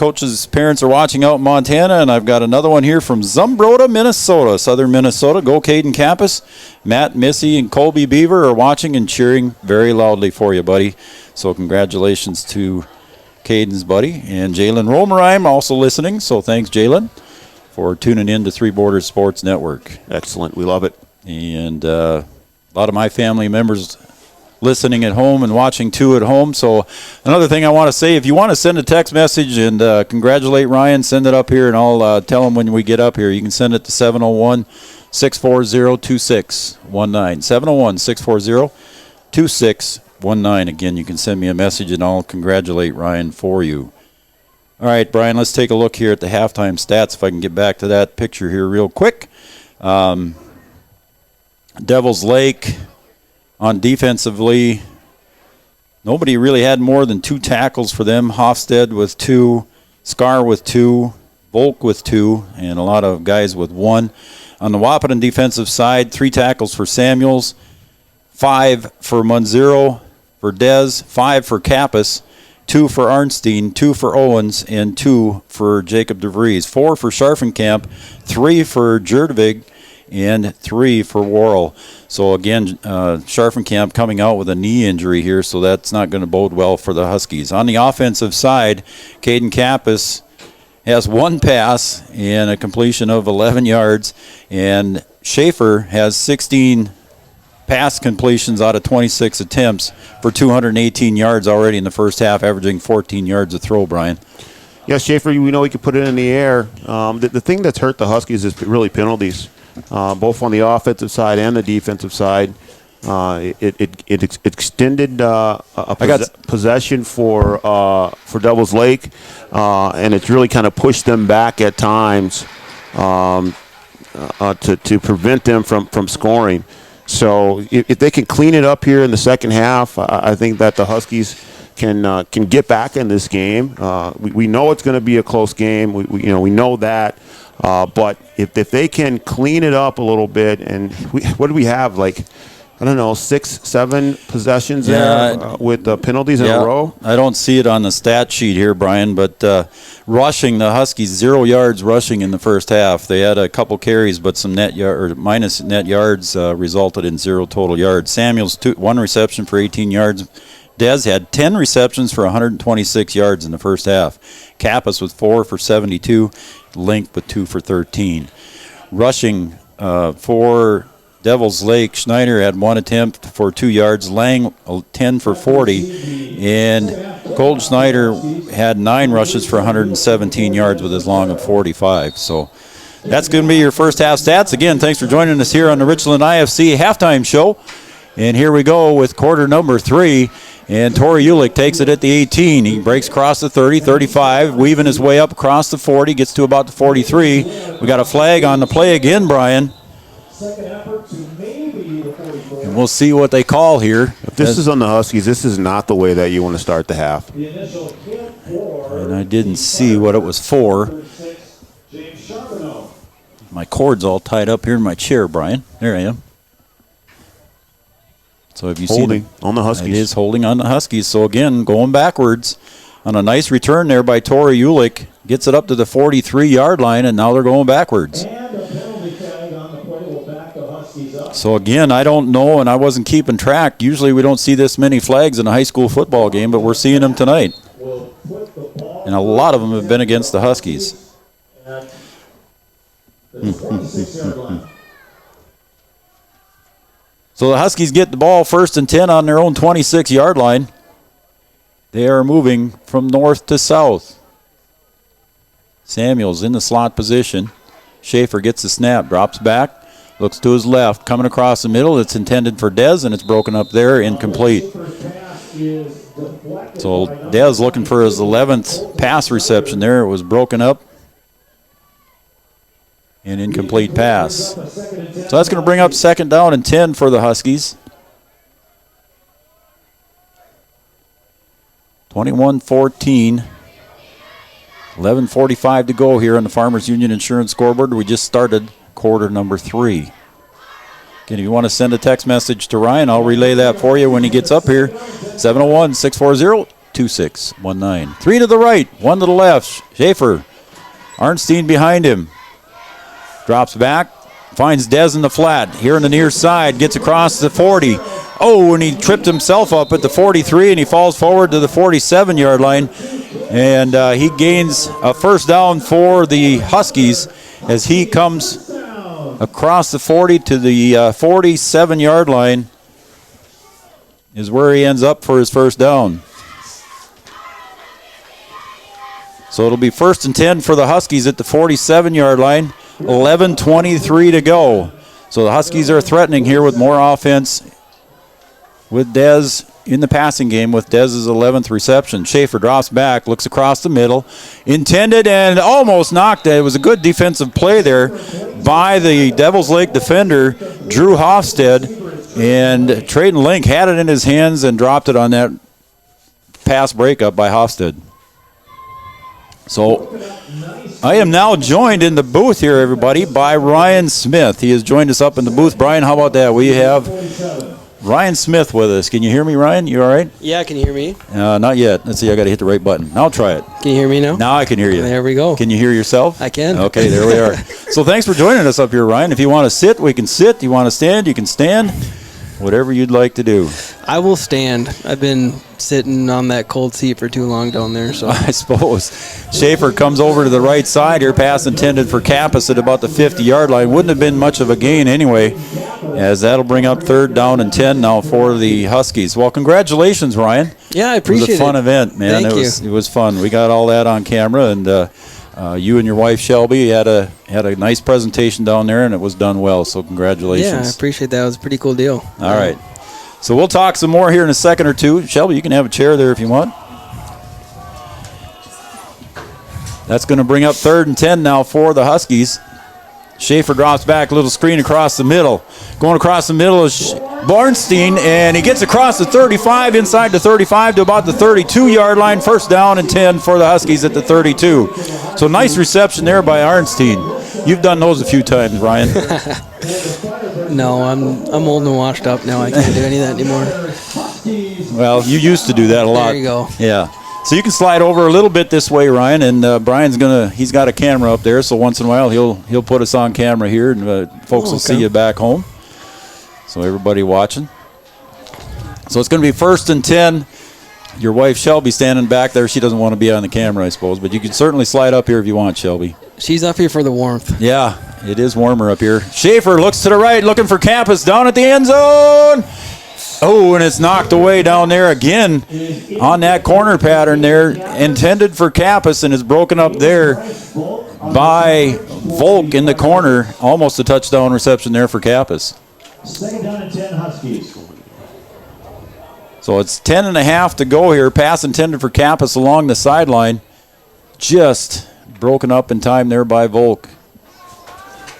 parents are watching out in Montana, and I've got another one here from Zumbrota, Minnesota, southern Minnesota. Go Caden Campus. Matt, Missy, and Colby Beaver are watching and cheering very loudly for you, buddy. So congratulations to Caden's buddy. And Jalen Romerheim also listening, so thanks, Jalen, for tuning in to Three Borders Sports Network. Excellent. We love it. And a lot of my family members listening at home and watching too at home. So another thing I want to say, if you want to send a text message and congratulate Ryan, send it up here and I'll tell him when we get up here. You can send it to 701-640-2619. 701-640-2619. Again, you can send me a message and I'll congratulate Ryan for you. All right, Brian, let's take a look here at the halftime stats if I can get back to that picture here real quick. Devils Lake on defensively, nobody really had more than 2 tackles for them. Hofstede with 2, Scar with 2, Volk with 2, and a lot of guys with 1. On the Wahpeton defensive side, 3 tackles for Samuels, 5 for Munzero, for Dez, 5 for Kappas, 2 for Arnstein, 2 for Owens, and 2 for Jacob DeVries. 4 for Scharfenkamp, 3 for Jerdvig, and 3 for Worrell. So again, Scharfenkamp coming out with a knee injury here, so that's not going to bode well for the Huskies. On the offensive side, Caden Kappas has 1 pass and a completion of 11 yards, and Schaefer has 16 pass completions out of 26 attempts for 218 yards already in the first half, averaging 14 yards a throw, Brian. Yeah, Schaefer, we know he could put it in the air. The thing that's hurt the Huskies is really penalties. Both on the offensive side and the defensive side. It extended possession for Devils Lake, and it's really kind of pushed them back at times to prevent them from scoring. So if they can clean it up here in the second half, I think that the Huskies can get back in this game. We know it's going to be a close game. We know that. But if they can clean it up a little bit, and what do we have, like, I don't know, 6-7 possessions there with penalties in a row? I don't see it on the stat sheet here, Brian, but rushing, the Huskies 0 yards rushing in the first half. They had a couple carries, but some minus net yards resulted in 0 total yards. Samuels 1 reception for 18 yards. Dez had 10 receptions for 126 yards in the first half. Kappas with 4 for 72. Link with 2 for 13. Rushing for Devils Lake, Schneider had 1 attempt for 2 yards. Lang 10 for 40. And Gold Schneider had 9 rushes for 117 yards with his long of 45. So that's going to be your first half stats. Again, thanks for joining us here on the Richland IFC halftime show. And here we go with quarter number 3. And Torrey Ulick takes it at the 18. He breaks across the 30, 35, weaving his way up across the 40, gets to about the 43. We got a flag on the play again, Brian. And we'll see what they call here. If this is on the Huskies, this is not the way that you want to start the half. And I didn't see what it was for. My cord's all tied up here in my chair, Brian. There I am. So have you holding seen on the Huskies? It is holding on the Huskies. So again, going backwards on a nice return there by Torrey Ulick. Gets it up to the 43-yard line, and now they're going backwards. So again, I don't know, and I wasn't keeping track. Usually we don't see this many flags in a high school football game, but we're seeing them tonight. And a lot of them have been against the Huskies. So the Huskies get the ball 1st and 10 on their own 26-yard line. They are moving from north to south. Samuels in the slot position. Schaefer gets the snap, drops back, looks to his left, coming across the middle. It's intended for Dez, and it's broken up there, incomplete. So Dez looking for his 11th pass reception there. It was broken up. An incomplete pass. So that's going to bring up 2nd down and 10 for the Huskies. 21-14. 11:45 to go here on the Farmers Union Insurance scoreboard. We just started quarter number 3. Again, if you want to send a text message to Ryan, I'll relay that for you when he gets up here. 701-640-2619. 3 to the right, 1 to the left. Schaefer. Arnstein behind him. Drops back, finds Dez in the flat. Here on the near side, gets across the 40. Oh, and he tripped himself up at the 43, and he falls forward to the 47-yard line. And he gains a 1st down for the Huskies as he comes across the 40 to the 47-yard line is where he ends up for his 1st down. So it'll be 1st and 10 for the Huskies at the 47-yard line. 11:23 to go. So the Huskies are threatening here with more offense with Dez in the passing game with Dez's 11th reception. Schaefer drops back, looks across the middle, intended and almost knocked it. It was a good defensive play there by the Devils Lake defender, Drew Hofstad, and Traden Link had it in his hands and dropped it on that pass breakup by Hofstad. So I am now joined in the booth here, everybody, by Ryan Smith. He has joined us up in the booth. Brian, how about that? We have Ryan Smith with us. Can you hear me, Ryan? You all right? Yeah, can you hear me? Not yet. Let's see. I got to hit the right button. Now try it. Can you hear me now? Now I can hear you. There we go. Can you hear yourself? I can. Okay, there we are. So thanks for joining us up here, Ryan. If you want to sit, we can sit. You want to stand, you can stand. Whatever you'd like to do. I will stand. I've been sitting on that cold seat for too long down there. So I suppose. Schaefer comes over to the right side here. Pass intended for Kappas at about the 50-yard line. Wouldn't have been much of a gain anyway, as that'll bring up 3rd down and 10 now for the Huskies. Well, congratulations, Ryan. Yeah, I appreciate it. It was a fun event, man. Thank you. It was fun. We got all that on camera, and you and your wife Shelby had a nice presentation down there, and it was done well. So congratulations. Yeah, I appreciate that. It was a pretty cool deal. All right. So we'll talk some more here in a second or two. Shelby, you can have a chair there if you want. That's going to bring up 3rd and 10 now for the Huskies. Schaefer drops back, little screen across the middle. Going across the middle is Bornstein, and he gets across the 35, inside the 35 to about the 32-yard line. First down and 10 for the Huskies at the 32. So nice reception there by Arnstein. You've done those a few times, Ryan. No, I'm old and washed up now. I can't do any of that anymore. Well, you used to do that a lot. There you go. Yeah. So you can slide over a little bit this way, Ryan, and Brian's he's got a camera up there, so once in a while he'll put us on camera here, and folks will see you back home. So everybody watching. So it's going to be 1st and 10. Your wife Shelby standing back there. She doesn't want to be on the camera, I suppose, but you can certainly slide up here if you want, Shelby. She's up here for the warmth. Yeah, it is warmer up here. Schaefer looks to the right, looking for Campus down at the end zone. Oh, and it's knocked away down there again on that corner pattern there, intended for Campus, and is broken up there by Volk in the corner. Almost a touchdown reception there for Campus. 2nd down and 10 Huskies. So it's 10.5 to go here. Pass intended for Campus along the sideline. Just broken up in time there by Volk.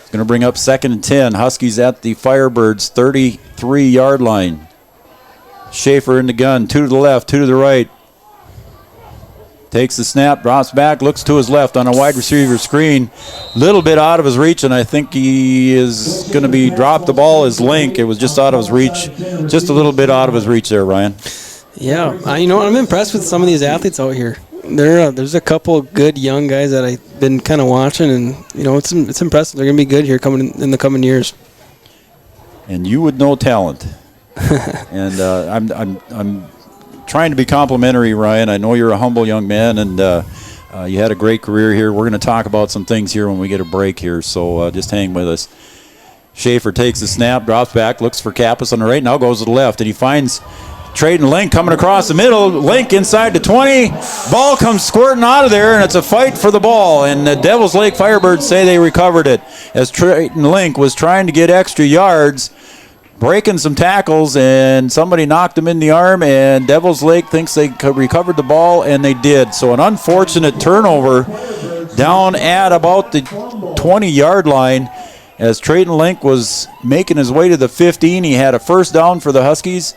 It's going to bring up 2nd and 10. Huskies at the Firebirds 33-yard line. Schaefer in the gun, 2 to the left, 2 to the right. Takes the snap, drops back, looks to his left on a wide receiver screen. Little bit out of his reach, and I think he is going to be dropped the ball as Link. It was just out of his reach, just a little bit out of his reach there, Ryan. Yeah, I'm impressed with some of these athletes out here. There's a couple good young guys that I've been kind of watching, and it's impressive. They're going to be good here in the coming years. And you would know talent. And I'm trying to be complimentary, Ryan. I know you're a humble young man, and you had a great career here. We're going to talk about some things here when we get a break here, so just hang with us. Schaefer takes the snap, drops back, looks for Kappas on the right, now goes to the left, and he finds Trayden Link coming across the middle. Link inside the 20. Ball comes squirting out of there, and it's a fight for the ball, and the Devils Lake Firebirds say they recovered it as Trayden Link was trying to get extra yards, breaking some tackles, and somebody knocked him in the arm, and Devils Lake thinks they recovered the ball, and they did. So an unfortunate turnover down at about the 20-yard line as Trayden Link was making his way to the 15. He had a first down for the Huskies,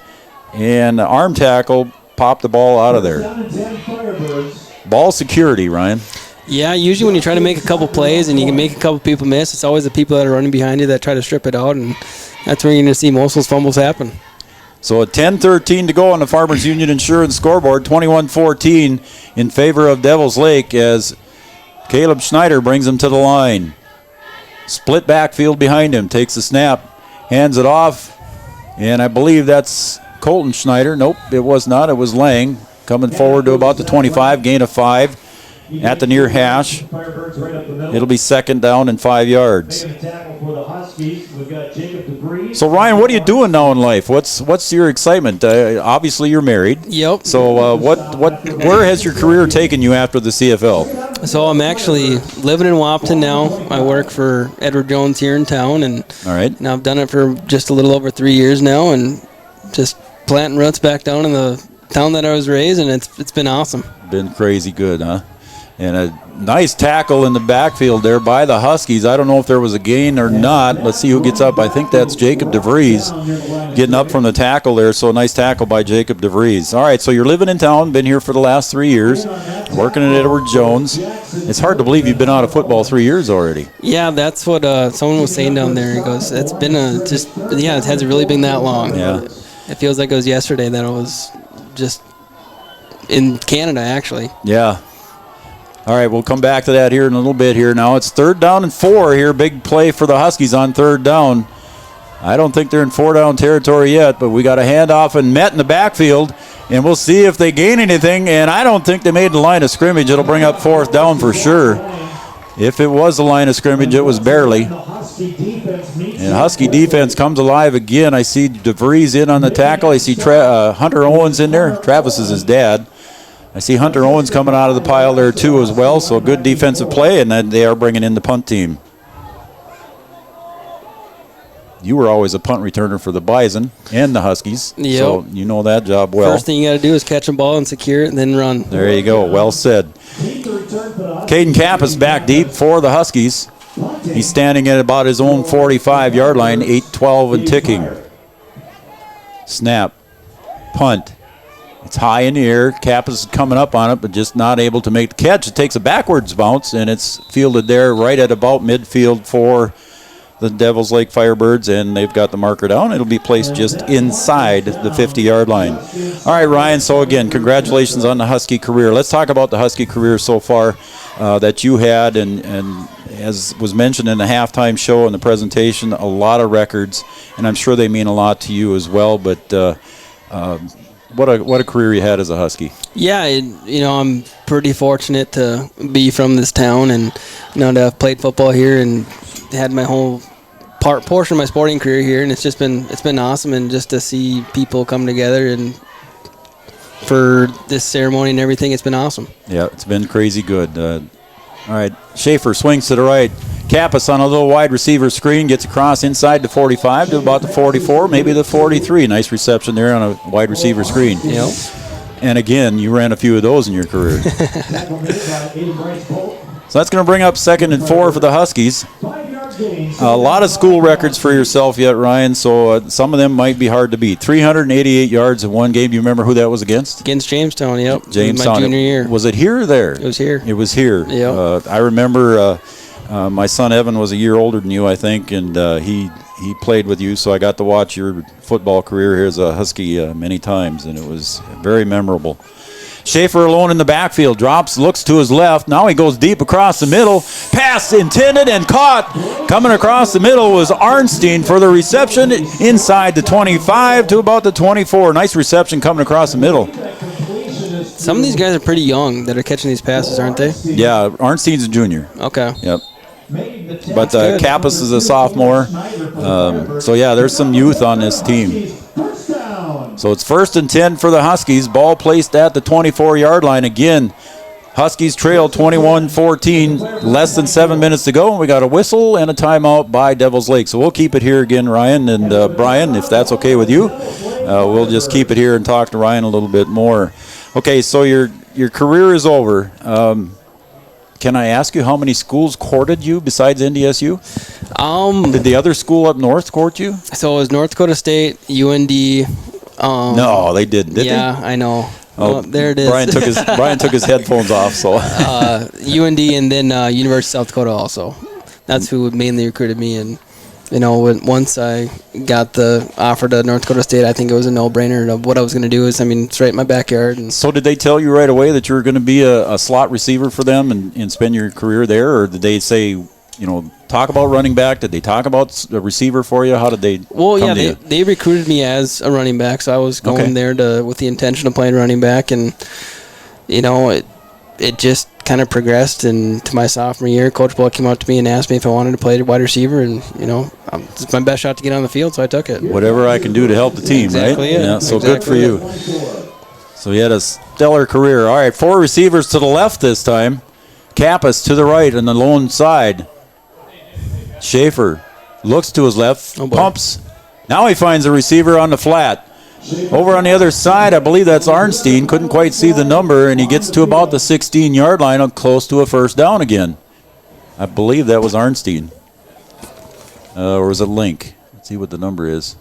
and the arm tackle popped the ball out of there. Ball security, Ryan. Yeah, usually when you try to make a couple plays and you can make a couple people miss, it's always the people that are running behind you that try to strip it out, and that's where you're going to see most of those fumbles happen. So a 10-13 to go on the Farmers Union Insurance scoreboard, 21-14 in favor of Devils Lake as Caleb Schneider brings him to the line. Split backfield behind him, takes the snap, hands it off, and I believe that's Colton Schneider. Nope, it was not. It was Lang coming forward to about the 25, gain of 5. At the near hash. It'll be 2nd down and 5 yards. So Ryan, what are you doing now in life? What's your excitement? Obviously you're married. Yep. So where has your career taken you after the CFL? So I'm actually living in Wahpeton now. I work for Edward Jones here in town, and all right. Now I've done it for just a little over 3 years now, and just planting roots back down in the town that I was raised, and it's been awesome. Been crazy good, huh? And a nice tackle in the backfield there by the Huskies. I don't know if there was a gain or not. Let's see who gets up. I think that's Jacob DeVries getting up from the tackle there. So a nice tackle by Jacob DeVries. All right, so you're living in town, been here for the last 3 years, working at Edward Jones. It's hard to believe you've been out of football 3 years already. Yeah, that's what someone was saying down there. He goes, it's been it hasn't really been that long. Yeah. It feels like it was yesterday that it was just in Canada, actually. Yeah. All right, we'll come back to that here in a little bit here. Now it's 3rd down and 4 here. Big play for the Huskies on 3rd down. I don't think they're in 4-down territory yet, but we got a handoff and Met in the backfield, and we'll see if they gain anything, and I don't think they made the line of scrimmage. It'll bring up 4th down for sure. If it was the line of scrimmage, it was barely. And Husky defense comes alive again. I see DeVries in on the tackle. I see Hunter Owens in there. Travis is his dad. I see Hunter Owens coming out of the pile there too as well, so good defensive play, and then they are bringing in the punt team. You were always a punt returner for the Bison and the Huskies, yep. So you know that job well. First thing you got to do is catch a ball and secure it and then run. There you go, well said. Caden Kappas back deep for the Huskies. He's standing at about his own 45-yard line, 8-12 and ticking. Snap. Punt. It's high in the air. Kappas is coming up on it, but just not able to make the catch. It takes a backwards bounce, and it's fielded there right at about midfield for the Devils Lake Firebirds, and they've got the marker down. It'll be placed just inside the 50-yard line. All right, Ryan, so again, congratulations on the Husky career. Let's talk about the Husky career so far that you had, and as was mentioned in the halftime show and the presentation, a lot of records, and I'm sure they mean a lot to you as well, but what a career you had as a Husky. Yeah, I'm pretty fortunate to be from this town and, to have played football here and had my whole portion of my sporting career here, and it's been awesome, and just to see people come together and for this ceremony and everything, it's been awesome. Yeah, it's been crazy good. All right, Schaefer swings to the right. Kappas on a little wide receiver screen, gets across inside the 45 to about the 44, maybe the 43. Nice reception there on a wide receiver screen. Yep. And again, you ran a few of those in your career. So that's going to bring up 2nd and 4 for the Huskies. A lot of school records for yourself yet, Ryan, so some of them might be hard to beat. 388 yards in one game. Do you remember who that was against? Against Jamestown, yep. Jamestown. My junior year. Was it here or there? It was here. It was here. Yep. I remember my son Evan was a year older than you, I think, and he played with you, so I got to watch your football career here as a Husky many times, and it was very memorable. Schaefer alone in the backfield, drops, looks to his left. Now he goes deep across the middle. Pass intended and caught. Coming across the middle was Arnstein for the reception inside the 25 to about the 24. Nice reception coming across the middle. Some of these guys are pretty young that are catching these passes, aren't they? Yeah, Arnstein's a junior. Okay. Yep. But Kappas is a sophomore. So, yeah, there's some youth on this team. So it's 1st and 10 for the Huskies. Ball placed at the 24-yard line. Again, Huskies trail 21-14. Less than 7 minutes to go. And we got a whistle and a timeout by Devils Lake. So we'll keep it here again, Ryan. And Brian, if that's okay with you, we'll just keep it here and talk to Ryan a little bit more. Okay, so your career is over. Can I ask you how many schools courted you besides NDSU? Did the other school up north court you? So it was North Dakota State, UND. No, they didn't. Did yeah, they? I know. Oh, well, there it is. Brian took his headphones off. So UND and then University of South Dakota also. That's who mainly recruited me. And once I got the offer to North Dakota State, I think it was a no-brainer. Of what I was going to do it's right in my backyard. And so did they tell you right away that you were going to be a slot receiver for them and spend your career there, or did they say, talk about running back? Did they talk about a receiver for you? How did they? Well, yeah, they recruited me as a running back, so I was going there with the intention of playing running back, and it just kind of progressed. And to my sophomore year, Coach Bull came up to me and asked me if I wanted to play wide receiver, and it's my best shot to get on the field, so I took it. Whatever I can do to help the team, exactly right? It. Yeah, so exactly good for you. So he had a stellar career. All right, 4 receivers to the left this time. Kappas to the right on the lone side. Schaefer looks to his left, pumps. Now he finds a receiver on the flat. Over on the other side, I believe that's Arnstein. Couldn't quite see the number, and he gets to about the 16-yard line, close to a first down again. I believe that was Arnstein. Or was it Link? Let's see what the number is.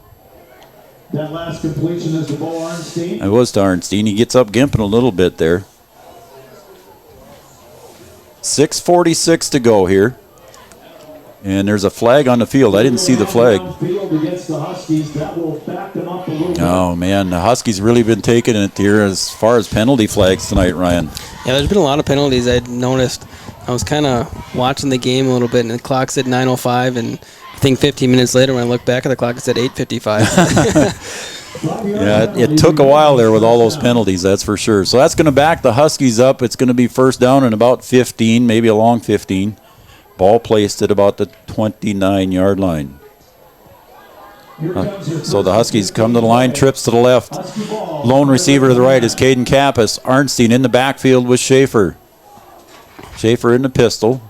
That last completion is to Bo Arnstein. It was to Arnstein. He gets up gimping a little bit there. 6:46 to go here. And there's a flag on the field. I didn't see the flag. Oh, man. The Huskies really been taking it here as far as penalty flags tonight, Ryan. Yeah, there's been a lot of penalties. I noticed. I was kind of watching the game a little bit, and the clock said 9:05, and I think 15 minutes later when I looked back at the clock, it said 8:55. Yeah, it took a while there with all those penalties, that's for sure. So that's going to back the Huskies up. It's going to be first down and about 15, maybe a long 15. Ball placed at about the 29-yard line. So the Huskies come to the line, trips to the left. Lone receiver to the right is Caden Kappas. Arnstein in the backfield with Schaefer. Schaefer in the pistol.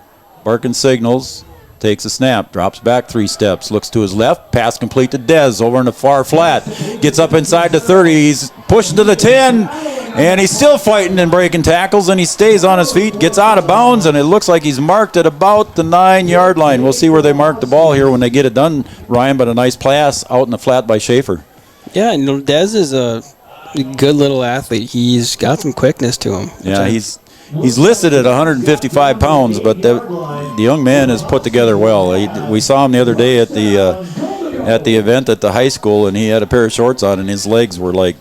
Barking signals. Takes a snap. Drops back 3 steps. Looks to his left. Pass complete to Dez over in the far flat. Gets up inside the 30. He's pushing to the 10. And he's still fighting and breaking tackles, and he stays on his feet, gets out of bounds, and it looks like he's marked at about the 9-yard line. We'll see where they mark the ball here when they get it done, Ryan, but a nice pass out in the flat by Schaefer. Yeah, Dez is a good little athlete. He's got some quickness to him. Yeah, he's listed at 155 pounds, but the young man is put together well. We saw him the other day at the event at the high school, and he had a pair of shorts on, and his legs were like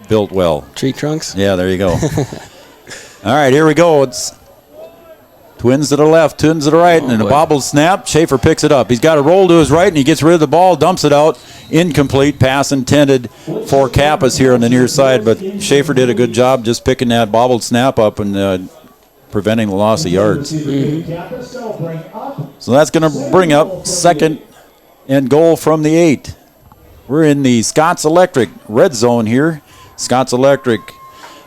built well. Tree trunks? Yeah, there you go. All right, here we go. It's twins to the left, twins to the right, and a bobbled snap. Schaefer picks it up. He's got a roll to his right, and he gets rid of the ball, dumps it out. Incomplete pass intended for Kappas here on the near side, but Schaefer did a good job just picking that bobbled snap up and preventing the loss of yards. So that's going to bring up 2nd and goal from the 8. We're in the Scott's Electric red zone here. Scott's Electric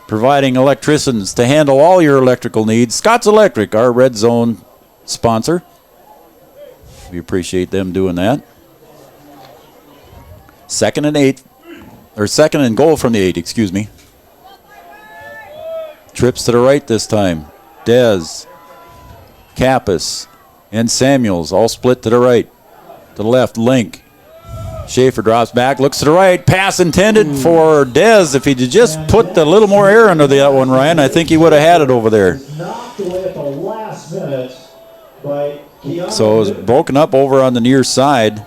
providing electricians to handle all your electrical needs. Scott's Electric, our red zone sponsor. We appreciate them doing that. 2nd and goal from the 8, excuse me. Trips to the right this time. Dez, Kappas, and Samuels all split to the right. To the left, Link. Schaefer drops back, looks to the right. Pass intended for Dez. If he'd just put a little more air under that one, Ryan, I think he would have had it over there. So it was broken up over on the near side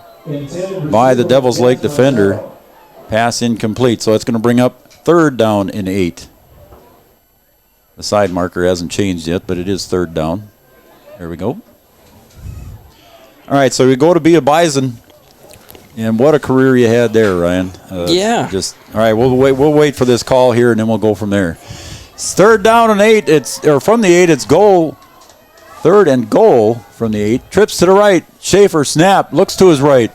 by the Devil's Lake defender. Pass incomplete. So it's going to bring up 3rd down and 8. The side marker hasn't changed yet, but it is 3rd down. There we go. All right, so we go to be a Bison. And what a career you had there, Ryan. Yeah. All right, we'll wait for this call here, and then we'll go from there. It's 3rd down and 8. From the 8, it's goal. 3rd and goal from the 8. Trips to the right. Schaefer snap. Looks to his right.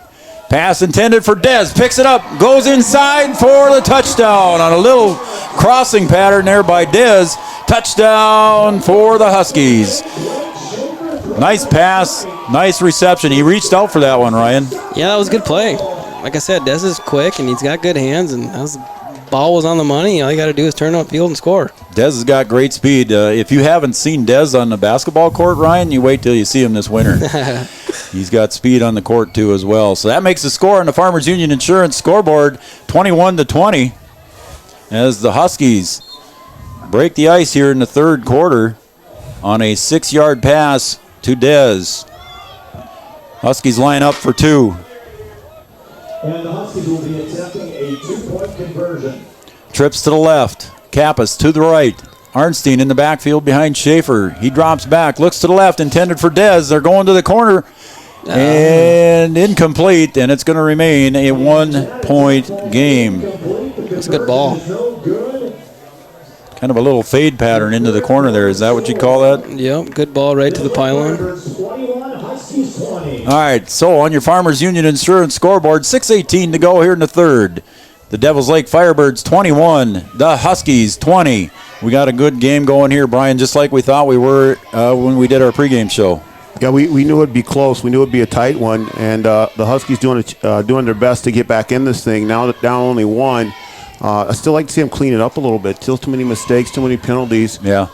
Pass intended for Dez. Picks it up. Goes inside for the touchdown on a little crossing pattern there by Dez. Touchdown for the Huskies. Nice pass, nice reception. He reached out for that one, Ryan. Yeah, that was a good play. Like I said, Dez is quick, and he's got good hands, and ball was on the money. All you got to do is turn upfield and score. Dez has got great speed. If you haven't seen Dez on the basketball court, Ryan, you wait till you see him this winter. He's got speed on the court, too, as well. So that makes the score on the Farmers Union Insurance scoreboard 21-20 as the Huskies break the ice here in the 3rd quarter on a 6-yard pass to Dez. Huskies line up for 2. And the Huskies will be attempting a 2-point conversion. Trips to the left. Kappas to the right. Arnstein in the backfield behind Schaefer. He drops back, looks to the left, intended for Dez. They're going to the corner. And incomplete, and it's going to remain a 1-point game. That's a good ball. Kind of a little fade pattern into the corner there. Is that what you call that? Yep, good ball right to the pylon. All right, so on your Farmers Union Insurance scoreboard, 6:18 to go here in the 3rd. The Devil's Lake Firebirds 21, the Huskies 20. We got a good game going here, Brian, just like we thought we were when we did our pregame show. Yeah, we knew it'd be close. We knew it'd be a tight one, and the Huskies doing their best to get back in this thing. Now down only 1. I still like to see them clean it up a little bit. Still too many mistakes, too many penalties. Yeah.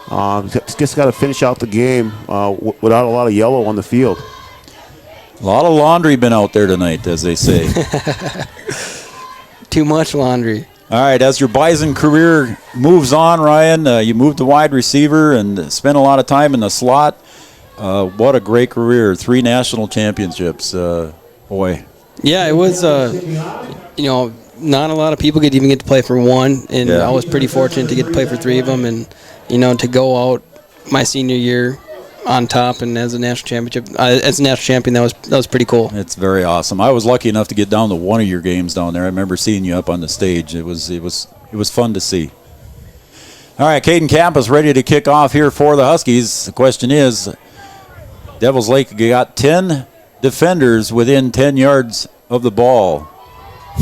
Just got to finish out the game without a lot of yellow on the field. A lot of laundry been out there tonight, as they say. Too much laundry. All right, as your Bison career moves on, Ryan, you moved to wide receiver and spent a lot of time in the slot. What a great career. 3 national championships. Boy. Yeah, it was, not a lot of people even get to play for 1, and I was pretty fortunate to get to play for 3 of them, and, to go out my senior year on top and as a national champion, that was pretty cool. It's very awesome. I was lucky enough to get down to one of your games down there. I remember seeing you up on the stage. It was fun to see. All right, Caden Kappas ready to kick off here for the Huskies. The question is, Devils Lake got 10 defenders within 10 yards of the ball.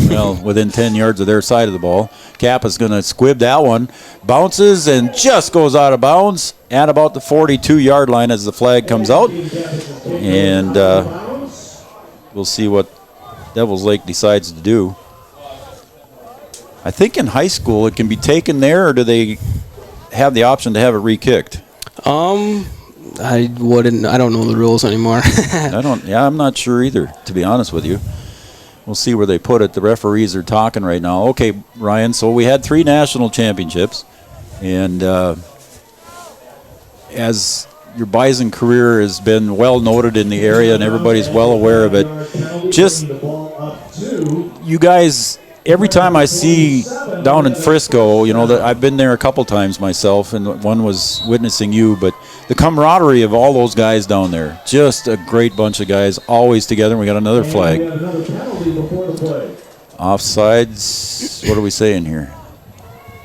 Well, within 10 yards of their side of the ball. Kappa's going to squib that one. Bounces and just goes out of bounds at about the 42-yard line as the flag comes out. And we'll see what Devils Lake decides to do. I think in high school it can be taken there, or do they have the option to have it re-kicked? I don't know the rules anymore. I'm not sure either, to be honest with you. We'll see where they put it. The referees are talking right now. Okay, Ryan, so we had 3 national championships, and as your Bison career has been well noted in the area and everybody's well aware of it, just you guys, every time I see down in Frisco, that I've been there a couple times myself, and one was witnessing you, but the camaraderie of all those guys down there, just a great bunch of guys, always together. And we got another flag. Offsides, what are we saying here?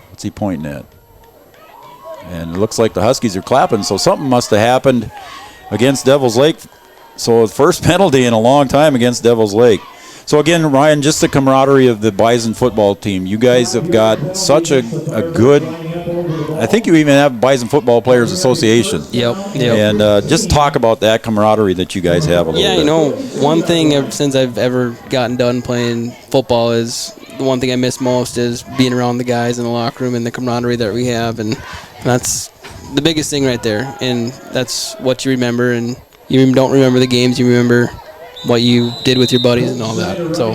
What's he pointing at? And it looks like the Huskies are clapping, so something must have happened against Devil's Lake. So the first penalty in a long time against Devil's Lake. So again, Ryan, just the camaraderie of the Bison football team. You guys have got such a good, I think you even have Bison Football Players Association. Yep. And just talk about that camaraderie that you guys have a little bit. One thing ever since I've ever gotten done playing football is the one thing I miss most is being around the guys in the locker room and the camaraderie that we have, and that's the biggest thing right there. And that's what you remember, and you don't remember the games, you remember what you did with your buddies and all that. So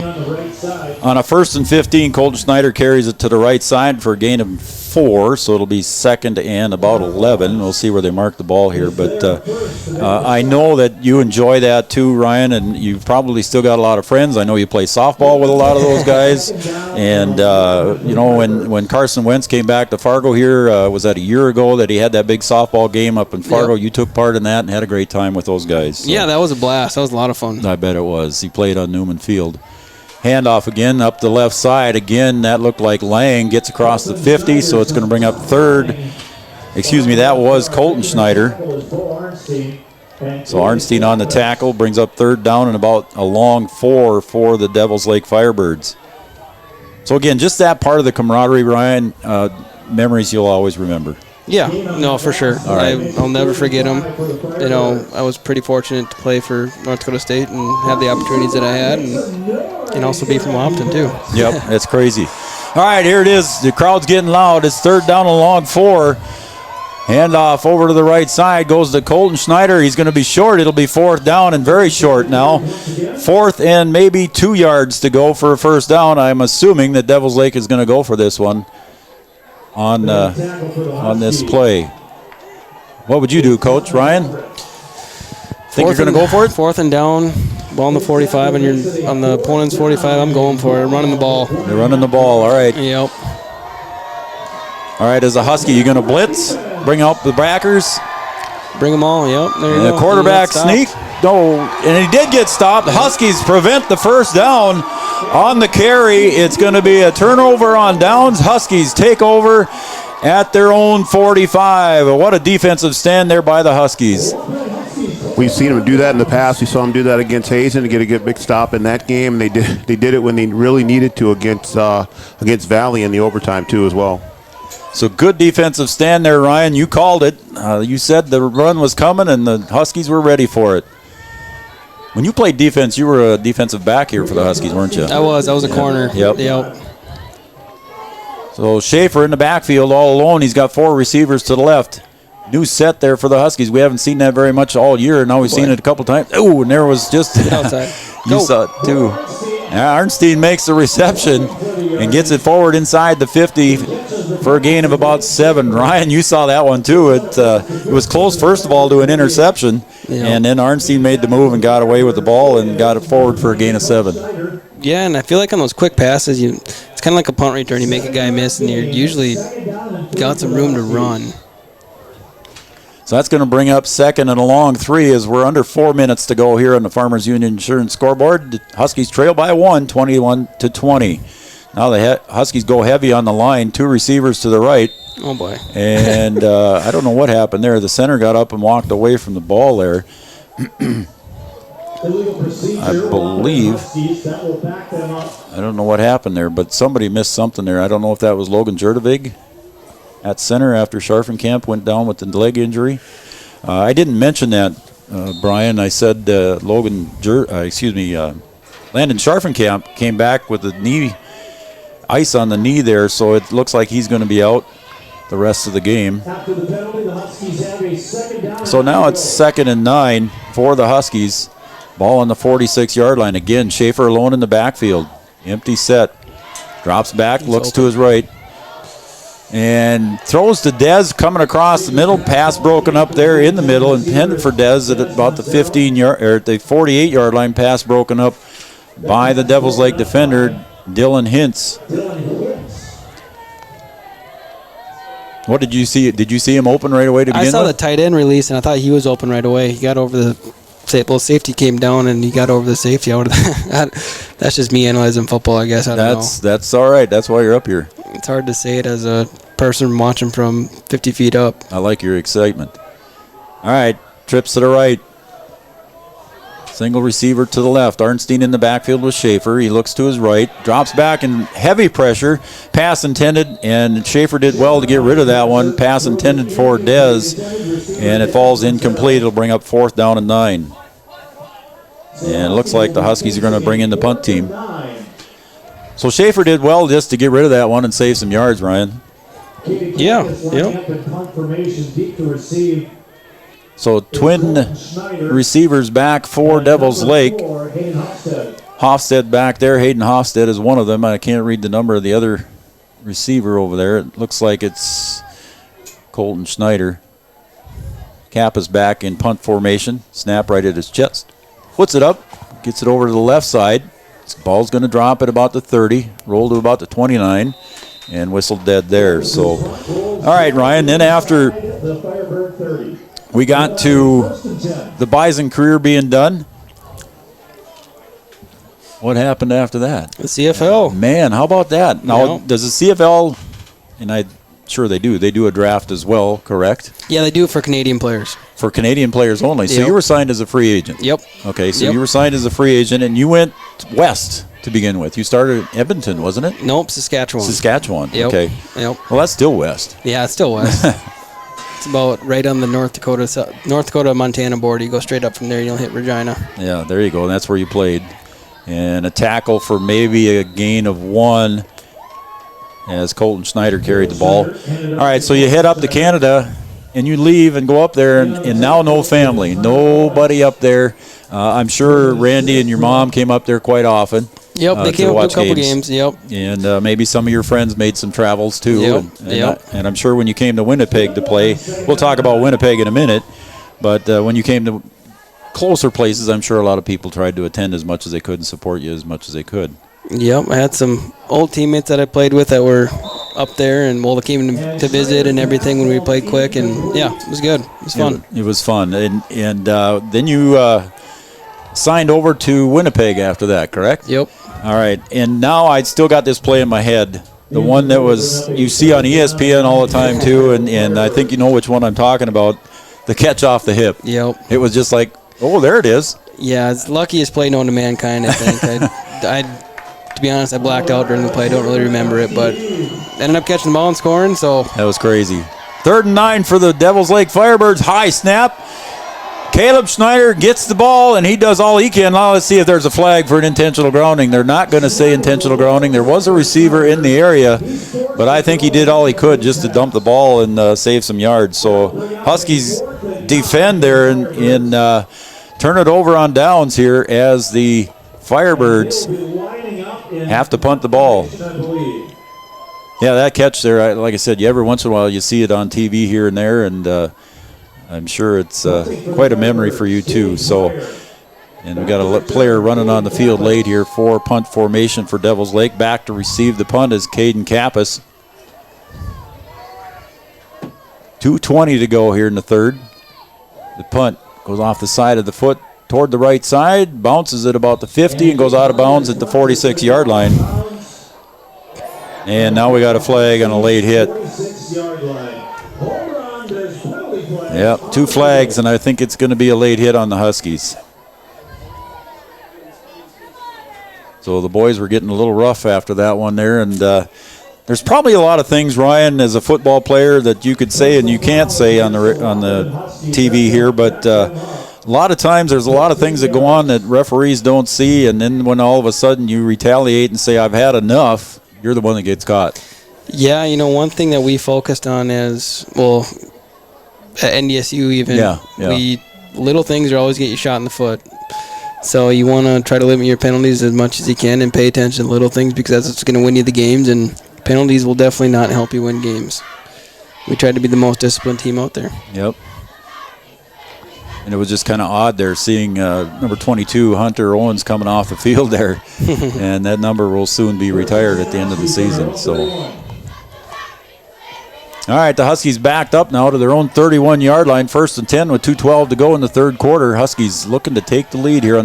on a 1st and 15, Colton Schneider carries it to the right side for a gain of 4, so it'll be 2nd and about 11. We'll see where they mark the ball here, but I know that you enjoy that too, Ryan, and you've probably still got a lot of friends. I know you play softball with a lot of those guys, and when Carson Wentz came back to Fargo here, was that a year ago that he had that big softball game up in Fargo? Yep. You took part in that and had a great time with those guys. So. Yeah, that was a blast. That was a lot of fun. I bet it was. He played on Newman Field. Handoff again up the left side. Again, that looked like Lang gets across the 50, so it's going to bring up 3rd. Excuse me, that was Colton Schneider. So Arnstein on the tackle, brings up 3rd down and about a long 4 for the Devils Lake Firebirds. So again, just that part of the camaraderie, Ryan, memories you'll always remember. Yeah, no, for sure. All right. I'll never forget them. I was pretty fortunate to play for North Dakota State and have the opportunities that I had, and also be from Wahpeton too. Yep, that's crazy. All right, here it is. The crowd's getting loud. It's 3rd down and long 4. Handoff over to the right side goes to Colton Schneider. He's going to be short. It'll be 4th down and very short now. 4th and maybe 2 yards to go for a 1st down. I'm assuming that Devils Lake is going to go for this one on this play. What would you do, Coach Ryan? Think you're going to go for it? 4th and down, ball on the 45, and you're on the opponent's 45. I'm going for it. Running the ball. You're running the ball. All right. Yep. All right, as a Husky, you going to blitz? Bring out the backers? Bring them all. Yep. There you go. The quarterback sneak. No, and he did get stopped. The Huskies prevent the 1st down on the carry. It's going to be a turnover on downs. Huskies take over at their own 45. What a defensive stand there by the Huskies. We've seen them do that in the past. We saw them do that against Hazen to get a good big stop in that game. They did it when they really needed to against Valley in the overtime too as well. So good defensive stand there, Ryan. You called it. You said the run was coming and the Huskies were ready for it. When you played defense, you were a defensive back here for the Huskies, weren't you? I was a corner. Yep. So Schaefer in the backfield all alone. He's got 4 receivers to the left. New set there for the Huskies. We haven't seen that very much all year. Now we've seen it a couple times. Oh, and there was just outside. You saw it too. Arnstein makes the reception and gets it forward inside the 50 for a gain of about 7. Ryan, you saw that one too. It was close, first of all, to an interception, and then Arnstein made the move and got away with the ball and got it forward for a gain of 7. Yeah, and I feel like on those quick passes, it's kind of like a punt return. You make a guy miss, and you're usually got some room to run. So that's going to bring up 2nd and a long 3 as we're under 4 minutes to go here on the Farmers Union Insurance scoreboard. The Huskies trail by 1, 21-20. Now the Huskies go heavy on the line, 2 receivers to the right. Oh, boy. And I don't know what happened there. The center got up and walked away from the ball there. I believe. I don't know what happened there, but somebody missed something there. I don't know if that was Logan Jurdevig at center after Scharfenkamp went down with the leg injury. I didn't mention that, Brian. I said Landon Scharfenkamp came back with a knee ice on the knee there, so it looks like he's going to be out the rest of the game. After the penalty, the Huskies have a second down. So now it's 2nd and 9 for the Huskies. Ball on the 46-yard line. Again, Schaefer alone in the backfield. Empty set. Drops back, looks to his right. And throws to Dez coming across the middle. Pass broken up there in the middle. Intended for Dez at about the 48-yard line. Pass broken up by the Devils Lake defender, Dylan Hintz. What did you see? Did you see him open right away to begin I saw with? the tight end release, and I thought he was open right away. He got over the safety came down, and he got over the safety out of that. That's just me analyzing football, I guess. I don't know. That's all right. That's why you're up here. It's hard to say it as a person watching from 50 feet up. I like your excitement. All right, trips to the right. Single receiver to the left. Arnstein in the backfield with Schaefer. He looks to his right, drops back in heavy pressure. Pass intended, and Schaefer did well to get rid of that one. Pass intended for Dez, and it falls incomplete. It'll bring up 4th down and 9. And it looks like the Huskies are going to bring in the punt team. So Schaefer did well just to get rid of that one and save some yards, Ryan. Yeah. So twin receivers back for Devils Lake. Hofstad back there. Hayden Hofstad is one of them. I can't read the number of the other receiver over there. It looks like it's Colton Schneider. Cap is back in punt formation. Snap right at his chest. Puts it up. Gets it over to the left side. This ball's going to drop at about the 30. Roll to about the 29. And whistled dead there. So, all right, Ryan. Then after we got to the Bison career being done, what happened after that? The CFL. Man, how about that? Now, Yeah. does the CFL, and I'm sure they do a draft as well, correct? Yeah, they do it for Canadian players. For Canadian players only. So Yep. you were signed as a free agent. Yep. Okay, so Yep. you were signed as a free agent, and you went west to begin with. You started in Edmonton, wasn't it? Nope, Saskatchewan. Saskatchewan. Yep. Okay. Yep. Well, that's still west. Yeah, it's still west. It's about right on the North Dakota Montana border. You go straight up from there, you'll hit Regina. Yeah, there you go. And that's where you played. And a tackle for maybe a gain of 1 as Colton Schneider carried the ball. All right, so you head up to Canada, and you leave and go up there, and now no family. Nobody up there. I'm sure Randy and your mom came up there quite often. Yep, they to came up watch to a couple games. Yep. And maybe some of your friends made some travels too. Yep, And I'm sure when you came to Winnipeg to play, we'll talk about Winnipeg in a minute, but when you came to closer places, I'm sure a lot of people tried to attend as much as they could and support you as much as they could. Yep, I had some old teammates that I played with that were up there, and they came to visit and everything when we played quick, and yeah, it was good. It was fun. It was fun. And then you signed over to Winnipeg after that, correct? Yep. All right, and now I still got this play in my head, the one that was you see on ESPN all the time too, and I think you know which one I'm talking about, the catch off the hip. Yep. It was just like, oh, there it is. Yeah, it's the luckiest play known to mankind, I think. I to be honest, I blacked out during the play. I don't really remember it, but ended up catching the ball and scoring, so. That was crazy. 3rd and 9 for the Devils Lake Firebirds. High snap. Caleb Schneider gets the ball, and he does all he can. Now let's see if there's a flag for an intentional grounding. They're not going to say intentional grounding. There was a receiver in the area, but I think he did all he could just to dump the ball and save some yards. So Huskies defend there and turn it over on downs here as the Firebirds have to punt the ball. Yeah, that catch there, like I said, every once in a while you see it on TV here and there, and I'm sure it's quite a memory for you too. So, and we've got a player running on the field late here for punt formation for Devils Lake. Back to receive the punt is Caden Kappas. 2:20 to go here in the 3rd. The punt goes off the side of the foot toward the right side, bounces at about the 50 and goes out of bounds at the 46-yard line. And now we got a flag on a late hit. Yep, 2 flags, and I think it's going to be a late hit on the Huskies. So the boys were getting a little rough after that one there, and there's probably a lot of things, Ryan, as a football player that you could say and you can't say on the TV here, but a lot of times there's a lot of things that go on that referees don't see, and then when all of a sudden you retaliate and say, I've had enough, you're the one that gets caught. Yeah, one thing that we focused on is, at NDSU even, little things are always get you shot in the foot. So you want to try to limit your penalties as much as you can and pay attention to little things because that's what's going to win you the games, and penalties will definitely not help you win games. We tried to be the most disciplined team out there. Yep. And it was just kind of odd there seeing number 22, Hunter Owens, coming off the field there. And that number will soon be retired at the end of the season. So, all right, the Huskies backed up now to their own 31-yard line, 1st and 10 with 2:12 to go in the third quarter. Huskies looking to take the lead here on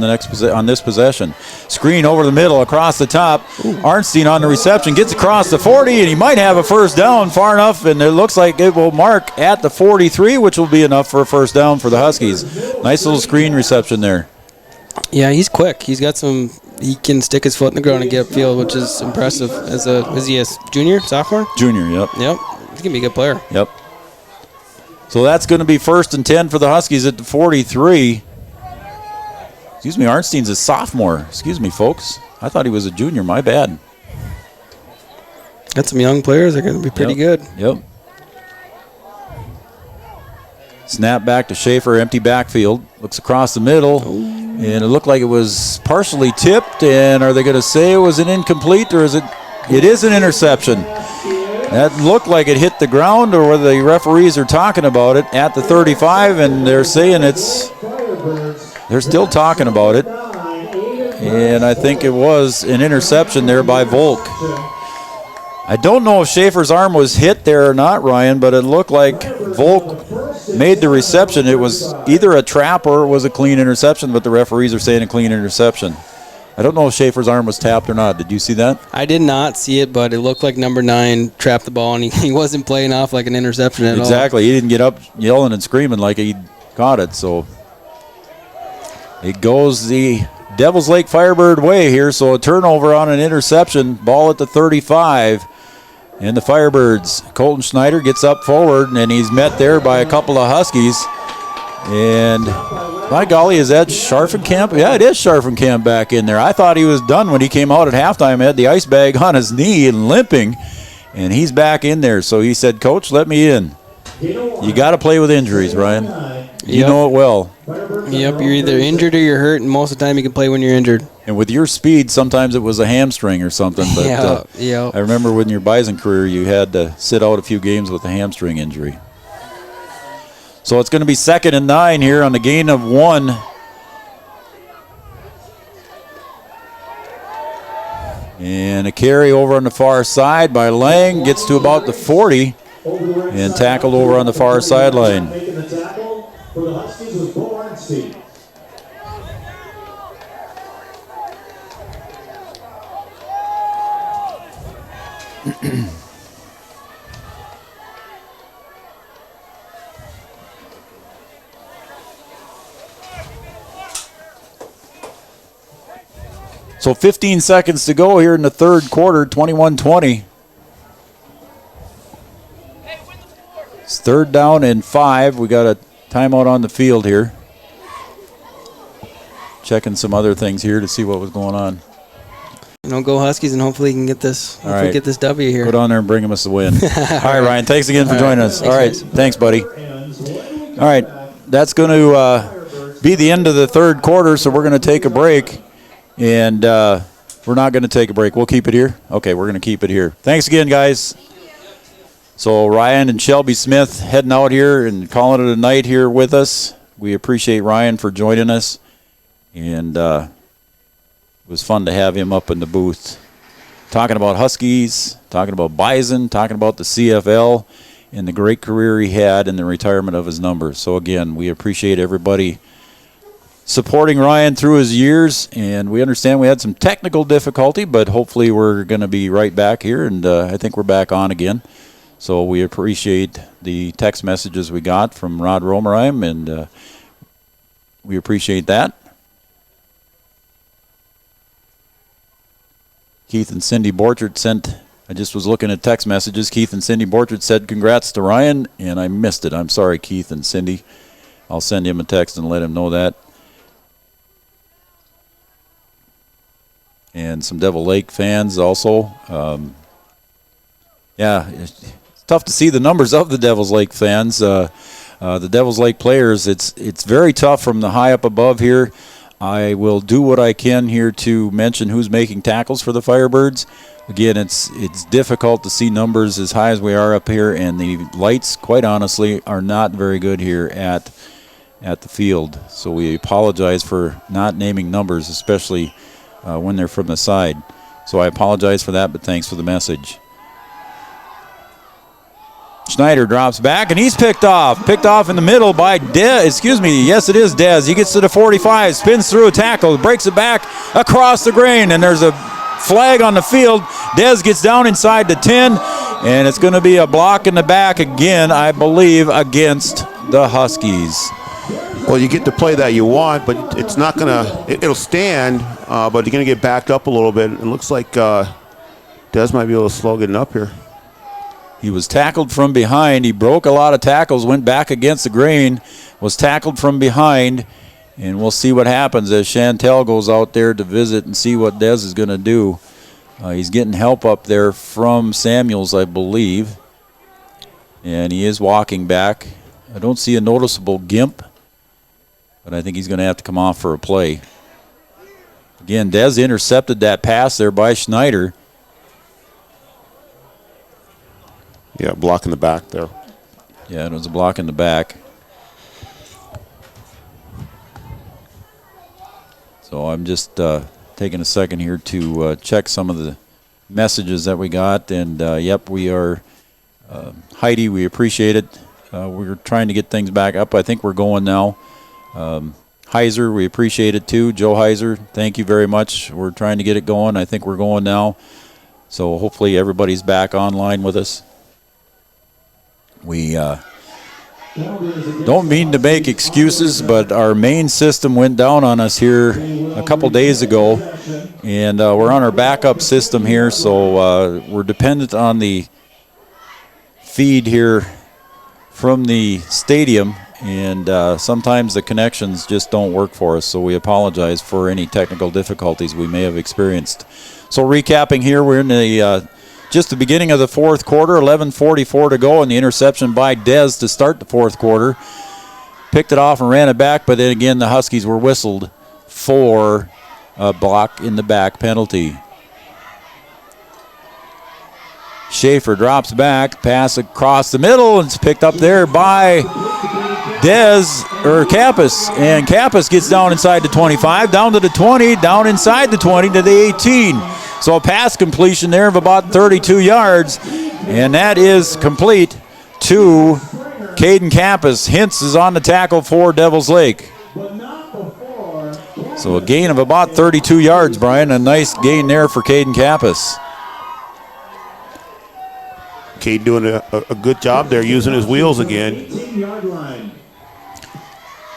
this possession. Screen over the middle, across the top. Arnstein on the reception, gets across the 40, and he might have a first down far enough, and it looks like it will mark at the 43, which will be enough for a first down for the Huskies. Nice little screen reception there. Yeah, he's quick. He's got some. He can stick his foot in the ground and get upfield, which is impressive. Is he a junior, sophomore? Junior, yep. Yep. He's going to be a good player. Yep. So that's going to be 1st and 10 for the Huskies at the 43. Excuse me, Arnstein's a sophomore. Excuse me, folks. I thought he was a junior. My bad. Got some young players. They're going to be pretty good. Yep. Snap back to Schaefer, empty backfield. Looks across the middle, and it looked like it was partially tipped. And are they going to say it was an incomplete, or is it? It is an interception. That looked like it hit the ground, or whether the referees are talking about it at the 35, and they're saying they're still talking about it. And I think it was an interception there by Volk. I don't know if Schaefer's arm was hit there or not, Ryan, but it looked like Volk made the reception. It was either a trap or it was a clean interception, but the referees are saying a clean interception. I don't know if Schaefer's arm was tapped or not. Did you see that? I did not see it, but it looked like number 9 trapped the ball, and he wasn't playing off like an interception at all. Exactly. He didn't get up yelling and screaming like he caught it. So it goes the Devils Lake Firebird way here. So a turnover on an interception. Ball at the 35. And the Firebirds, Colton Schneider gets up forward, and he's met there by a couple of Huskies. And by golly, is that Scharfenkamp? Yeah, it is Scharfenkamp back in there. I thought he was done when he came out at halftime, had the ice bag on his knee and limping, and he's back in there. So he said, Coach, let me in. You got to play with injuries, Ryan. You know it well. Yep, you're either injured or you're hurt, and most of the time you can play when you're injured. And with your speed, sometimes it was a hamstring or something. But I remember when your Bison career, you had to sit out a few games with a hamstring injury. So it's going to be 2nd and 9 here on the gain of 1. And a carry over on the far side by Lang, gets to about the 40 and tackled over on the far sideline. Making the tackle for the Huskies was Bo Arnstein. So 15 seconds to go here in the third quarter, 21-20. It's 3rd down and 5. We got a timeout on the field here. Checking some other things here to see what was going on. Go Huskies, and hopefully we can get this. Get this W here. Go down there and bring us the win. All right, Ryan. Thanks again for joining us. All right, thanks, buddy. All right, that's going to be the end of the third quarter. So we're going to take a break, and we're not going to take a break. We'll keep it here. Okay, we're going to keep it here. Thanks again, guys. So Ryan and Shelby Smith heading out here and calling it a night here with us. We appreciate Ryan for joining us, and it was fun to have him up in the booth talking about Huskies, talking about Bison, talking about the CFL, and the great career he had and the retirement of his number. So again, we appreciate everybody supporting Ryan through his years, and we understand we had some technical difficulty, but hopefully we're going to be right back here, and I think we're back on again. So we appreciate the text messages we got from Rod Romerheim, and we appreciate that. Keith and Cindy Borchert sent, I just was looking at text messages. Keith and Cindy Borchert said congrats to Ryan, and I missed it. I'm sorry, Keith and Cindy. I'll send him a text and let him know that. And some Devil Lake fans also. Yeah, it's tough to see the numbers of the Devils Lake fans. The Devils Lake players, it's very tough from the high up above here. I will do what I can here to mention who's making tackles for the Firebirds. Again, it's difficult to see numbers as high as we are up here, and the lights, quite honestly, are not very good here at the field. So we apologize for not naming numbers, especially when they're from the side. So I apologize for that, but thanks for the message. Schneider drops back, and he's picked off in the middle by Dez. Excuse me, yes, it is Dez. He gets to the 45, spins through a tackle, breaks it back across the grain, and there's a flag on the field. Dez gets down inside the 10, and it's going to be a block in the back again, I believe, against the Huskies. Well, you get to play that you want, but it's not going to – it'll stand, but you're going to get backed up a little bit. It looks like Dez might be able to slow getting up here. He was tackled from behind. He broke a lot of tackles, went back against the grain, was tackled from behind, and we'll see what happens as Chantel goes out there to visit and see what Dez is going to do. He's getting help up there from Samuels, I believe, and he is walking back. I don't see a noticeable gimp, but I think he's going to have to come off for a play. Again, Dez intercepted that pass there by Schneider. Yeah, block in the back there. Yeah, it was a block in the back. So I'm just taking a second here to check some of the messages that we got. And, yep, we are Heidi, we appreciate it. We're trying to get things back up. I think we're going now. Heiser, we appreciate it too. Joe Heiser, thank you very much. We're trying to get it going. I think we're going now. So hopefully everybody's back online with us. We don't mean to make excuses, but our main system went down on us here a couple days ago, and we're on our backup system here, so we're dependent on the feed here from the stadium, and sometimes the connections just don't work for us, so we apologize for any technical difficulties we may have experienced. So recapping here, we're in the just the beginning of the fourth quarter, 11:44 to go, and the interception by Dez to start the fourth quarter. Picked it off and ran it back, but then again the Huskies were whistled for a block in the back penalty. Schaefer drops back, pass across the middle, and it's picked up there by Kappas, and Kappas gets down inside the 25, down to the 20, down inside the 20 to the 18. So a pass completion there of about 32 yards, and that is complete to Caden Kappas. Hintz is on the tackle for Devils Lake. So a gain of about 32 yards, Brian. A nice gain there for Caden Kappas. Cade doing a good job there, using his wheels again.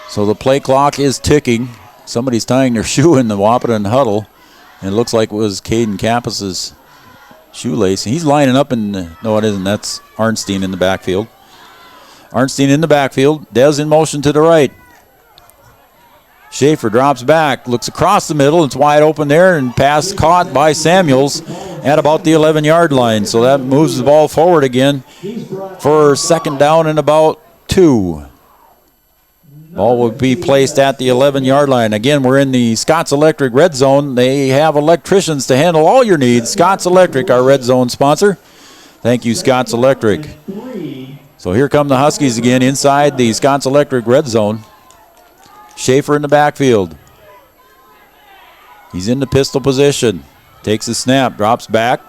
So the play clock is ticking. Somebody's tying their shoe in the Wahpeton huddle. And it looks like it was Caden Kappas' shoelace. He's lining up no, it isn't. That's Arnstein in the backfield. Arnstein in the backfield. Dez in motion to the right. Schaefer drops back, looks across the middle. It's wide open there, and pass caught by Samuels at about the 11-yard line. So that moves the ball forward again for second down and about 2. Ball will be placed at the 11-yard line. Again, we're in the Scott's Electric Red Zone. They have electricians to handle all your needs. Scott's Electric, our Red Zone sponsor. Thank you, Scott's Electric. So here come the Huskies again inside the Scott's Electric Red Zone. Schaefer in the backfield. He's in the pistol position. Takes the snap, drops back.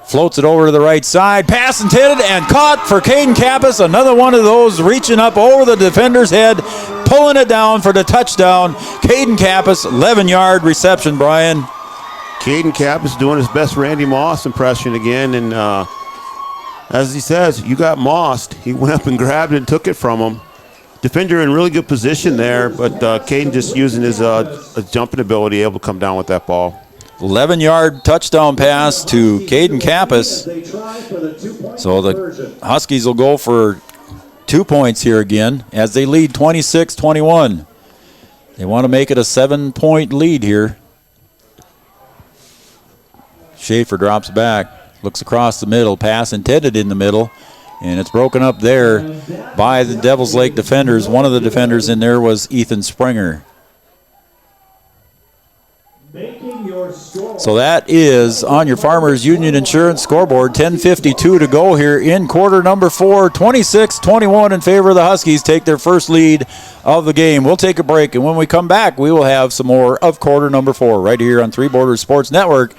Floats it over to the right side. Pass intended and caught for Caden Kappas. Another one of those reaching up over the defender's head, pulling it down for the touchdown. Caden Kappas, 11-yard reception, Brian. Caden Kappas doing his best Randy Moss impression again. And as he says, you got mossed. He went up and grabbed it and took it from him. Defender in really good position there, but Caden just using his jumping ability, able to come down with that ball. 11-yard touchdown pass to Caden Kappas. So the Huskies will go for 2 points here again as they lead 26-21. They want to make it a 7-point lead here. Schaefer drops back. Looks across the middle. Pass intended in the middle. And it's broken up there by the Devils Lake defenders. One of the defenders in there was Ethan Springer. So that is on your Farmers Union Insurance scoreboard. 10:52 to go here in quarter number 4. 26-21 in favor of the Huskies. Take their first lead of the game. We'll take a break, and when we come back, we will have some more of quarter number 4 right here on Three Borders Sports Network.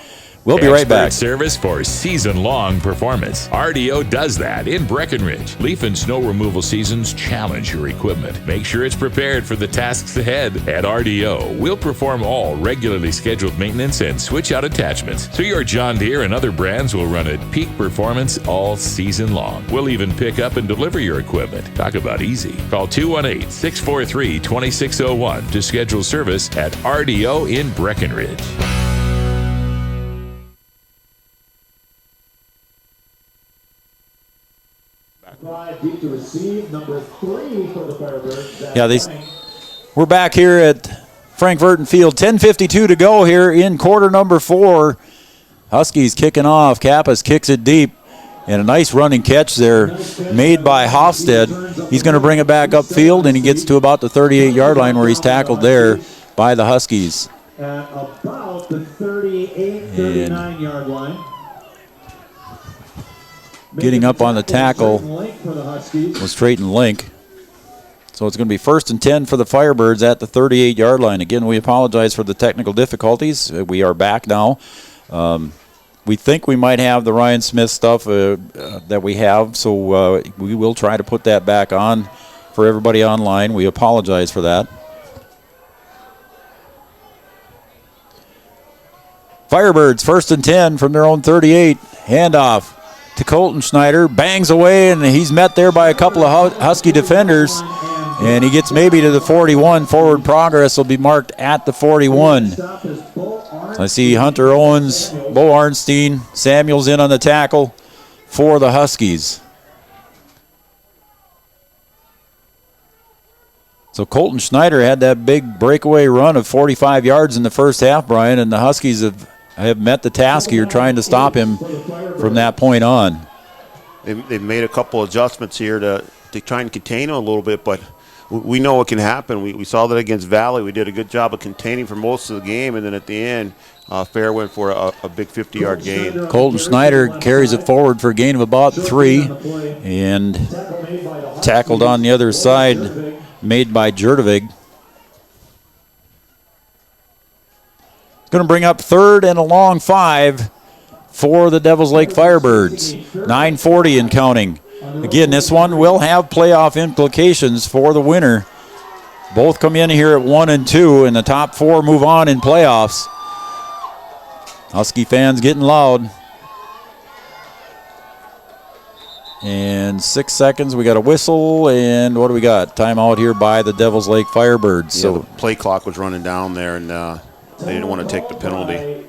We'll be right back. Expert service for season-long performance. RDO does that in Breckenridge. Leaf and snow removal seasons challenge your equipment. Make sure it's prepared for the tasks ahead. At RDO, we'll perform all regularly scheduled maintenance and switch out attachments, so your John Deere and other brands will run at peak performance all season long. We'll even pick up and deliver your equipment. Talk about easy. Call 218-643-2601 to schedule service at RDO in Breckenridge. Deep to receive, number 3 for the Firebirds. Yeah, we're back here at Frank Verton Field. 10:52 to go here in quarter number 4. Huskies kicking off. Kappas kicks it deep. And a nice running catch there made by Hofstad. He's going to bring it back upfield, and he gets to about the 38-yard line where he's tackled there by the Huskies. At about the 38, 39-yard line. Getting up on the tackle was Trayton Link. So it's going to be 1st and 10 for the Firebirds at the 38-yard line. Again, we apologize for the technical difficulties. We are back now. We think we might have the Ryan Smith stuff that we have, so we will try to put that back on for everybody online. We apologize for that. Firebirds 1st and 10 from their own 38. Handoff to Colton Schneider, bangs away, and he's met there by a couple of Husky defenders, and he gets maybe to the 41. Forward progress will be marked at the 41. I see Hunter Owens, Bo Arnstein, Samuels in on the tackle for the Huskies. So Colton Schneider had that big breakaway run of 45 yards in the first half, Brian, and the Huskies have met the task here trying to stop him from that point on. They've made a couple adjustments here to try and contain him a little bit, but we know what can happen. We saw that against Valley. We did a good job of containing for most of the game, and then at the end, Fair went for a big 50-yard gain. Colton Schneider carries it forward for a gain of about 3, and tackled on the other side made by Jurdevig. Going to bring up 3rd and a long 5 for the Devils Lake Firebirds. 9:40 and counting. Again, this one will have playoff implications for the winner. Both come in here at 1 and 2, and the top 4 move on in playoffs. Husky fans getting loud. And 6 seconds, we got a whistle, and what do we got? Timeout here by the Devils Lake Firebirds. Yeah, so the play clock was running down there, and they didn't want to take the penalty.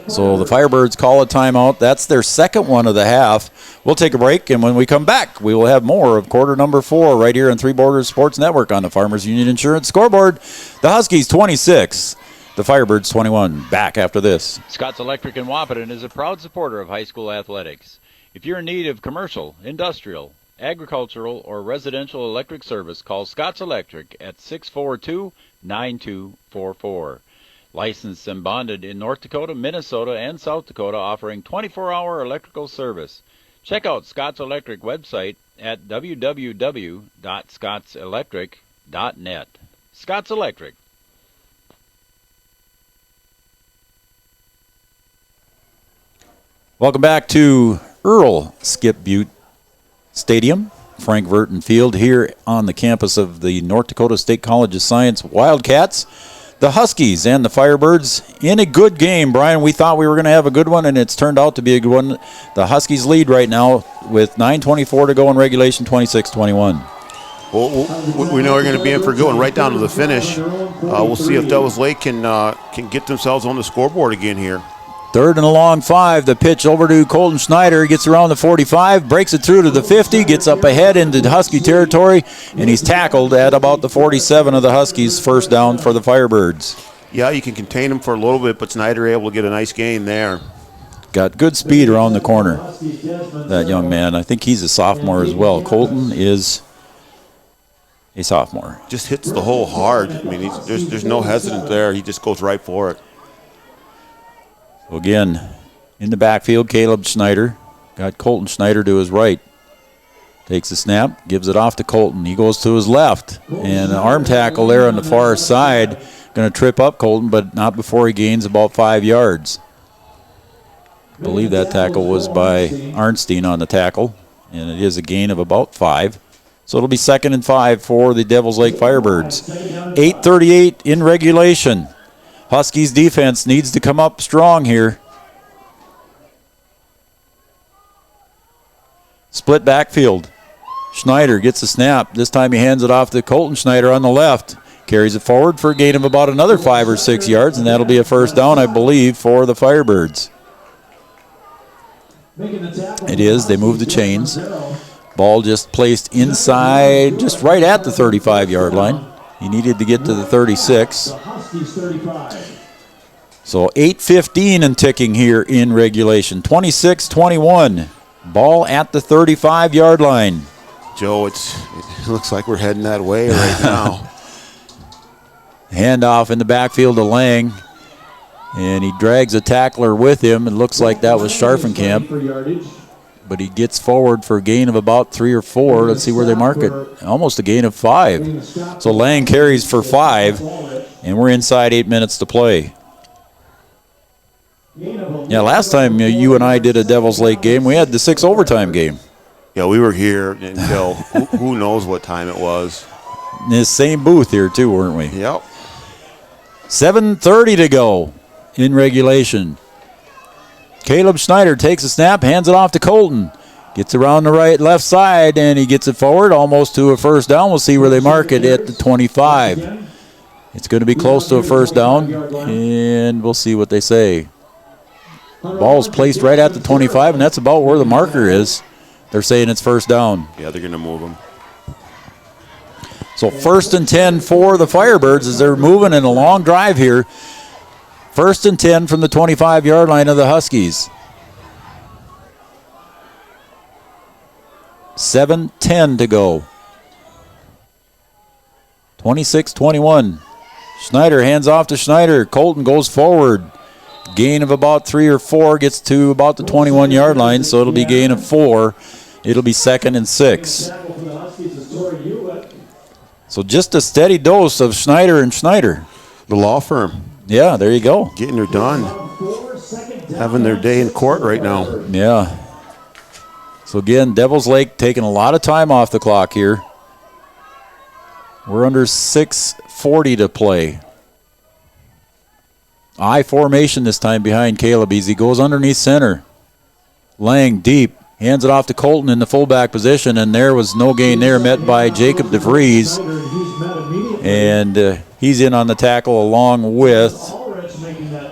So the Firebirds call a timeout. That's their second one of the half. We'll take a break, and when we come back, we will have more of quarter number 4 right here on Three Borders Sports Network on the Farmers Union Insurance scoreboard. The Huskies 26, the Firebirds 21. Back after this. Scott's Electric in Wahpeton is a proud supporter of high school athletics. If you're in need of commercial, industrial, agricultural, or residential electric service, call Scott's Electric at 642-9244. Licensed and bonded in North Dakota, Minnesota, and South Dakota, offering 24-hour electrical service. Check out Scott's Electric website at www.scottselectric.net. Scott's Electric. Welcome back to Earl Skip Butte Stadium, Frank Verton Field, here on the campus of the North Dakota State College of Science Wildcats. The Huskies and the Firebirds in a good game, Brian. We thought we were going to have a good one, and it's turned out to be a good one. The Huskies lead right now with 9:24 to go in regulation, 26-21. Well, we know we're going to be in for going right down to the finish. We'll see if Devils Lake can get themselves on the scoreboard again here. 3rd and a long 5. The pitch over to Colton Schneider. He gets around the 45, breaks it through to the 50, gets up ahead into Husky territory, and he's tackled at about the 47 of the Huskies. First down for the Firebirds. Yeah, you can contain him for a little bit, but Schneider able to get a nice gain there. got good speed around the corner, that young man. I think he's a sophomore as well. Colton is a sophomore. Just hits the hole hard. I mean, there's no hesitant there. He just goes right for it. So again, in the backfield, Caleb Schneider. Got Colton Schneider to his right. Takes the snap, gives it off to Colton. He goes to his left. And an arm tackle there on the far side. Going to trip up Colton, but not before he gains about 5 yards. I believe that tackle was by Arnstein on the tackle. And it is a gain of about 5. So it'll be 2nd and 5 for the Devils Lake Firebirds. 8:38 in regulation. Huskies defense needs to come up strong here. Split backfield. Schneider gets a snap. This time he hands it off to Colton Schneider on the left. Carries it forward for a gain of about another 5 or 6 yards, and that'll be a first down, I believe, for the Firebirds. It is. They move the chains. Ball just placed inside, just right at the 35-yard line. He needed to get to the 36. So 8:15 and ticking here in regulation. 26-21. Ball at the 35-yard line. Joe, it looks like we're heading that way right now. Handoff in the backfield to Lang. And he drags a tackler with him. It looks like that was Scharfenkamp. But he gets forward for a gain of about 3 or 4. Let's see where they mark it. Almost a gain of 5. So Lang carries for 5. And we're inside 8 minutes to play. Yeah, last time you and I did a Devils Lake game, we had the 6 overtime game. Yeah, we were here until who knows what time it was. In this same booth here, too, weren't we? Yep. 7:30 to go in regulation. Caleb Schneider takes a snap, hands it off to Colton. Gets around the left side, and he gets it forward almost to a first down. We'll see where they mark it at the 25. It's going to be close to a first down, and we'll see what they say. Ball's placed right at the 25, and that's about where the marker is. They're saying it's first down. Yeah, they're going to move him. So 1st and 10 for the Firebirds as they're moving in a long drive here. 1st and 10 from the 25-yard line of the Huskies. 7:10 to go. 26-21. Schneider hands off to Schneider. Colton goes forward. Gain of about 3 or 4, gets to about the 21-yard line, so it'll be gain of 4. It'll be 2nd and 6. So just a steady dose of Schneider and Schneider. The law firm. Yeah, there you go. Getting her done. Having their day in court right now. Yeah. So again, Devils Lake taking a lot of time off the clock here. We're under 6:40 to play. I formation this time behind Caleb. He goes underneath center. Lang deep. Hands it off to Colton in the fullback position, and there was no gain there, met by Jacob DeVries. And he's in on the tackle along with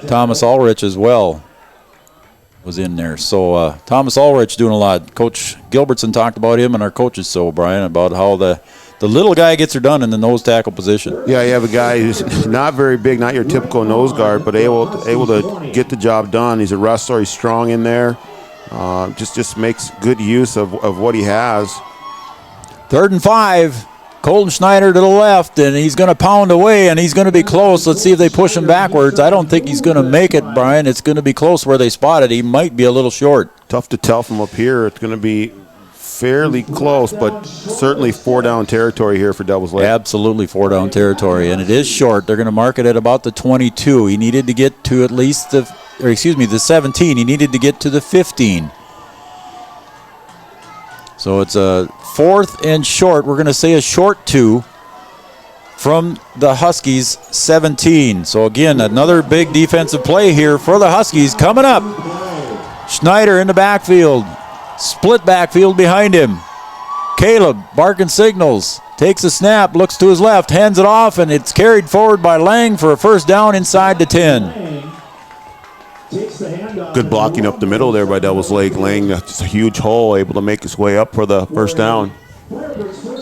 Thomas Ulrich as well. Was in there. So Thomas Ulrich doing a lot. Coach Gilbertson talked about him and our coaches, so Brian, about how the little guy gets her done in the nose tackle position. Yeah, you have a guy who's not very big, not your typical nose guard, but able to get the job done. He's a wrestler. He's strong in there. Just makes good use of what he has. 3rd and 5. Colton Schneider to the left, and he's going to pound away, and he's going to be close. Let's see if they push him backwards. I don't think he's going to make it, Brian. It's going to be close where they spotted. He might be a little short. Tough to tell from up here. It's going to be fairly close, but certainly 4-down territory here for Devils Lake. Absolutely 4-down territory, and it is short. They're going to mark it at about the 22. He needed to get to at least the 17. He needed to get to the 15. So it's a 4th and short. We're going to say a short 2 from the Huskies, 17. So again, another big defensive play here for the Huskies coming up. Schneider in the backfield. Split backfield behind him. Caleb barking signals. Takes a snap, looks to his left, hands it off, and it's carried forward by Lang for a first down inside the 10. Good blocking up the middle there by Devils Lake. Lang, just a huge hole, able to make his way up for the first down.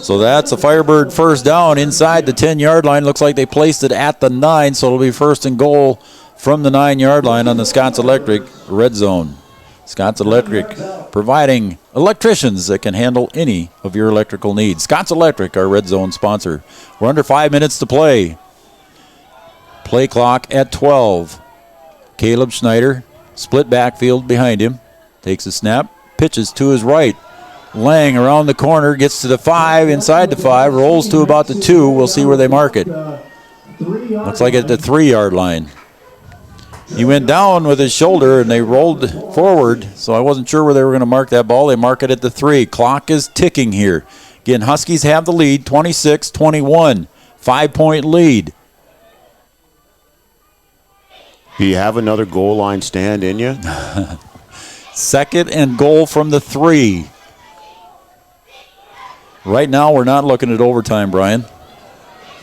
So that's a Firebird first down inside the 10-yard line. Looks like they placed it at the 9, so it'll be 1st and goal from the 9-yard line on the Scots Electric red zone. Scott's Electric, providing electricians that can handle any of your electrical needs. Scott's Electric, our Red Zone sponsor. We're under 5 minutes to play. Play clock at 12. Caleb Schneider, split backfield behind him. Takes a snap, pitches to his right. Lang around the corner, gets to the 5, inside the 5, rolls to about the 2. We'll see where they mark it. Looks like at the 3-yard line. He went down with his shoulder, and they rolled forward, so I wasn't sure where they were going to mark that ball. They mark it at the 3. Clock is ticking here. Again, Huskies have the lead, 26-21. 5-point lead. Do you have another goal line stand in you? Second and goal from the 3. Right now, we're not looking at overtime, Brian.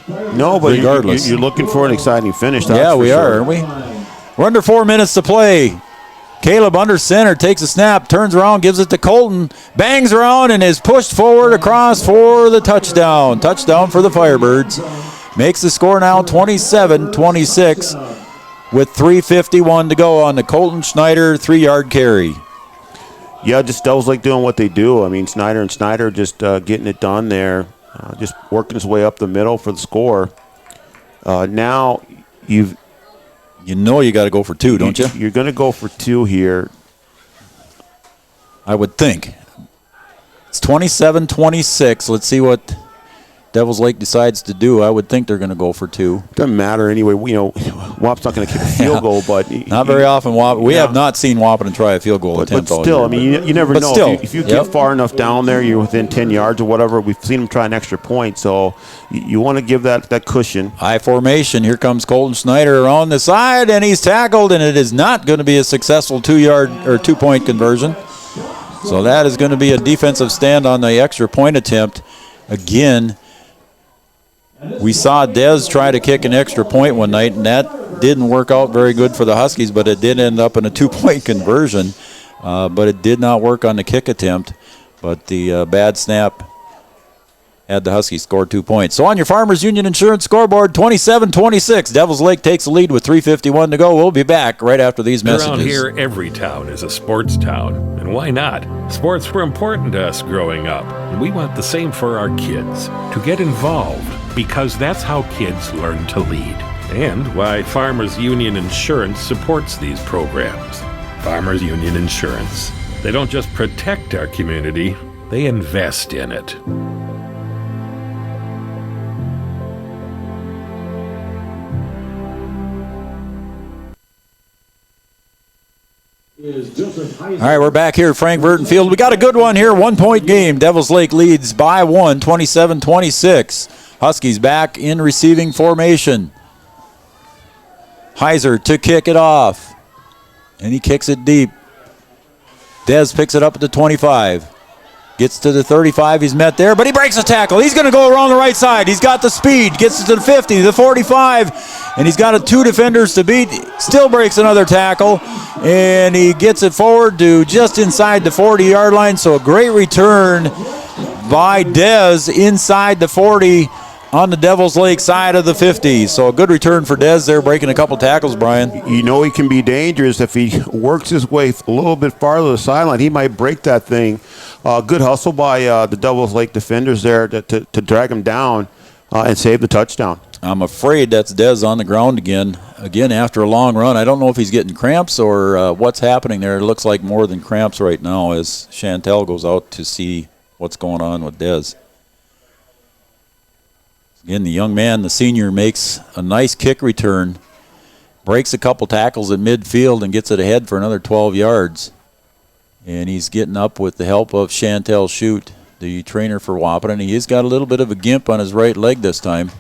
No, but regardless, you're looking for an exciting finish. Yeah, we are, aren't we? We're under 4 minutes to play. Caleb under center, takes a snap, turns around, gives it to Colton, bangs around, and is pushed forward across for the touchdown. Touchdown for the Firebirds. Makes the score now 27-26 with 3:51 to go on the Colton Schneider 3-yard carry. Yeah, just Devils Lake doing what they do. I mean, Schneider just getting it done there, just working his way up the middle for the score. Now you got to go for 2, don't you? You're going to go for 2 here. I would think. It's 27-26. Let's see what Devils Lake decides to do. I would think they're going to go for 2. Doesn't matter anyway. Wap's not going to kick a field goal, but not very often. We have not seen Wahpeton try a field goal attempt. But still, I mean, you never know. Still, if you get far enough down there, you're within 10 yards or whatever. We've seen them try an extra point, so you want to give that cushion. High formation. Here comes Colton Schneider around the side, and he's tackled, and it is not going to be a successful 2-yard or 2-point conversion. So that is going to be a defensive stand on the extra point attempt. Again, we saw Dez try to kick an extra point one night, and that didn't work out very good for the Huskies, but it did end up in a 2-point conversion. But it did not work on the kick attempt. But the bad snap had the Huskies score 2 points. So on your Farmers Union Insurance scoreboard, 27-26. Devils Lake takes the lead with 3:51 to go. We'll be back right after these messages. Around here, every town is a sports town. And why not? Sports were important to us growing up, and we want the same for our kids. To get involved, because that's how kids learn to lead. And why Farmers Union Insurance supports these programs. Farmers Union Insurance. They don't just protect our community, they invest in it. All right, we're back here at Frank Burton Field. We got a good one here, 1-point game. Devils Lake leads by 1, 27-26. Huskies back in receiving formation. Heiser to kick it off. And he kicks it deep. Dez picks it up at the 25. Gets to the 35. He's met there, but he breaks a tackle. He's going to go around the right side. He's got the speed. Gets it to the 50, the 45, and he's got 2 defenders to beat. Still breaks another tackle, and he gets it forward to just inside the 40-yard line. So a great return by Dez inside the 40 on the Devils Lake side of the 50. So a good return for Dez there, breaking a couple tackles, Brian. You know he can be dangerous if he works his way a little bit farther to the sideline. He might break that thing. Good hustle by the Devils Lake defenders there to drag him down and save the touchdown. I'm afraid that's Dez on the ground again. Again, after a long run. I don't know if he's getting cramps or what's happening there. It looks like more than cramps right now as Chantel goes out to see what's going on with Dez. Again, the young man, the senior, makes a nice kick return, breaks a couple tackles at midfield, and gets it ahead for another 12 yards. And he's getting up with the help of Chantel Shute, the trainer for Wahpeton. He has got a little bit of a gimp on his right leg this time.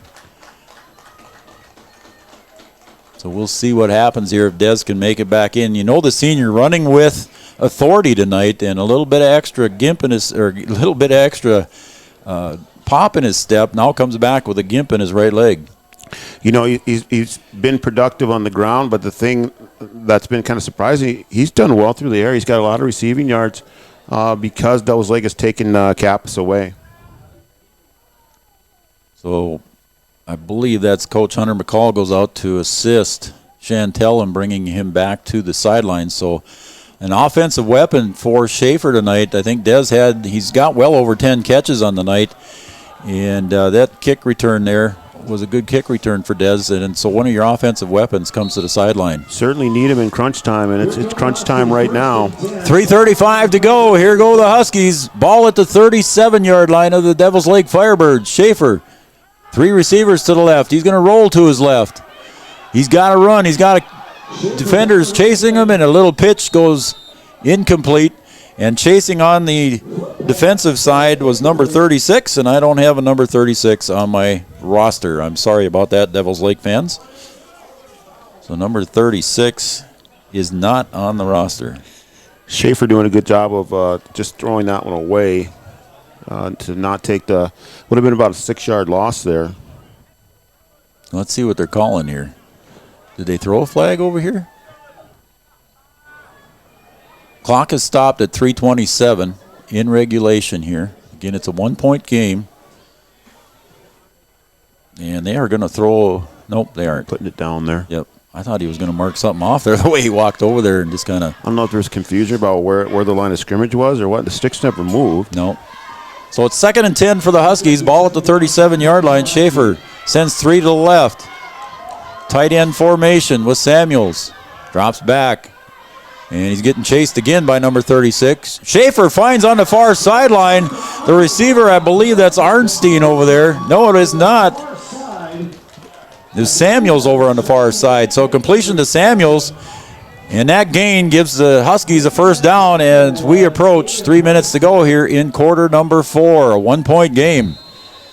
So we'll see what happens here if Dez can make it back in. You know the senior running with authority tonight and a little bit of extra gimp in his, or a little bit of extra pop in his step. Now comes back with a gimp in his right leg. You know, he's been productive on the ground, but the thing that's been kind of surprising, he's done well through the air. He's got a lot of receiving yards because Devils Lake has taken Kappas away. So I believe that's Coach Hunter McCall goes out to assist Chantel in bringing him back to the sideline. So An offensive weapon for Schaefer tonight. I think he's got well over 10 catches on the night. And that kick return there was a good kick return for Dez. And so one of your offensive weapons comes to the sideline. Certainly need him in crunch time, and it's crunch time right now. 3:35 to go. Here go the Huskies. Ball at the 37-yard line of the Devils Lake Firebirds. Schaefer, 3 receivers to the left. He's going to roll to his left. He's got to run. He's got defenders chasing him, and a little pitch goes incomplete. And chasing on the defensive side was number 36, and I don't have a number 36 on my roster. I'm sorry about that, Devils Lake fans. So number 36 is not on the roster. Schaefer doing a good job of just throwing that one away to not take would have been about a 6-yard loss there. Let's see what they're calling here. Did they throw a flag over here? Clock is stopped at 3:27 in regulation here. Again, it's a 1-point game. And they are going to throw. Nope, they aren't. Putting it down there. Yep. I thought he was going to mark something off there the way he walked over there and just kind of. I don't know if there was confusion about where the line of scrimmage was or what. The sticks never moved. No. So it's 2nd and 10 for the Huskies. Ball at the 37-yard line. Schaefer sends 3 to the left. Tight end formation with Samuels. Drops back. And he's getting chased again by number 36. Schaefer finds on the far sideline the receiver. I believe that's Arnstein over there. No, it is not. There's Samuels over on the far side. So completion to Samuels. And that gain gives the Huskies a first down as we approach 3 minutes to go here in quarter number 4. A 1-point game.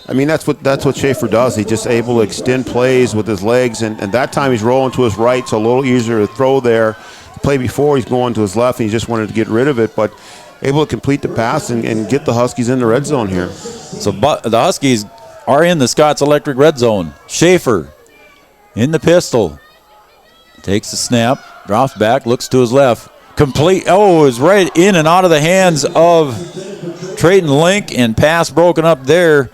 I mean, that's what Schaefer does. He's just able to extend plays with his legs. And that time he's rolling to his right, so a little easier to throw there. Play before he's going to his left and he just wanted to get rid of it, but able to complete the pass and get the Huskies in the red zone here. So the Huskies are in the Scott's Electric red zone. Schaefer in the pistol. Takes the snap, drops back, looks to his left. Complete. Oh, is right in and out of the hands of Trayton Link, and pass broken up there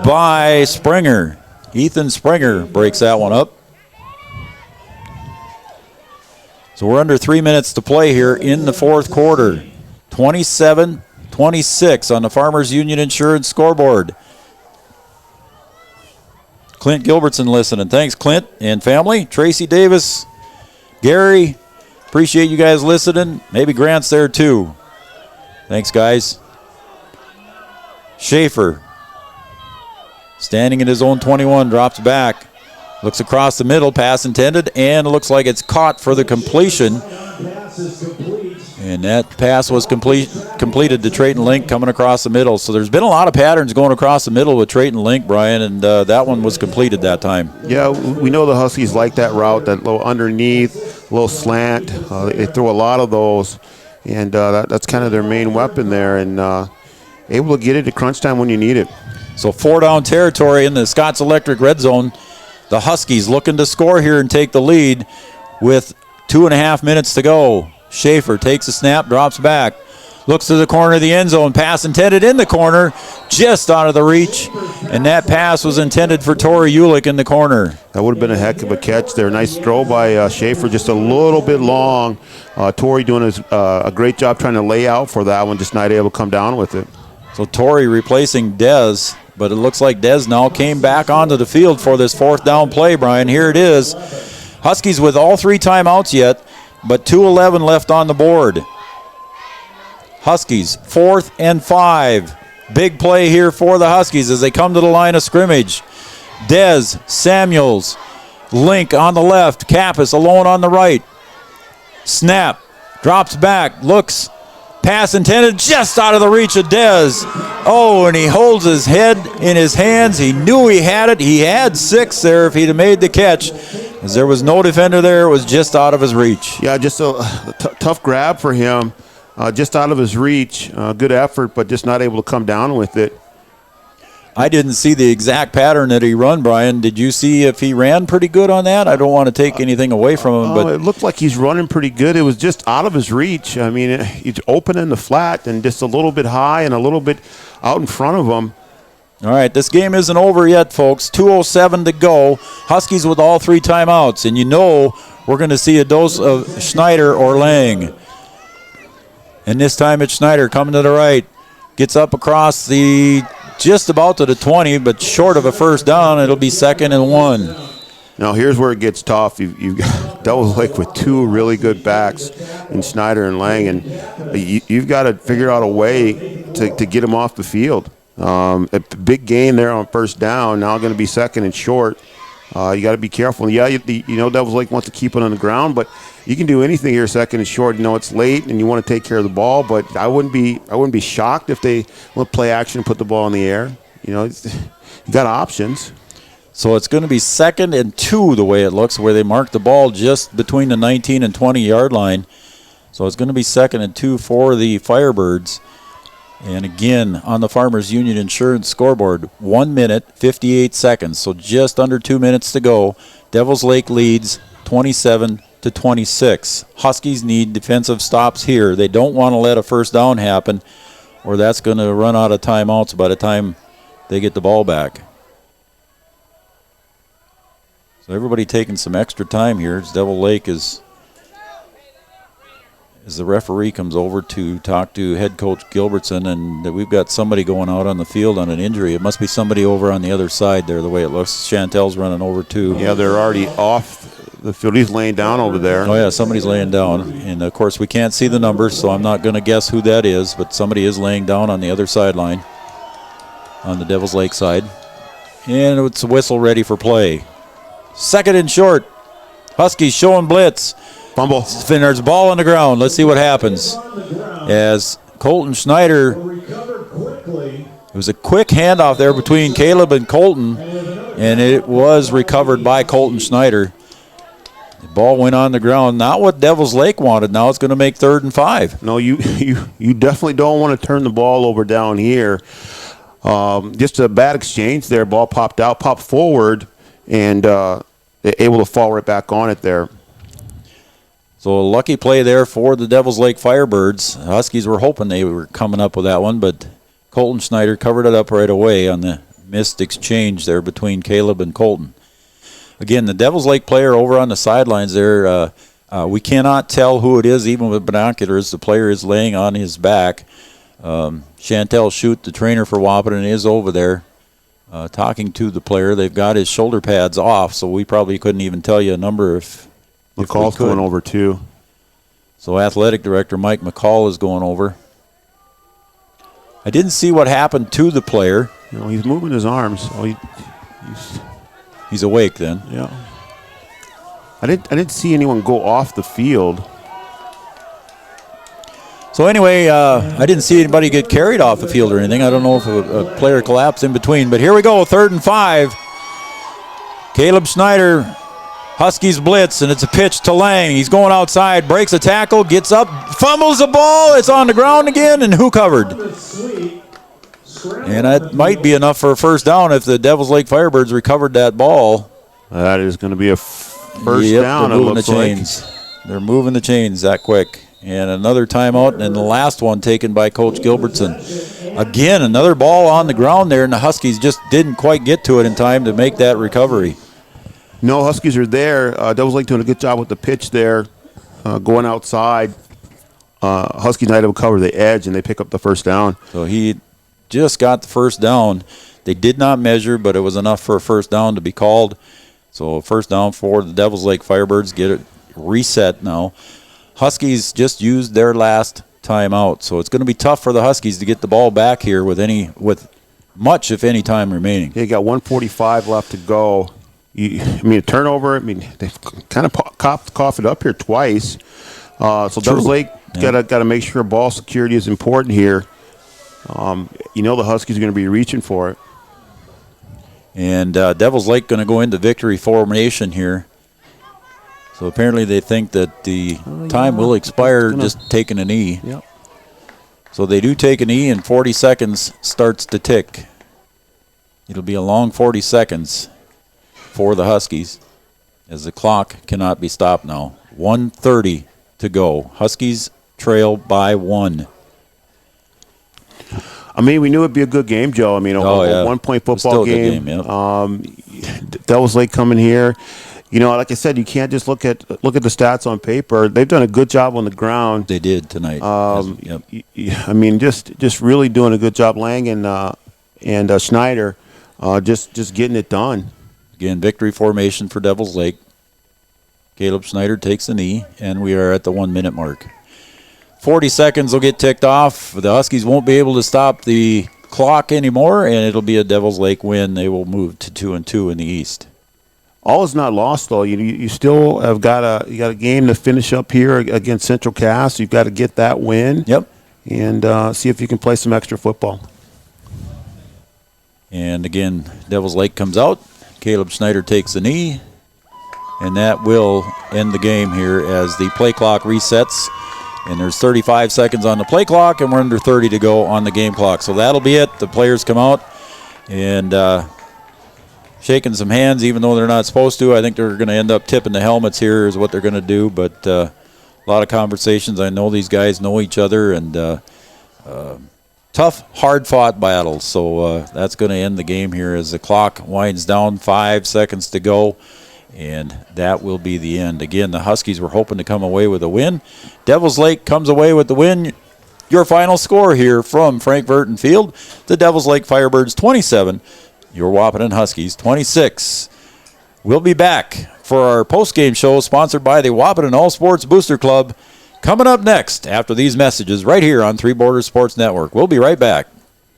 by Springer. Ethan Springer breaks that one up. So we're under 3 minutes to play here in the fourth quarter. 27-26 on the Farmers Union Insurance scoreboard. Clint Gilbertson listening. Thanks, Clint and family. Tracy Davis, Gary, appreciate you guys listening. Maybe Grant's there too. Thanks, guys. Schaefer, standing in his own 21, drops back. Looks across the middle, pass intended, and it looks like it's caught for the completion. And that pass was completed to Trayton Link coming across the middle. So there's been a lot of patterns going across the middle with Trayton Link, Brian, and that one was completed that time. Yeah, we know the Huskies like that route, that little underneath, little slant. They throw a lot of those, and that's kind of their main weapon there, and able to get it at crunch time when you need it. So 4-down territory in the Scott's Electric red zone. The Huskies looking to score here and take the lead with 2.5 minutes to go. Schaefer takes a snap, drops back, looks to the corner of the end zone. Pass intended in the corner, just out of the reach. And that pass was intended for Torrey Ulick in the corner. That would have been a heck of a catch there. Nice throw by Schaefer, just a little bit long. Torrey doing a great job trying to lay out for that one, just not able to come down with it. So Torrey replacing Dez, but it looks like Dez now came back onto the field for this 4th down play, Brian. Here it is. Huskies with all 3 timeouts yet, but 2:11 left on the board. Huskies, 4th and 5. Big play here for the Huskies as they come to the line of scrimmage. Dez, Samuels, Link on the left, Kappas alone on the right. Snap, drops back, looks, pass intended just out of the reach of Dez. Oh, and he holds his head in his hands. He knew he had it. He had 6 there if he'd have made the catch. As there was no defender there, it was just out of his reach. Yeah, just a tough grab for him. Just out of his reach. Good effort, but just not able to come down with it. I didn't see the exact pattern that he run, Brian. Did you see if he ran pretty good on that? I don't want to take anything away from him. But it looked like he's running pretty good. It was just out of his reach. I mean, he's open in the flat and just a little bit high and a little bit out in front of him. All right, this game isn't over yet, folks. 2:07 to go. Huskies with all 3 timeouts. And you know we're going to see a dose of Schneider or Lang. And this time it's Schneider coming to the right. Gets up across just about to the 20, but short of a first down. It'll be 2nd and 1. Now here's where it gets tough. You've got Devils Lake with two really good backs in Schneider and Lang, and you've got to figure out a way to get them off the field. A big gain there on first down. Now going to be 2nd and short. You got to be careful. Yeah, Devils Lake wants to keep it on the ground, but you can do anything here 2nd and short. It's late and you want to take care of the ball, but I wouldn't be shocked if they want to play action and put the ball in the air. You got options. So it's going to be 2nd and 2 the way it looks, where they mark the ball just between the 19 and 20-yard line. So it's going to be 2nd and 2 for the Firebirds. And again, on the Farmers Union Insurance scoreboard, 1 minute, 58 seconds. So just under 2 minutes to go. Devils Lake leads 27-26. Huskies need defensive stops here. They don't want to let a first down happen, or that's going to run out of timeouts by the time they get the ball back. So everybody taking some extra time here as Devil Lake as the referee comes over to talk to head coach Gilbertson, and we've got somebody going out on the field on an injury. It must be somebody over on the other side there, the way it looks. Chantel's running over too. Yeah, they're already off the field. He's laying down over there. Oh, yeah, somebody's laying down. And, of course, we can't see the numbers, so I'm not going to guess who that is, but somebody is laying down on the other sideline on the Devils Lake side. And it's a whistle ready for play. 2nd and short. Huskies showing blitz. Fumble. There's a ball on the ground. Let's see what happens. As Colton Schneider, it was a quick handoff there between Caleb and Colton, and it was recovered by Colton Schneider. The ball went on the ground. Not what Devils Lake wanted. Now it's going to make 3rd and 5. No, you definitely don't want to turn the ball over down here. Just a bad exchange there. Ball popped forward, and able to fall right back on it there. So a lucky play there for the Devils Lake Firebirds. The Huskies were hoping they were coming up with that one, but Colton Schneider covered it up right away on the missed exchange there between Caleb and Colton. Again, the Devils Lake player over on the sidelines there, we cannot tell who it is even with binoculars. The player is laying on his back. Chantel Shute, the trainer for Wahpeton, is over there talking to the player. They've got his shoulder pads off, so we probably couldn't even tell you a number if McCall's going over too. So athletic director Mike McCall is going over. I didn't see what happened to the player. He's moving his arms. He's awake then. Yeah. I didn't see anyone go off the field. So anyway, I didn't see anybody get carried off the field or anything. I don't know if a player collapsed in between. But here we go, 3rd and 5. Caleb Schneider, Huskies blitz, and it's a pitch to Lang. He's going outside, breaks a tackle, gets up, fumbles the ball. It's on the ground again, and who covered? And that might be enough for a first down if the Devils Lake Firebirds recovered that ball. That is going to be a first down. They're moving the chains. They're moving the chains that quick. And another timeout, and the last one taken by Coach Gilbertson. Again, another ball on the ground there, and the Huskies just didn't quite get to it in time to make that recovery. No, Huskies are there. Devils Lake doing a good job with the pitch there, going outside. Huskies not able to cover the edge, and they pick up the first down. So he just got the first down. They did not measure, but it was enough for a first down to be called. So first down for the Devils Lake Firebirds. Get it reset now. Huskies just used their last timeout, so it's going to be tough for the Huskies to get the ball back here with much, if any, time remaining. You got 1:45 left to go. A turnover. They kind of coughed it up here twice. So Devils Lake got to make sure ball security is important here. The Huskies are going to be reaching for it. And Devils Lake going to go into victory formation here. So apparently they think that the time will expire just taking a knee. Yep. So they do take a knee, and 40 seconds starts to tick. It'll be a long 40 seconds for the Huskies as the clock cannot be stopped now. 1:30 to go. Huskies trail by 1. We knew it'd be a good game, Joe. A 1-point football game. Yep. Devils Lake coming here. like I said, you can't just look at the stats on paper. They've done a good job on the ground. They did tonight. Yep. I mean, just really doing a good job. Lang and Schneider, just getting it done. Again, victory formation for Devils Lake. Caleb Schneider takes the knee, and we are at the 1 minute mark. 40 seconds will get ticked off. The Huskies won't be able to stop the clock anymore, and it'll be a Devils Lake win. They will move to 2-2 in the East. All is not lost, though. You still have got a game to finish up here against Central Cass. You've got to get that win. Yep. And see if you can play some extra football. And again, Devils Lake comes out. Caleb Schneider takes the knee, and that will end the game here as the play clock resets. And there's 35 seconds on the play clock, and we're under 30 to go on the game clock. So that'll be it. The players come out and shaking some hands, even though they're not supposed to. I think they're going to end up tipping the helmets here is what they're going to do. But a lot of conversations. I know these guys know each other, and tough, hard-fought battles. So that's going to end the game here as the clock winds down. 5 seconds to go, and that will be the end. Again, the Huskies were hoping to come away with a win. Devils Lake comes away with the win. Your final score here from Frank Verton Field, the Devils Lake Firebirds 27, your Wahpeton Huskies 26. We'll be back for our post-game show sponsored by the Wahpeton All Sports Booster Club coming up next after these messages right here on Three Borders Sports Network. We'll be right back.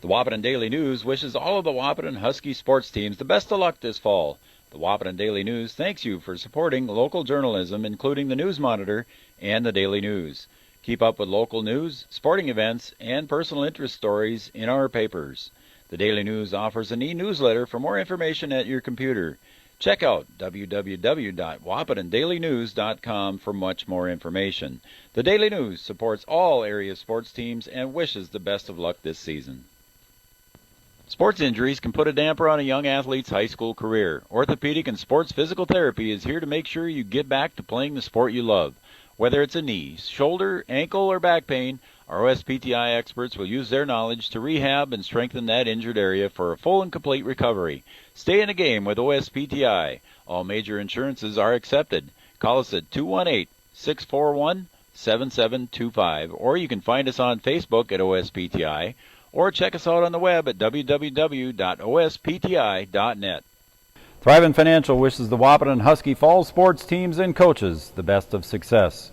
The Wahpeton Daily News wishes all of the Wahpeton Husky sports teams the best of luck this fall. The Wahpeton Daily News thanks you for supporting local journalism, including the News Monitor and the Daily News. Keep up with local news, sporting events, and personal interest stories in our papers. The Daily News offers an e-newsletter for more information at your computer. Check out www.wahpetondailynews.com for much more information. The Daily News supports all area sports teams and wishes the best of luck this season. Sports injuries can put a damper on a young athlete's high school career. Orthopedic and sports physical therapy is here to make sure you get back to playing the sport you love. Whether it's a knee, shoulder, ankle, or back pain, our OSPTI experts will use their knowledge to rehab and strengthen that injured area for a full and complete recovery. Stay in the game with OSPTI. All major insurances are accepted. Call us at 218-641-7725, or you can find us on Facebook at OSPTI, or check us out on the web at www.ospti.net. Thrivent Financial wishes the Wahpeton Husky Fall sports teams and coaches the best of success.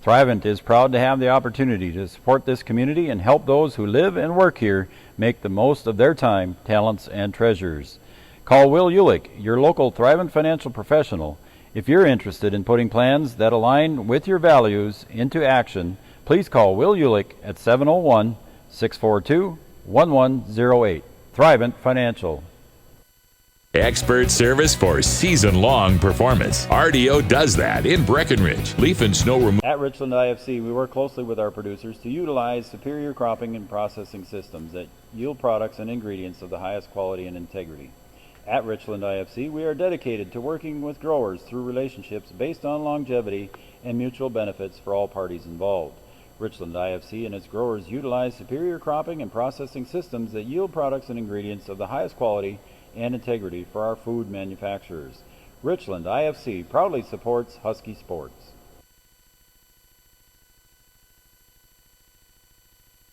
Thrivent is proud to have the opportunity to support this community and help those who live and work here make the most of their time, talents, and treasures. Call Will Ulick, your local Thrivent financial professional. If you're interested in putting plans that align with your values into action, please call Will Ulick at 701-642-1108. Thrivent Financial. Expert service for season-long performance. RDO does that in Breckenridge. Leaf and snow removal. At Richland IFC, we work closely with our producers to utilize superior cropping and processing systems that yield products and ingredients of the highest quality and integrity. At Richland IFC, we are dedicated to working with growers through relationships based on longevity and mutual benefits for all parties involved. Richland IFC and its growers utilize superior cropping and processing systems that yield products and ingredients of the highest quality and integrity for our food manufacturers. Richland IFC proudly supports Husky sports.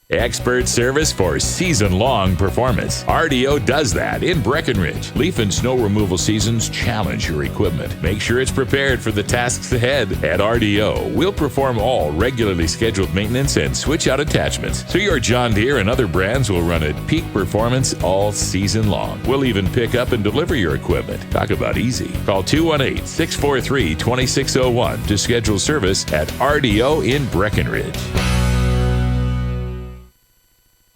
Expert service for season-long performance. RDO does that in Breckenridge. Leaf and snow removal seasons challenge your equipment. Make sure it's prepared for the tasks ahead. At RDO, we'll perform all regularly scheduled maintenance and switch out attachments, so your John Deere and other brands will run at peak performance all season long. We'll even pick up and deliver your equipment. Talk about easy. Call 218-643-2601 to schedule service at RDO in Breckenridge.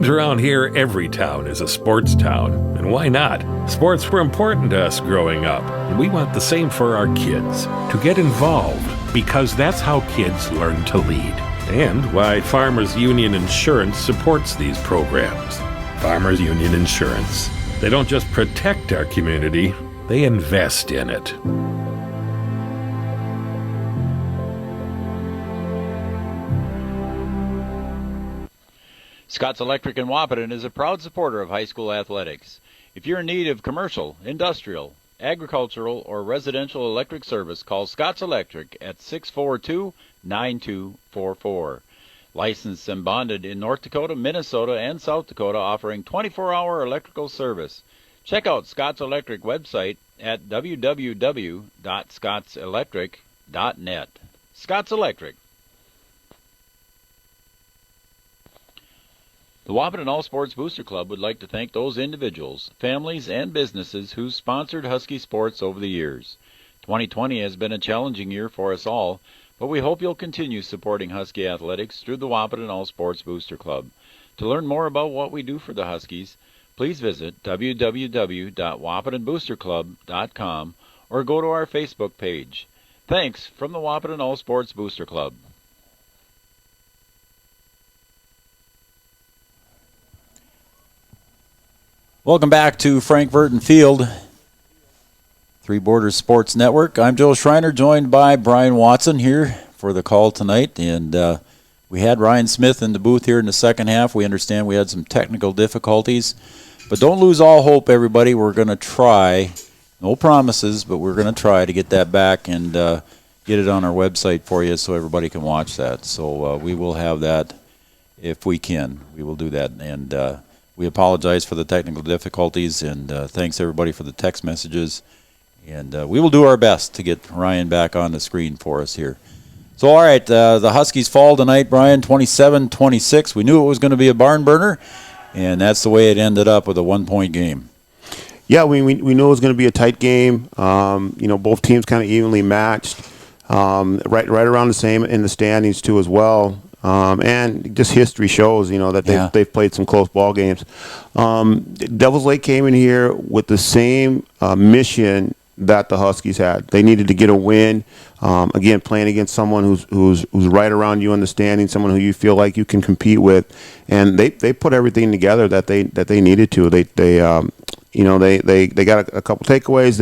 Around here, every town is a sports town. And why not? Sports were important to us growing up, and we want the same for our kids. To get involved, because that's how kids learn to lead. And why Farmers Union Insurance supports these programs. Farmers Union Insurance. They don't just protect our community, they invest in it. Scott's Electric in Wahpeton is a proud supporter of high school athletics. If you're in need of commercial, industrial, agricultural, or residential electric service, call Scott's Electric at 642-9244. Licensed and bonded in North Dakota, Minnesota, and South Dakota, offering 24-hour electrical service. Check out Scott's Electric website at www.scottselectric.net. Scott's Electric. The Wahpeton All Sports Booster Club would like to thank those individuals, families, and businesses who sponsored Husky sports over the years. 2020 has been a challenging year for us all, but we hope you'll continue supporting Husky athletics through the Wahpeton All Sports Booster Club. To learn more about what we do for the Huskies, please visit www.wahpetonboosterclub.com or go to our Facebook page. Thanks from the Wahpeton All Sports Booster Club. Welcome back to Frank Burton Field, Three Borders Sports Network. I'm Joe Schreiner, joined by Brian Watson here for the call tonight. And we had Ryan Smith in the booth here in the second half. We understand we had some technical difficulties. But don't lose all hope, everybody. We're going to try, no promises, but we're going to try to get that back and get it on our website for you so everybody can watch that. So we will have that if we can. We will do that. And we apologize for the technical difficulties, and thanks everybody for the text messages. And we will do our best to get Ryan back on the screen for us here. So, all right, the Huskies fall tonight, Brian, 27-26. We knew it was going to be a barn burner, and that's the way it ended up with a 1-point game. Yeah, we knew it was going to be a tight game. Both teams kind of evenly matched, right around the same in the standings too as well. And just history shows, that they've played some close ball games. Devils Lake came in here with the same mission that the Huskies had. They needed to get a win. Again, playing against someone who's right around you in the standings, someone who you feel like you can compete with, and they put everything together that they needed to. They got a couple takeaways.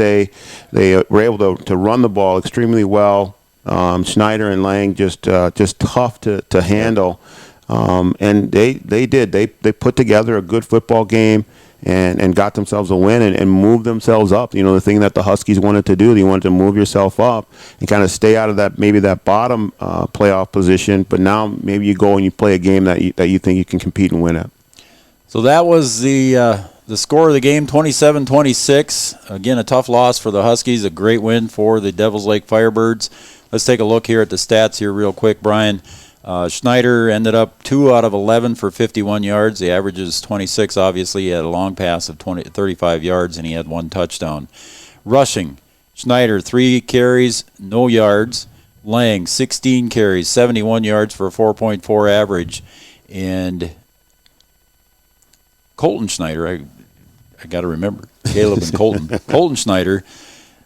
They were able to run the ball extremely well. Schneider and Lang just tough to handle, and they did. They put together a good football game and got themselves a win and moved themselves up. The thing that the Huskies wanted to do, they wanted to move yourself up and kind of stay out of that bottom playoff position. But now maybe you go and you play a game that you think you can compete and win at. So that was the score of the game, 27-26. Again, a tough loss for the Huskies, a great win for the Devils Lake Firebirds. Let's take a look here at the stats here real quick, Brian. Schneider ended up 2 out of 11 for 51 yards. The average is 26, obviously. He had a long pass of 35 yards, and he had 1 touchdown. Rushing, Schneider, 3 carries, no yards. Lang, 16 carries, 71 yards for a 4.4 average. And Colton Schneider, I got to remember, Caleb and Colton. Colton Schneider,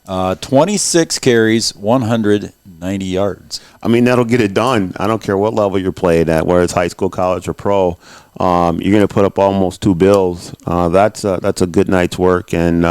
26 carries, 190 yards. I mean, that'll get it done. I don't care what level you're playing at, whether it's high school, college, or pro. You're going to put up almost 2 bills. That's a good night's work, and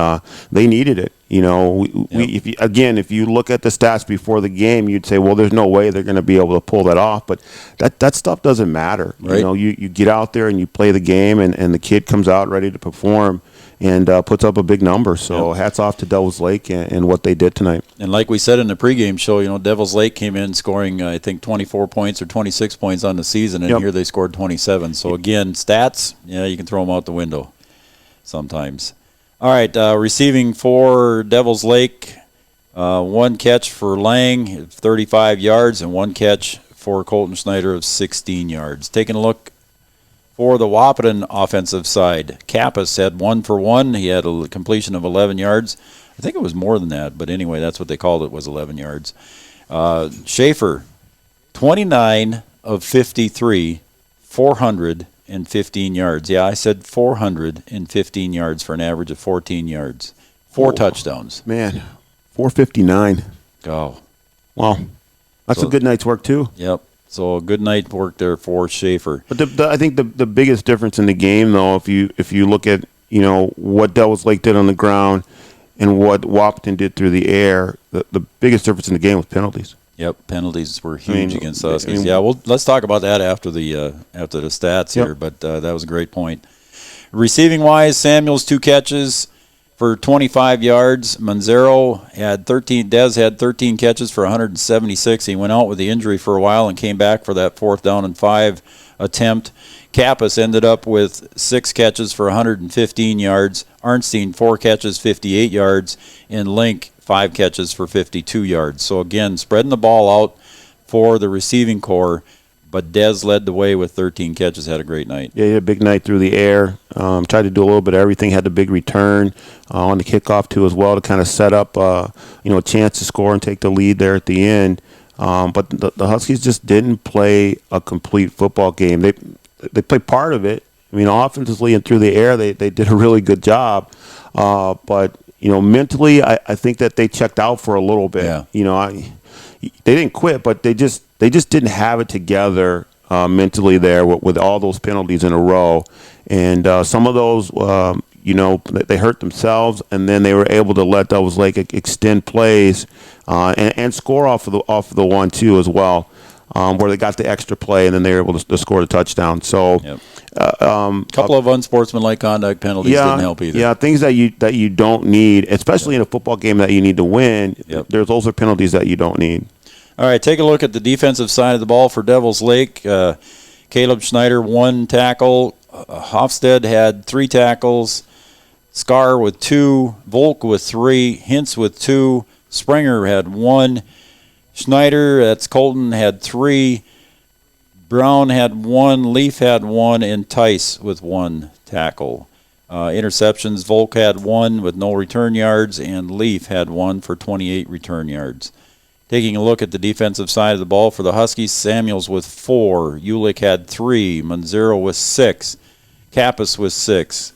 they needed it. If you look at the stats before the game, you'd say, well, there's no way they're going to be able to pull that off. But that stuff doesn't matter. Right. You get out there and you play the game, and the kid comes out ready to perform and puts up a big number. So hats off to Devils Lake and what they did tonight. And like we said in the pregame show, Devils Lake came in scoring, I think, 24 points or 26 points on the season, and here they scored 27. So, again, stats, you can throw them out the window sometimes. All right, receiving for Devils Lake, 1 catch for Lang, 35 yards, and 1 catch for Colton Schneider of 16 yards. Taking a look for the Wahpeton offensive side, Kappas had 1 for 1. He had a completion of 11 yards. I think it was more than that, but anyway, that's what they called it, was 11 yards. Schaefer, 29 of 53, 415 yards. Yeah, I said 415 yards for an average of 14 yards. 4 touchdowns. Man, 459. Oh. Wow. That's a good night's work, too. Yep. So a good night work there for Schaefer. But I think the biggest difference in the game, though, if you look at what Devils Lake did on the ground and what Wahpeton did through the air, the biggest difference in the game was penalties. Yep, penalties were huge against the Huskies. Let's talk about that after the stats here. But that was a great point. Receiving wise, Samuels 2 catches for 25 yards. Manzero had 13. Dez had 13 catches for 176. He went out with the injury for a while and came back for that 4th down and 5 attempt. Kappas ended up with 6 catches for 115 yards. Arnstein, 4 catches, 58 yards. And Link, 5 catches for 52 yards. So again, spreading the ball out for the receiving corps. But Dez led the way with 13 catches, had a great night. Yeah, he had a big night through the air. Tried to do a little bit of everything, had the big return on the kickoff too as well to kind of set up a chance to score and take the lead there at the end. But the Huskies just didn't play a complete football game. They played part of it. I mean, offensively and through the air, they did a really good job. But, mentally, I think that they checked out for a little bit. Yeah. They didn't quit, but they just didn't have it together mentally there with all those penalties in a row. And some of those, they hurt themselves, and then they were able to let Devils Lake extend plays and score off of the 1-2 as well, where they got the extra play, and then they were able to score the touchdown. So, couple of unsportsmanlike conduct penalties didn't help either. Yeah, things that you don't need, especially in a football game that you need to win. Yep. Those are penalties that you don't need. All right, take a look at the defensive side of the ball for Devils Lake. Caleb Schneider, 1 tackle. Hofstad had 3 tackles. Scar with 2. Volk with 3. Hintz with 2. Springer had 1. Schneider, that's Colton, had 3. Brown had 1. Leaf had 1. And Tice with 1 tackle. Interceptions, Volk had 1 with no return yards, and Leaf had 1 for 28 return yards. Taking a look at the defensive side of the ball for the Huskies, Samuels with 4. Ulick had 3. Manzero with 6. Kappas with 6.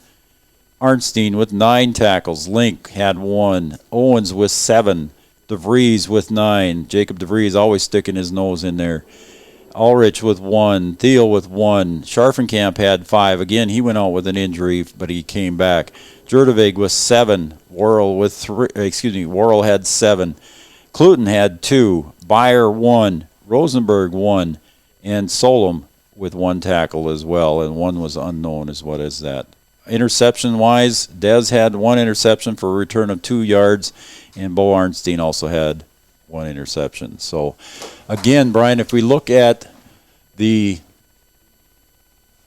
Arnstein with 9 tackles. Link had 1. Owens with 7. DeVries with 9. Jacob DeVries always sticking his nose in there. Ulrich with 1. Thiel with 1. Scharfenkamp had 5. Again, he went out with an injury, but he came back. Jurdevig with 7. Worrell with 3. Worrell had 7. Cluten had 2. Beyer 1. Rosenberg 1. And Solom with 1 tackle as well, and 1 was unknown is what is that. Interception-wise, Dez had 1 interception for a return of 2 yards, and Bo Arnstein also had 1 interception. So, again, Brian, if we look at the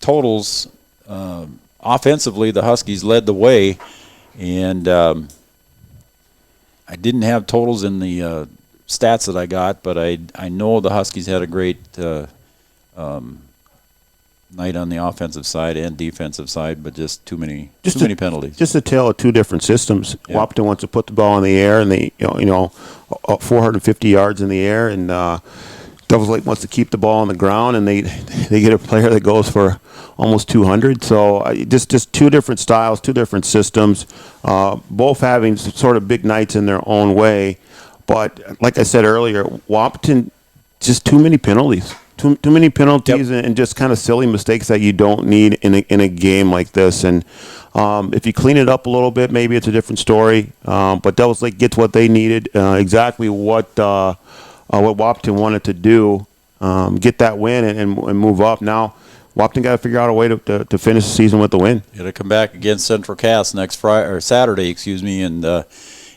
totals, offensively, the Huskies led the way, and I didn't have totals in the stats that I got, but I know the Huskies had a great night on the offensive side and defensive side, but just too many penalties. Just a tale of 2 different systems. Yeah. Wahpeton wants to put the ball in the air, and they 450 yards in the air, and Devils Lake wants to keep the ball on the ground, and they get a player that goes for almost 200. So just 2 different styles, 2 different systems, both having sort of big nights in their own way. But like I said earlier, Wahpeton, just too many penalties. Too many penalties. Yep. And just kind of silly mistakes that you don't need in a game like this. And if you clean it up a little bit, maybe it's a different story. But Devils Lake gets what they needed, exactly what Wahpeton wanted to do, get that win and move up. Now, Wahpeton got to figure out a way to finish the season with the win. Got to come back against Central Cass next Saturday,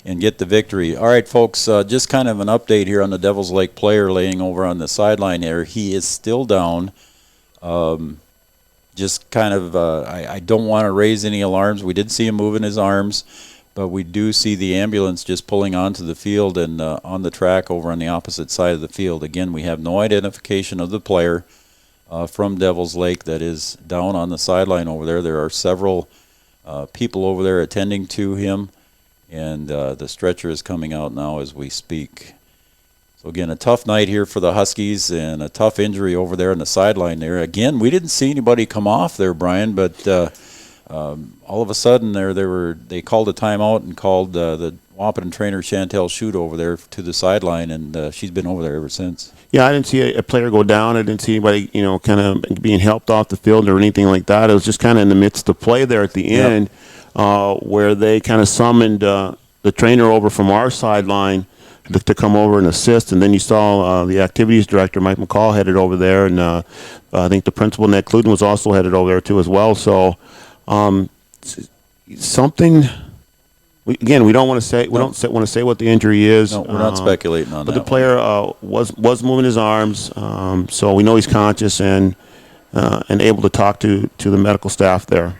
and get the victory. All right, folks, just kind of an update here on the Devils Lake player laying over on the sideline there. He is still down. Just kind of, I don't want to raise any alarms. We did see him moving his arms, but we do see the ambulance just pulling onto the field and on the track over on the opposite side of the field. Again, we have no identification of the player from Devils Lake that is down on the sideline over there. There are several people over there attending to him, and the stretcher is coming out now as we speak. So, again, a tough night here for the Huskies and a tough injury over there on the sideline there. Again, we didn't see anybody come off there, Brian, but all of a sudden they called a timeout and called the Wahpeton trainer Chantel Shute over there to the sideline, and she's been over there ever since. Yeah, I didn't see a player go down. I didn't see anybody, kind of being helped off the field or anything like that. It was just kind of in the midst of play there at the end, where they kind of summoned the trainer over from our sideline to come over and assist. And then you saw the activities director, Mike McCall, headed over there, and I think the principal, Ned Cluten, was also headed over there too as well. So something we don't want to say want to say what the injury is. No, we're not speculating on but that. But the player was moving his arms, so we know he's conscious and able to talk to the medical staff there.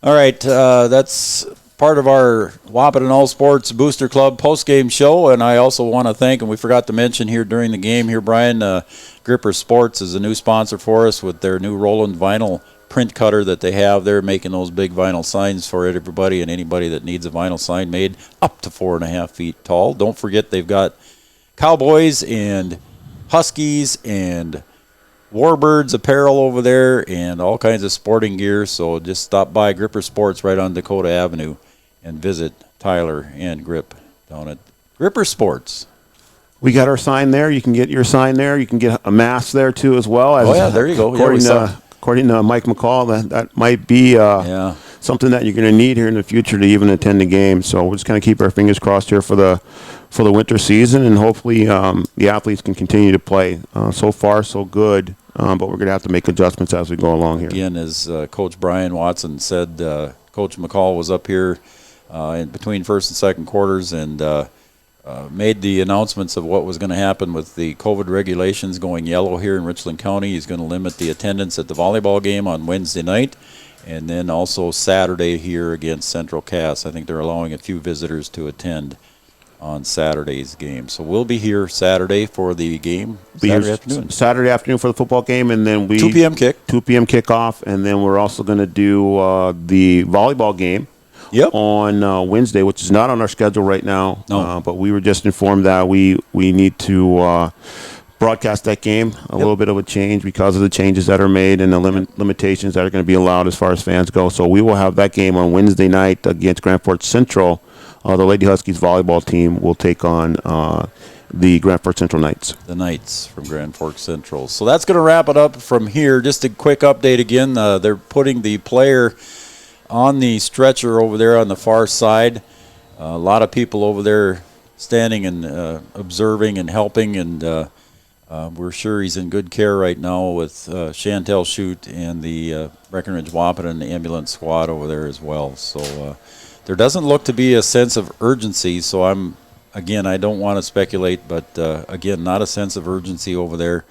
All right, that's part of our Wahpeton All Sports Booster Club post-game show, and I also want to thank, and we forgot to mention here during the game here, Brian, Gripper Sports is a new sponsor for us with their new Roland vinyl print cutter that they have. They're making those big vinyl signs for everybody and anybody that needs a vinyl sign made up to 4.5 feet tall. Don't forget they've got Cowboys and Huskies and Warbirds apparel over there and all kinds of sporting gear, so just stop by Gripper Sports right on Dakota Avenue and visit Tyler and Grip down at Gripper Sports. We got our sign there. You can get your sign there. You can get a mask there, too, as well. There you go. According to Mike McCall, that might be something that you're going to need here in the future to even attend the game. So we're just going to keep our fingers crossed here for the winter season, and hopefully the athletes can continue to play. So far, so good, but we're going to have to make adjustments as we go along here. Again, as Coach Brian Watson said, Coach McCall was up here in between first and second quarters and made the announcements of what was going to happen with the COVID regulations going yellow here in Richland County. He's going to limit the attendance at the volleyball game on Wednesday night, and then also Saturday here against Central Cass. I think they're allowing a few visitors to attend on Saturday's game. So we'll be here Saturday for the game. Saturday afternoon for the football game, and then 2 p.m. kick. 2 p.m. kickoff, and then we're also going to do the volleyball game. Yep. On Wednesday, which is not on our schedule right now. No. But we were just informed that we need to broadcast that game. A little bit of a change because of the changes that are made and the limitations that are going to be allowed as far as fans go. So we will have that game on Wednesday night against Grand Forks Central. The Lady Huskies volleyball team will take on the Grand Forks Central Knights. The Knights from Grand Forks Central. So that's going to wrap it up from here. Just a quick update again. They're putting the player on the stretcher over there on the far side. A lot of people over there standing and observing and helping, and we're sure he's in good care right now with Chantel Shute and the Breckenridge Wahpeton ambulance squad over there as well. So there doesn't look to be a sense of urgency, so I don't want to speculate, but again, not a sense of urgency over there.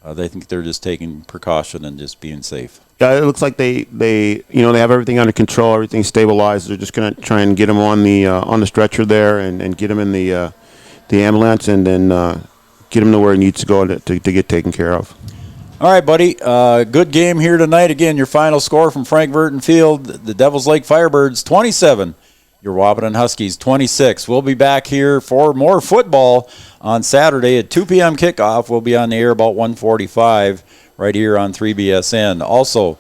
They think they're just taking precaution and just being safe. Yeah, it looks like they have everything under control, everything stabilized. They're just going to try and get him on the stretcher there and get him in the ambulance and then get him to where he needs to go to get taken care of. All right, buddy. Good game here tonight. Again, your final score from Frank Burton Field: the Devils Lake Firebirds 27. Your Wahpeton Huskies 26. We'll be back here for more football on Saturday at 2 p.m. kickoff. We'll be on the air about 1:45 right here on 3BSN. Also,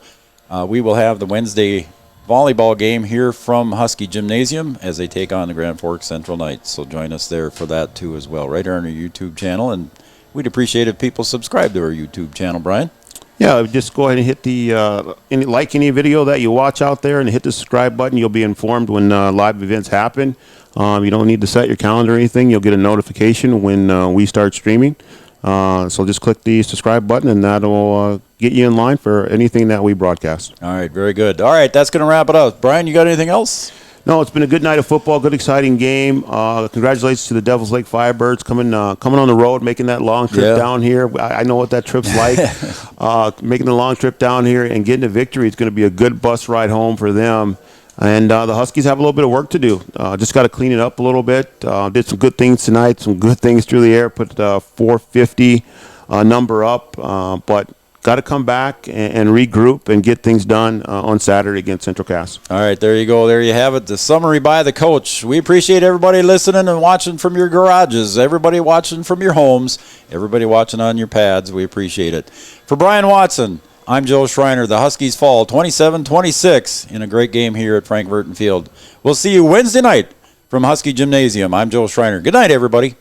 we will have the Wednesday volleyball game here from Husky Gymnasium as they take on the Grand Forks Central Knights. So join us there for that too as well, right here on our YouTube channel. And we'd appreciate if people subscribe to our YouTube channel, Brian. Yeah, just go ahead and hit the any video that you watch out there and hit the subscribe button. You'll be informed when live events happen. You don't need to set your calendar or anything. You'll get a notification when we start streaming. So just click the subscribe button, and that'll get you in line for anything that we broadcast. All right, very good. All right, that's going to wrap it up. Brian, you got anything else? No, it's been a good night of football, good exciting game. Congratulations to the Devils Lake Firebirds coming on the road, making that long trip down here. I know what that trip's like. Making the long trip down here and getting a victory. It's going to be a good bus ride home for them. And the Huskies have a little bit of work to do. Just got to clean it up a little bit. Did some good things tonight, some good things through the air. Put 450 number up, but got to come back and regroup and get things done on Saturday against Central Cass. All right, there you go. There you have it. The summary by the coach. We appreciate everybody listening and watching from your garages, everybody watching from your homes, everybody watching on your pads. We appreciate it. For Brian Watson, I'm Joe Schreiner. The Huskies fall 27-26 in a great game here at Frank Burton Field. We'll see you Wednesday night from Husky Gymnasium. I'm Joe Schreiner. Good night, everybody.